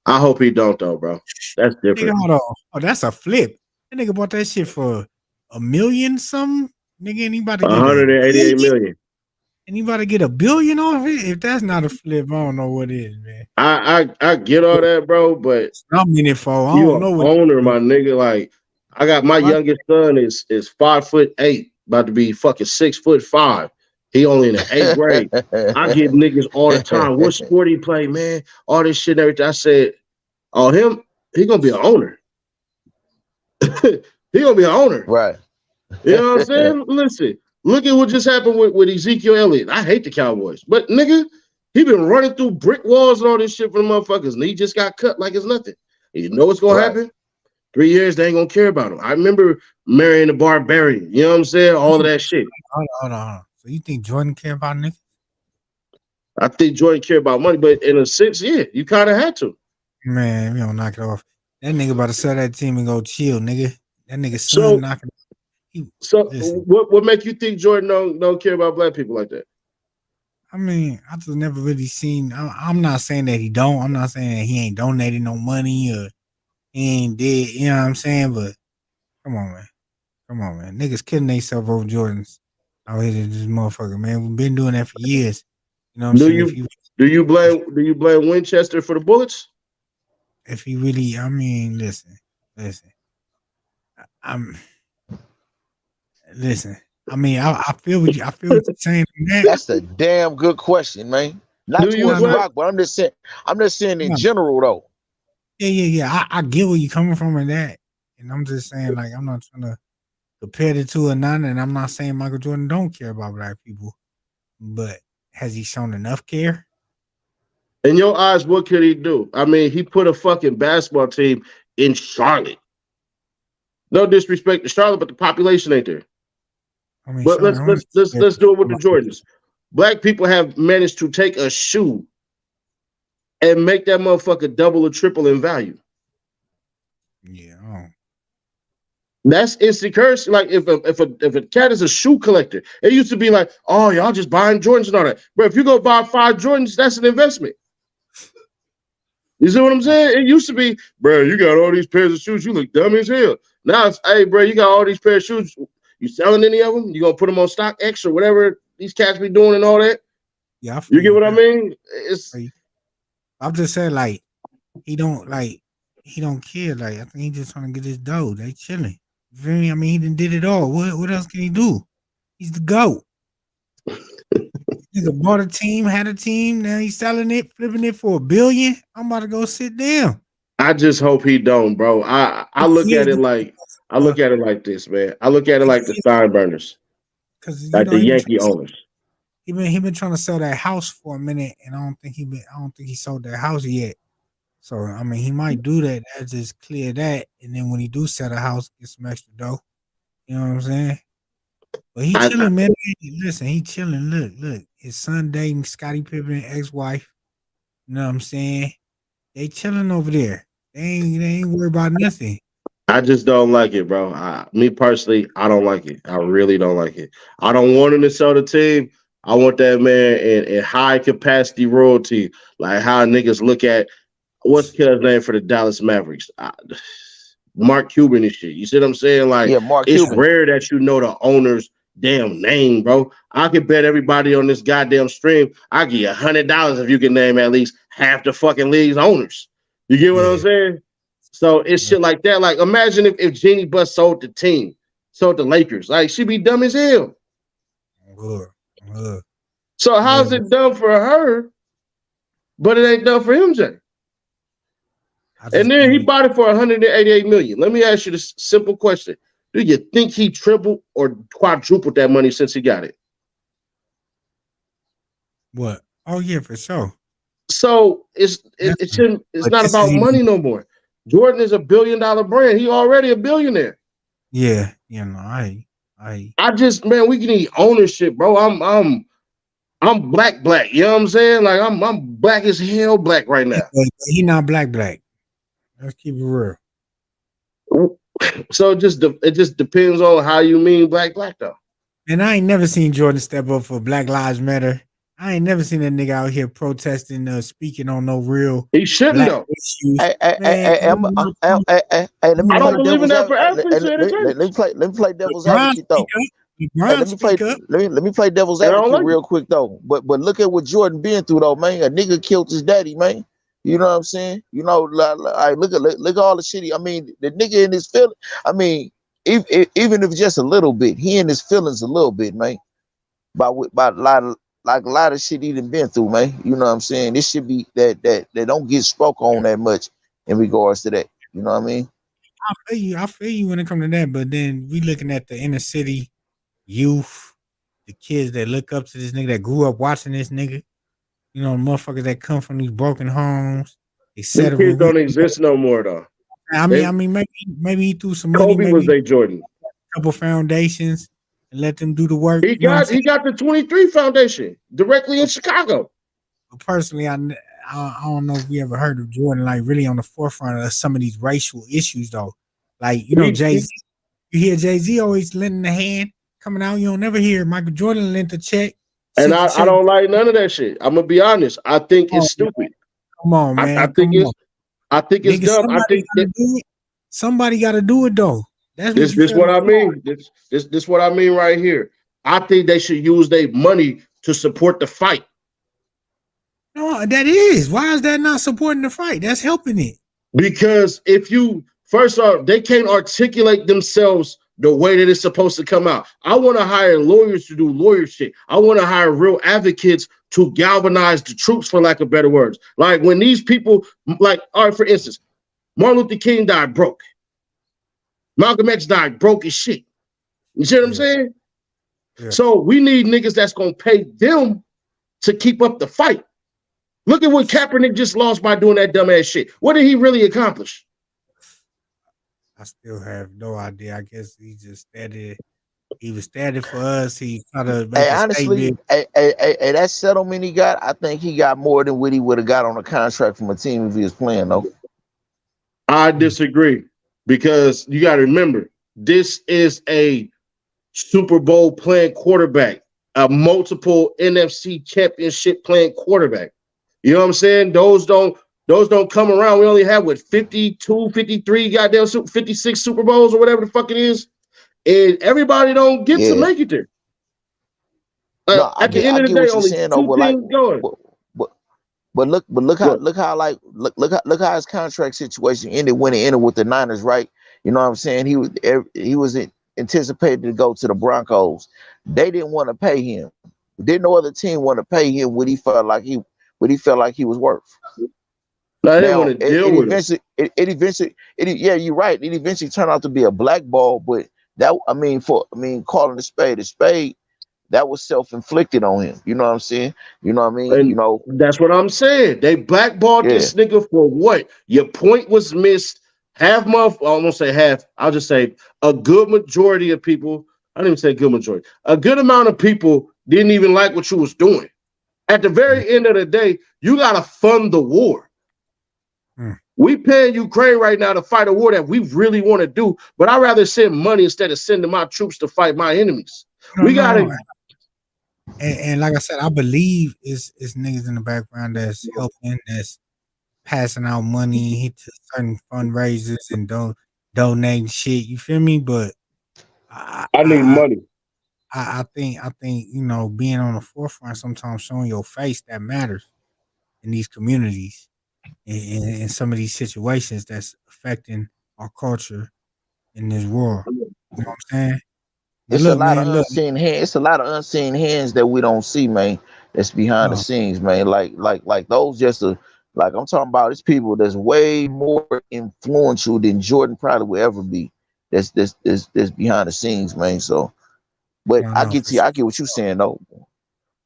I hope he don't, though, bro. That's different. Nigga, hold on. Oh, that's a flip. That nigga bought that shit for $1 million something. Nigga, anybody get 188 million. Anybody get $1 billion off it? If that's not a flip, I don't know what is, man. I get all that, bro, but I'm in it for. I don't know what owner, my nigga. Like, I got my youngest son is 5'8", about to be fucking 6'5". He only in the 8th grade. I get niggas all the time. What sport he play, man? All this shit and everything. I said, Oh, he gonna be an owner. He gonna be an owner. Right. You know what I'm saying? Listen, look at what just happened with Ezekiel Elliott. I hate the Cowboys, but nigga, he been running through brick walls and all this shit for the motherfuckers, and he just got cut like it's nothing. And you know what's gonna happen? 3 years, they ain't gonna care about him. I remember marrying the Barbarian. You know what I'm saying? All of that shit. Hold on. So you think Jordan care about niggas? I think Jordan care about money, but in a sense, yeah, you kind of had to. Man, we don't knock it off. That nigga about to sell that team and go chill, nigga. That nigga son knocking. What make you think Jordan don't care about black people like that? I mean, I just never really seen. I'm not saying that he don't. I'm not saying that he ain't donating no money or he ain't dead. You know what I'm saying? But come on, man. Niggas killing themselves over Jordans out here. This motherfucker, man. We've been doing that for years. You know what I'm saying? Do you blame Winchester for the bullets? If he really, I mean, listen. Listen. I mean, I feel what you're saying. That's a damn good question, man. Not towards Rock, but I'm just saying in general though. Yeah. I get where you're coming from in that. And I'm just saying, like, I'm not trying to compare the two or none, and I'm not saying Michael Jordan don't care about black people, but has he shown enough care? In your eyes, what could he do? I mean, he put a fucking basketball team in Charlotte. No disrespect to Charlotte, but the population ain't there. I mean, but let's do it with the Jordans. Black people have managed to take a shoe and make that motherfucker double or triple in value. Yeah. That's instant currency. Like if a cat is a shoe collector, it used to be like, oh, y'all just buying Jordans and all that. But if you go buy 5 Jordans, that's an investment. You see what I'm saying? It used to be, bro, you got all these pairs of shoes, you look dumb as hell. Now it's, hey, bro, you got all these pairs of shoes. You selling any of them? You gonna put them on StockX or whatever these cats be doing and all that? Yeah, you get what I mean? I'm just saying, like, he don't care. Like, I think he just trying to get his dough. They chilling. You feel me? I mean, he done did it all. What else can he do? He's the GOAT. Nigga bought a team, had a team. Now he's selling it, flipping it for $1 billion. I'm about to go sit down. I just hope he don't, bro. I look at it like this, man. I look at it like the Steinburners, like the Yankee owners. He been trying to sell that house for a minute, and I don't think he sold that house yet. So I mean, he might do that. That just clear that, and then when he do sell the house, get some extra dough. You know what I'm saying? But he chilling, man. Listen, he chilling. Look. His son dating Scottie Pippen, ex-wife. You know what I'm saying? They chilling over there. They ain't worried about nothing. I just don't like it, bro. Me personally, I don't like it. I really don't like it. I don't want him to sell the team. I want that man in high capacity royalty, like how niggas look at what's his name for the Dallas Mavericks. Mark Cuban and shit. You see what I'm saying? Like, it's rare that you know the owner's damn name, bro. I could bet everybody on this goddamn stream, I'll give you $100 if you can name at least half the fucking league's owners. You get what I'm saying? So it's shit like that. Like, imagine if Jeannie Buss sold the team, sold the Lakers. Like, she'd be dumb as hell. So how's it done for her, but it ain't done for MJ? And then he bought it for $188 million. Let me ask you this simple question: do you think he tripled or quadrupled that money since he got it? What? Oh yeah, for sure. So it's not about money no more. Jordan is $1 billion brand. He already a billionaire. Yeah, you know, I just, man, we need ownership, bro. I'm black. You know what I'm saying? Like I'm black as hell black right now. He not black. Let's keep it real. So it just depends on how you mean black though. And I ain't never seen Jordan step up for Black Lives Matter. I ain't never seen that nigga out here protesting, speaking on no real. He shouldn't though. I don't believe in that for Africans. Let me play devil's advocate though. Let me play devil's advocate real quick though. But look at what Jordan been through though, man. A nigga killed his daddy, man. You know what I'm saying? You know, like look at all the shit. I mean, the nigga in his feelings. I mean, even if just a little bit, he in his feelings a little bit, man. By a lot of shit he done been through, man. You know what I'm saying? This should be that don't get spoke on that much in regards to that. You know what I mean? I feel you when it comes to that, but then we looking at the inner city youth, the kids that look up to this nigga that grew up watching this nigga. You know, motherfuckers that come from these broken homes, Them etc. kids don't exist no more though. I mean, maybe he threw some money, Kobe was maybe their Jordan. a couple foundations, and let them do the work. He You know what I'm saying? got the 23 Foundation directly in Chicago. But personally, I don't know if we ever heard of Jordan like really on the forefront of some of these racial issues though. Like you know, Jay-Z. You hear Jay-Z always lending a hand coming out. You don't never hear Michael Jordan lent a check. And I don't like none of that shit. I'm gonna be honest. I think it's stupid. Come on, man. I think it's dumb. I think somebody got to do it though. That's this what I mean. This what I mean right here. I think they should use their money to support the fight. No, that is. Why is that not supporting the fight? That's helping it. Because if you first off, they can't articulate themselves the way that it's supposed to come out. I want to hire lawyers to do lawyer shit. I want to hire real advocates to galvanize the troops, for lack of better words. Like when these people, like, all right, for instance, Martin Luther King died broke. Malcolm X died broke as shit. You see what I'm saying? Yeah. So we need niggas that's gonna pay them to keep up the fight. Look at what Kaepernick just lost by doing that dumbass shit. What did he really accomplish? I still have no idea. I guess he just started. He was standing for us. He tried to make honestly, that settlement he got, I think he got more than what he would have got on a contract from a team if he was playing, though. I disagree, because you got to remember, this is a Super Bowl playing quarterback, a multiple NFC championship playing quarterback. You know what I'm saying? Those don't come around. We only have 52, 53 goddamn 56 Super Bowls or whatever the fuck it is. And everybody don't get to make it there. No, at the end of the day, only two things going. But look how his contract situation ended when he ended with the Niners, right? You know what I'm saying? He was anticipated to go to the Broncos. They didn't want to pay him. Didn't no other team want to pay him what he felt like he was worth. No, I didn't want to deal with it. Yeah, you're right. It eventually turned out to be a blackball, but calling a spade, that was self-inflicted on him. You know what I'm saying? You know what I mean? And that's what I'm saying. They blackballed this nigga for what? Your point was missed. I won't say half. I'll just say a good majority of people. I didn't even say good majority. A good amount of people didn't even like what you was doing. At the very end of the day, you gotta fund the war. We paying Ukraine right now to fight a war that we really want to do, but I'd rather send money instead of sending my troops to fight my enemies. And like I said, I believe it's niggas in the background that's helping, that's passing out money to certain fundraisers and donating shit. You feel me? But I need money. I think being on the forefront, sometimes showing your face, that matters in these communities. In some of these situations that's affecting our culture in this world. You know what I'm saying? It's a lot of unseen hands. It's a lot of unseen hands that we don't see, man. That's behind the scenes, man. Like those like I'm talking about, it's people that's way more influential than Jordan probably will ever be. That's behind the scenes, man. So, but I get what you're saying though.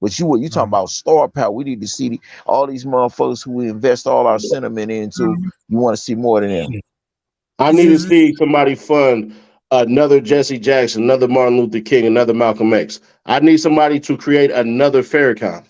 But you talking about star power. We need to see all these motherfuckers who we invest all our sentiment into. You want to see more than them. I need to see somebody fund another Jesse Jackson, another Martin Luther King, another Malcolm X. I need somebody to create another Farrakhan.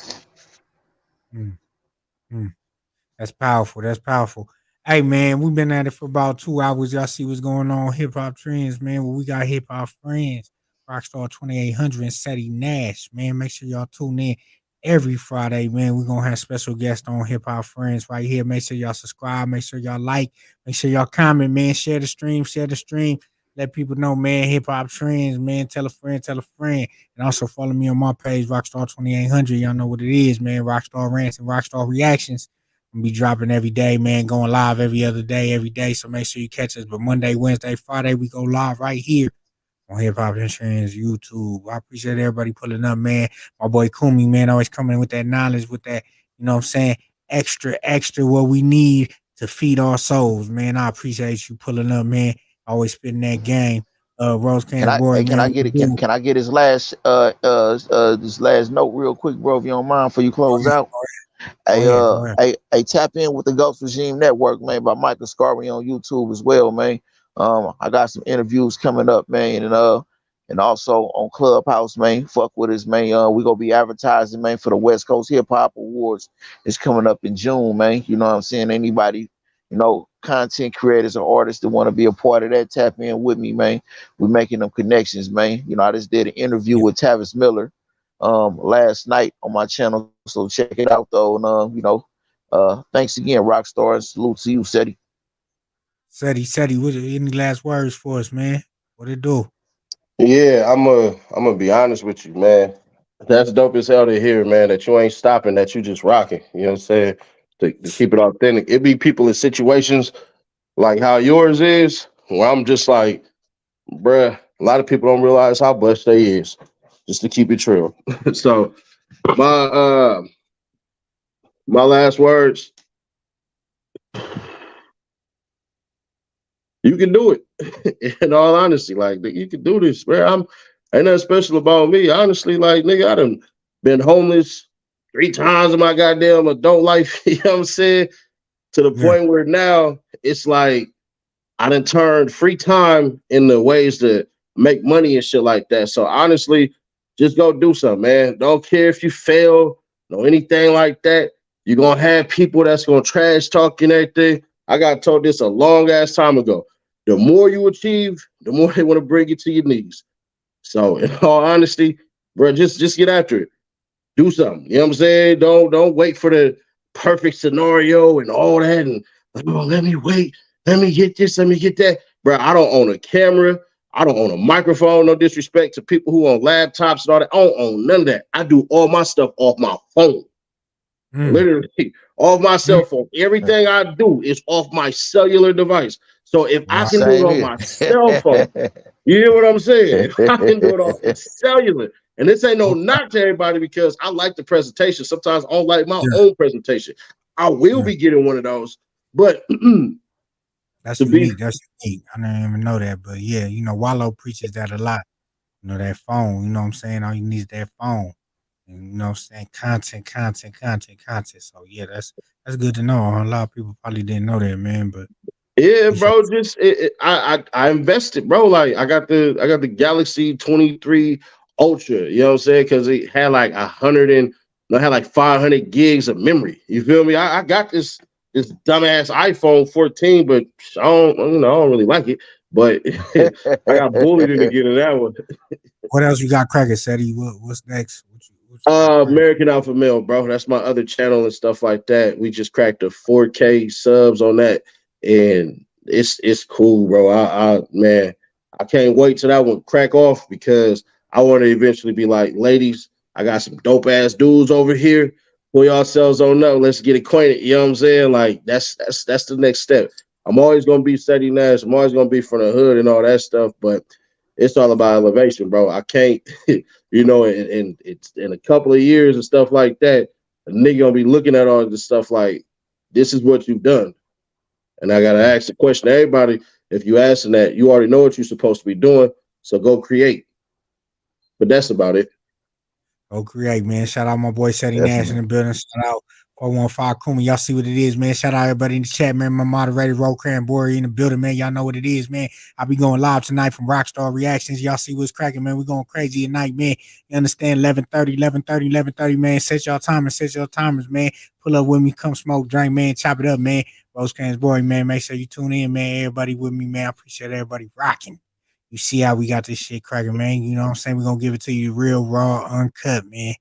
That's powerful. That's powerful. Hey, man, we've been at it for about 2 hours. Y'all see what's going on. Hip Hop Trends, man. Well, we got hip hop friends. ROCSTAR2800 and CEDDY NASH, man. Make sure y'all tune in every Friday, man. We're going to have special guests on Hip Hop Friends right here. Make sure y'all subscribe. Make sure y'all like. Make sure y'all comment, man. Share the stream. Let people know, man. Hip Hop Trends, man. Tell a friend. And also follow me on my page, ROCSTAR2800. Y'all know what it is, man. Rockstar Rants and Rockstar Reactions. I'm be dropping every day, man. Going live every day. So make sure you catch us. But Monday, Wednesday, Friday, we go live right here on Hip Hop Trends YouTube. I appreciate everybody pulling up, man. My boy Kumi, man, always coming with that knowledge, with that, you know what I'm saying, extra what we need to feed our souls, man. I appreciate you pulling up, man. Always spitting that game. Rose Cans boy, Can man. I get it? Can I get his last this last note real quick, bro, if you don't mind, before you close out? Go ahead. Hey, tap in with the Ghost Regime Network, man, by Michael Scarby on YouTube as well, man. I got some interviews coming up, man, and also on Clubhouse, man. Fuck with us, man. We gonna be advertising, man, for the West Coast Hip Hop Awards. It's coming up in June, man. You know what I'm saying? Anybody, content creators or artists that want to be a part of that, tap in with me, man. We're making them connections, man. I just did an interview with Tavis Miller last night on my channel, so check it out though. And thanks again, Rockstar, and salute to you, CEDDY. CEDDY, what any last words for us, man? What it do? Yeah, I'm gonna be honest with you, man. That's dope as hell to hear, man, that you ain't stopping, that you just rocking. You know what I'm saying? To keep it authentic. It be people in situations like how yours is, where I'm just like, bruh, a lot of people don't realize how blessed they is, just to keep it true. So my last words, you can do it. In all honesty, like, you can do this, man. Ain't nothing special about me. Honestly, like, nigga, I done been homeless 3 times in my goddamn adult life, you know what I'm saying? To the point where now it's like I done turned free time into ways to make money and shit like that. So honestly, just go do something, man. Don't care if you fail, no anything like that. You're gonna have people that's gonna trash talk and everything. I got told this a long ass time ago. The more you achieve, the more they want to bring you to your knees. So in all honesty, bro, just get after it. Do something. You know what I'm saying? Don't wait for the perfect scenario and all that. And let me wait. Let me get this. Let me get that. Bro, I don't own a camera. I don't own a microphone. No disrespect to people who own laptops and all that. I don't own none of that. I do all my stuff off my phone. Literally, off my cell phone. Everything I do is off my cellular device. So if I can do it on my cell phone, you hear what I'm saying? I can do it off the cellular. And this ain't no knock to everybody, because I like the presentation. Sometimes I don't like my own presentation. I will be getting one of those, but that's unique. That's unique. I didn't even know that, but yeah, Wallow preaches that a lot. That phone. You know what I'm saying? All you need is that phone. And you know what I'm saying? Content. So yeah, that's good to know. A lot of people probably didn't know that, man. But yeah, bro, I invested, bro. Like I got the Galaxy 23 Ultra, you know what I'm saying? Because it had like 500 gigs of memory. You feel me? I got this dumbass iPhone 14, but I don't really like it. But I got bullied into getting that one. What else you got cracking, CEDDY? What's next? American Alpha Male, bro. That's my other channel and stuff like that. We just cracked a 4K subs on that, and it's cool, bro. Man, I can't wait till that one crack off, because I want to eventually be like, ladies, I got some dope ass dudes over here. Pull yourselves on up. Let's get acquainted. You know what I'm saying? Like that's the next step. I'm always gonna be CEDDY NASH. I'm always gonna be from the hood and all that stuff, but it's all about elevation, bro. I can't, and it's in a couple of years and stuff like that, a nigga gonna be looking at all this stuff like, this is what you've done. And I gotta ask the question to everybody, if you asking that, you already know what you're supposed to be doing, so go create. But that's about it. Go create, man. Shout out my boy CEDDY NASH in the building. Shout out 415 Kuma. Y'all see what it is, man. Shout out everybody in the chat, man. My moderator, ROCSTAR2800 in the building, man. Y'all know what it is, man. I'll be going live tonight from Rockstar Reactions. Y'all see what's cracking, man. We're going crazy tonight, man. You understand? 11:30, man. Set y'all timers, man. Pull up with me. Come smoke, drink, man. Chop it up, man. Rose boy, man. Make sure you tune in, man. Everybody with me, man. I appreciate everybody rocking. You see how we got this shit cracking, man. You know what I'm saying? We're going to give it to you real, raw, uncut, man.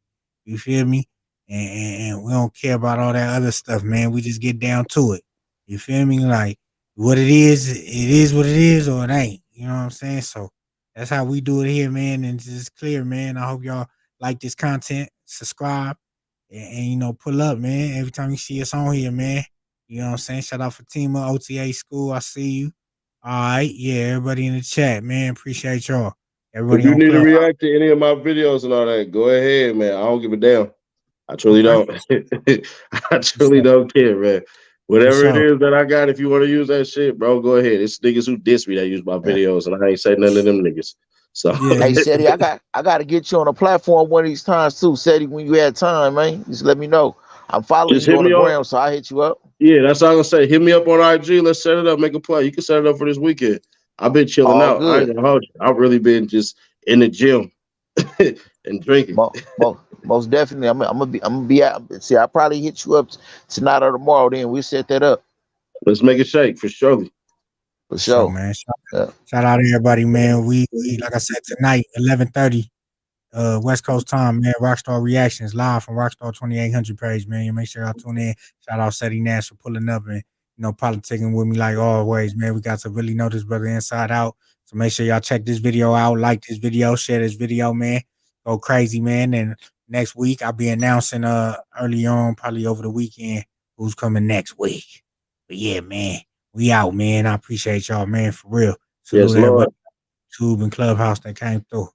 You feel me? And we don't care about all that other stuff, man. We just get down to it. You feel me? Like, what it is what it is, or it ain't. You know what I'm saying? So that's how we do it here, man. And it's just clear, man. I hope y'all like this content. Subscribe and pull up, man. Every time you see us on here, man. You know what I'm saying? Shout out Fatima, OTA School. I see you. All right, yeah, everybody in the chat, man. Appreciate y'all. Everybody if you need to Clubhouse. react to any of my videos and all that, go ahead, man. I don't give a damn. I truly don't. I truly don't care, man. Whatever it sure. is that I got, if you want to use that shit, bro, go ahead. It's niggas who diss me that use my videos, and I ain't say none of them niggas. So Yeah. Hey, Ceddy, I got to get you on a platform one of these times too, Ceddy. When you had time, man, just let me know. I'm following just you hit on the me on. ground, so I hit you up. Yeah, that's all I'm gonna say. Hit me up on IG. Let's set it up. Make a play. You can set it up for this weekend. I've been chilling All out. I ain't good. gonna hold you. I've really been just in the gym and drinking. Most definitely. I'm gonna be out. See, I'll probably hit you up tonight or tomorrow. Then we'll set that up Let's make it shake for surely. for Sure, sure. man. Yeah. Shout out to everybody, man. We like I said tonight, 11:30, West Coast time, man. Rockstar Reactions live from ROCSTAR2800 page, man. You make sure y'all tune in. Shout out CEDDY NASH for pulling up and politicking with me like always, man. We got to really know this brother inside out. So make sure y'all check this video out, like this video, share this video, man. Go crazy, man. And next week I'll be announcing early on, probably over the weekend, who's coming next week. But yeah, man. We out, man. I appreciate y'all, man, for real. Yes, Salute Lord. everybody, YouTube and Clubhouse that came through.